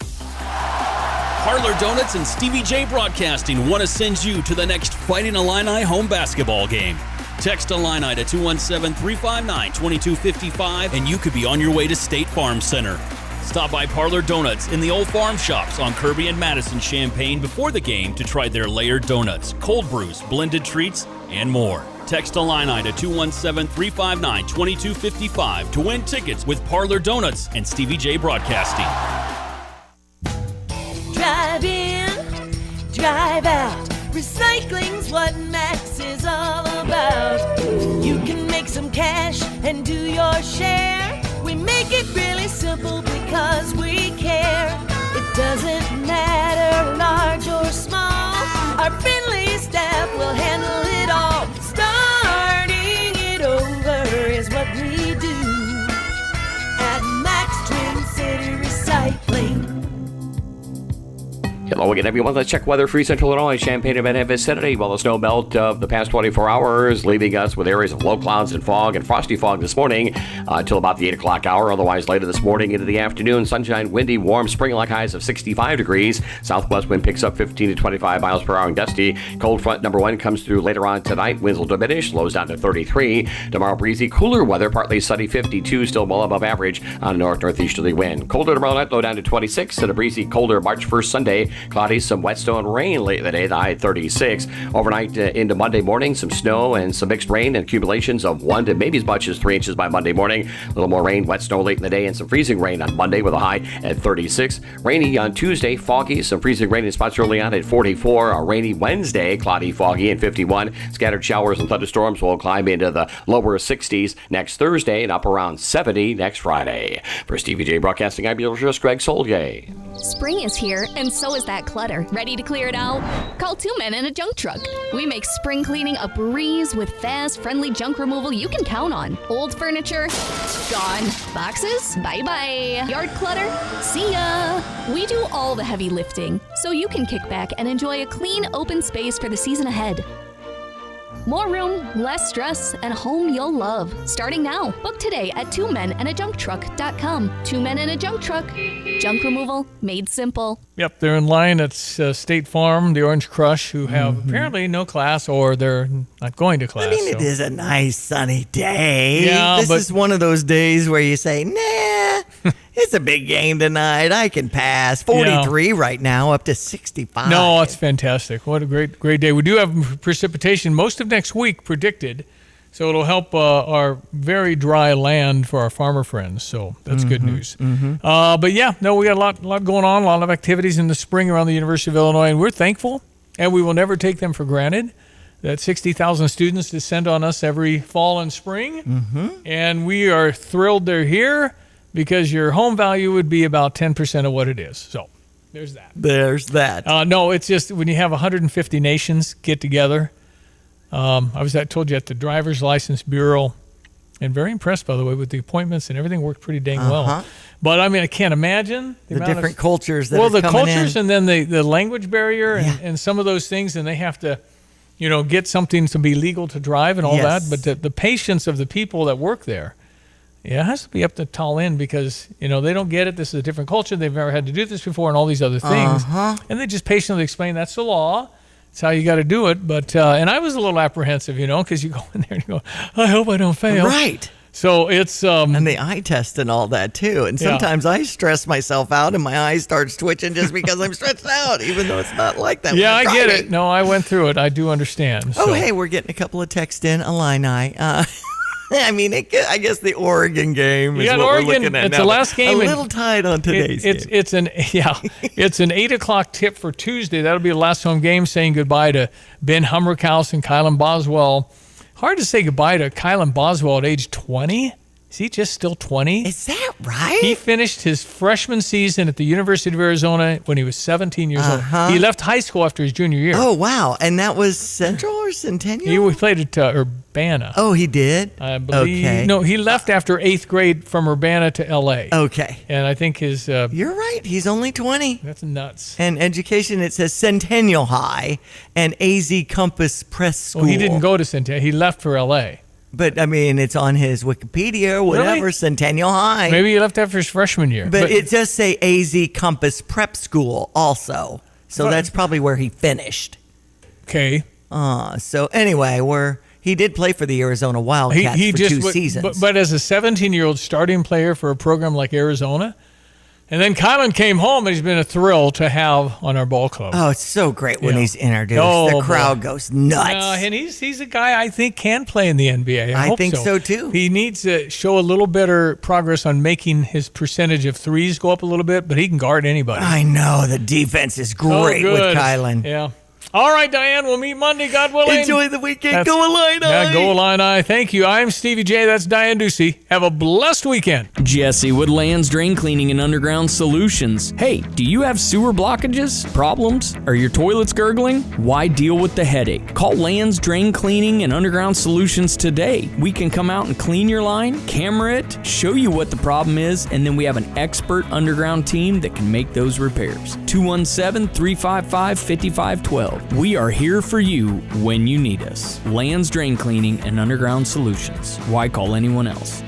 Parlor Donuts and Stevie J Broadcasting want to send you to the next Fighting Illini home basketball game. Text Illini to 217-359-2255 and you could be on your way to State Farm Center. Stop by Parlor Donuts in the Old Farm Shops on Kirby and Madison Champaign before the game to try their layered donuts, cold brews, blended treats, and more. Text Illini to 217-359-2255 to win tickets with Parlor Donuts and Stevie J Broadcasting. Drive in, drive out. Recycling's what Max is all about. You can make some cash and do your share. We make it really simple because we care. It doesn't matter large or small. Our friendly staff will handle it all. Starting it over is what we do at Max Twin City Recycling. Hello again, everyone. Let's check weather for Central Illinois, Champaign-Urbana vicinity. Well, the snow melt of the past 24 hours, leaving us with areas of low clouds and fog and frosty fog this morning until about the 8 o'clock hour. Otherwise, later this morning into the afternoon, sunshine, windy, warm, spring-like highs of 65 degrees. Southwest wind picks up 15 to 25 miles per hour and gusty. Cold front number 1 comes through later on tonight. Winds will diminish, lows down to 33. Tomorrow, breezy, cooler weather, partly sunny, 52, still well above average on a north-northeasterly wind. Colder tomorrow night, low down to 26, and a breezy, colder March 1st Sunday. Cloudy, some wet snow and rain late in the day, the high 36. Overnight into Monday morning, some snow and some mixed rain and accumulations of 1 to maybe as much as 3 inches by Monday morning. A little more rain, wet snow late in the day, and some freezing rain on Monday with a high at 36. Rainy on Tuesday, foggy, some freezing rain in spots early on at 44. A rainy Wednesday, cloudy, foggy, and 51. Scattered showers and thunderstorms will climb into the lower 60s next Thursday and up around 70 next Friday. For Stevie J Broadcasting, I'm your host, Greg Solgay. Spring is here, and so is that clutter. Ready to clear it out? Call 2 Men and a Junk Truck. We make spring cleaning a breeze with fast, friendly junk removal you can count on. Old furniture, gone. Boxes, bye-bye. Yard clutter, see ya. We do all the heavy lifting, so you can kick back and enjoy a clean, open space for the season ahead. More room, less stress, and a home you'll love. Starting now. Book today at 2menandajuncktruck.com. 2 Men and a Junk Truck. Junk removal made simple. Yep, they're in line at State Farm, the Orange Crush, who have apparently no class or they're not going to class. I mean, it is a nice sunny day. Yeah, this is one of those days where you say, nah, it's a big game tonight. I can pass. 43 right now, up to 65. No, it's fantastic. What a great day. We do have precipitation most of next week predicted, so it'll help our very dry land for our farmer friends. So that's good news. But yeah, no, we got a lot going on, a lot of activities in the spring around the University of Illinois, and we're thankful, and we will never take them for granted. That 60,000 students descend on us every fall and spring, and we are thrilled they're here because your home value would be about 10% of what it is. So There's that. No, it's just when you have 150 nations get together. I told you at the Driver's License Bureau, and very impressed, by the way, with the appointments and everything worked pretty dang well. But I mean, I can't imagine the different cultures that are the coming cultures in. and then the language barrier and some of those things, and they have to, get something to be legal to drive and all that. But the patience of the people that work there, it has to be up to tall end because, they don't get it. This is a different culture. They've never had to do this before and all these other things. And they just patiently explain that's the law. It's how you got to do it. But and I was a little apprehensive, because you go in there and you go, I hope I don't fail. Right. So it's and the eye test and all that too. And sometimes I stress myself out and my eyes start twitching just because I'm stretched out, even though it's not like that. Yeah, I get it. No, I went through it. I do understand. Oh, hey, we're getting a couple of texts in, Illini. I mean, I guess the Oregon game is what Oregon, we're looking at it's now. the last game. A little tight on today's game. It's an 8:00 tip for Tuesday. That'll be the last home game. Saying goodbye to Ben Hummerkaus and Kylan Boswell. Hard to say goodbye to Kylan Boswell at age 20. Is he just still 20? Is that right? He finished his freshman season at the University of Arizona when he was 17 years old. He left high school after his junior year. Oh, wow. And that was Central or Centennial? He played at Urbana. Oh, he did? I believe. Okay. No, he left after 8th grade from Urbana to L.A. Okay. And I think his... You're right. He's only 20. That's nuts. And education, it says Centennial High and AZ Compass Press School. Well, he didn't go to Centennial. He left for L.A. But, I mean, it's on his Wikipedia or whatever, Really? Centennial High. Maybe he left after his freshman year. But it does say AZ Compass Prep School also. So that's probably where he finished. Okay. So anyway, he did play for the Arizona Wildcats for 2 seasons. But as a 17-year-old starting player for a program like Arizona, and then Kylan came home, and he's been a thrill to have on our ball club. Oh, it's so great when he's introduced. Oh, the crowd goes nuts. And he's a guy I think can play in the NBA. I hope think so too. He needs to show a little better progress on making his percentage of threes go up a little bit, but he can guard anybody. I know. The defense is great with Kylan. Yeah. All right, Diane, we'll meet Monday, God willing. Enjoy the weekend. Go Illini. Yeah, go Illini. Thank you. I'm Stevie J. That's Diane Ducey. Have a blessed weekend. Jesse with Lands Drain Cleaning and Underground Solutions. Hey, do you have sewer blockages, problems? Are your toilets gurgling? Why deal with the headache? Call Lands Drain Cleaning and Underground Solutions today. We can come out and clean your line, camera it, show you what the problem is, and then we have an expert underground team that can make those repairs. 217-355-5512. We are here for you when you need us. Lands Drain Cleaning and Underground Solutions. Why call anyone else?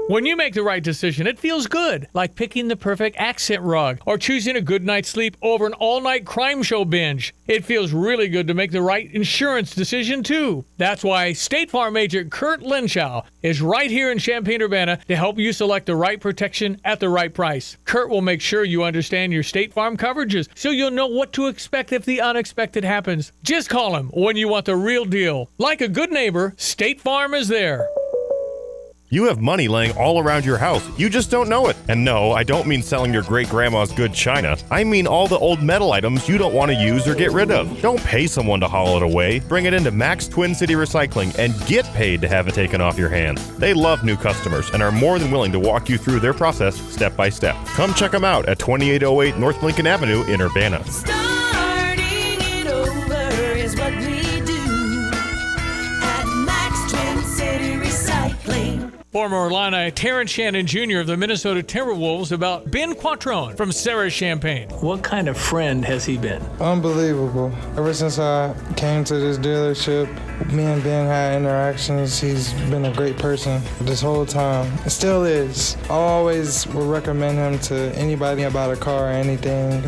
When you make the right decision, it feels good, like picking the perfect accent rug or choosing a good night's sleep over an all-night crime show binge. It feels really good to make the right insurance decision, too. That's why State Farm agent Kurt Lenschow is right here in Champaign-Urbana to help you select the right protection at the right price. Kurt will make sure you understand your State Farm coverages so you'll know what to expect if the unexpected happens. Just call him when you want the real deal. Like a good neighbor, State Farm is there. You have money laying all around your house. You just don't know it. And no, I don't mean selling your great-grandma's good china. I mean all the old metal items you don't want to use or get rid of. Don't pay someone to haul it away. Bring it into Max Twin City Recycling and get paid to have it taken off your hands. They love new customers and are more than willing to walk you through their process step by step. Come check them out at 2808 North Lincoln Avenue in Urbana. Starting it over is what we do at Max Twin City Recycling. Former Illini Terrence Shannon Jr. of the Minnesota Timberwolves about Ben Quattrone from Sarah Champaign. What kind of friend has he been? Unbelievable. Ever since I came to this dealership, me and Ben had interactions. He's been a great person this whole time. It still is. I always would recommend him to anybody about a car or anything.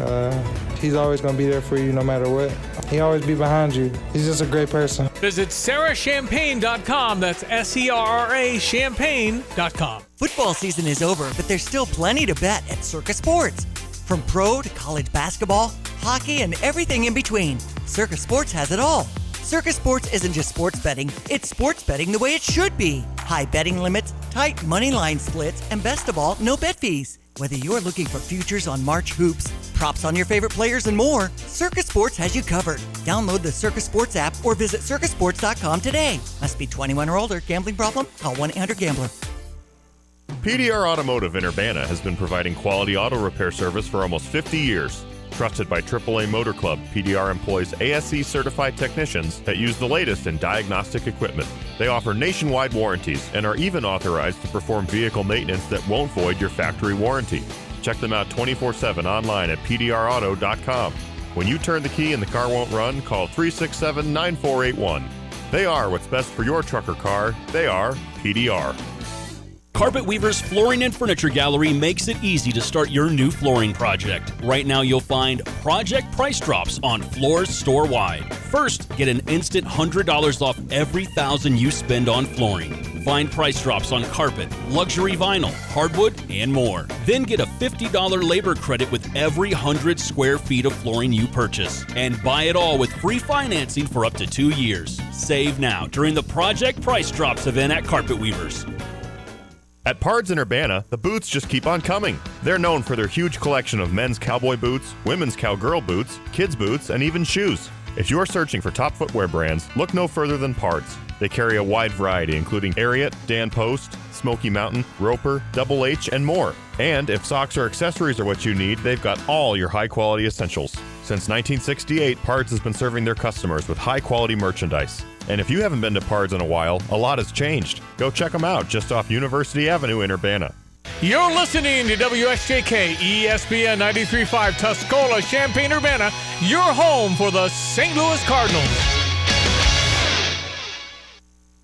He's always going to be there for you no matter what. He always be behind you. He's just a great person. Visit sarahchampagne.com. That's SERRA champagne.com. Football season is over, but there's still plenty to bet at Circa Sports. From pro to college basketball, hockey, and everything in between, Circa Sports has it all. Circa Sports isn't just sports betting, it's sports betting the way it should be. High betting limits, tight money line splits, and best of all, no bet fees. Whether you're looking for futures on March hoops, props on your favorite players, and more, Circa Sports has you covered. Download the Circa Sports app or visit circasports.com today. Must be 21 or older. Gambling problem? Call 1-800-GAMBLER. PDR Automotive in Urbana has been providing quality auto repair service for almost 50 years. Trusted by AAA Motor Club, PDR employs ASE certified technicians that use the latest in diagnostic equipment. They offer nationwide warranties and are even authorized to perform vehicle maintenance that won't void your factory warranty. Check them out 24/7 online at pdrauto.com. When you turn the key and the car won't run, call 367-9481. They are what's best for your truck or car. They are PDR. Carpet Weaver's Flooring and Furniture Gallery makes it easy to start your new flooring project. Right now you'll find project price drops on floors store-wide. First, get an instant $100 off every $1,000 you spend on flooring. Find price drops on carpet, luxury vinyl, hardwood, and more. Then get a $50 labor credit with every 100 square feet of flooring you purchase. And buy it all with free financing for up to 2 years. Save now during the Project Price Drops event at Carpet Weavers. At Pards in Urbana, the boots just keep on coming. They're known for their huge collection of men's cowboy boots, women's cowgirl boots, kids' boots, and even shoes. If you're searching for top footwear brands, look no further than Pards. They carry a wide variety, including Ariat, Dan Post, Smoky Mountain, Roper, Double H, and more. And if socks or accessories are what you need, they've got all your high-quality essentials. Since 1968, Pards has been serving their customers with high-quality merchandise. And if you haven't been to Pards in a while, a lot has changed. Go check them out just off University Avenue in Urbana. You're listening to WSJK ESPN 93.5 Tuscola, Champaign-Urbana, your home for the St. Louis Cardinals.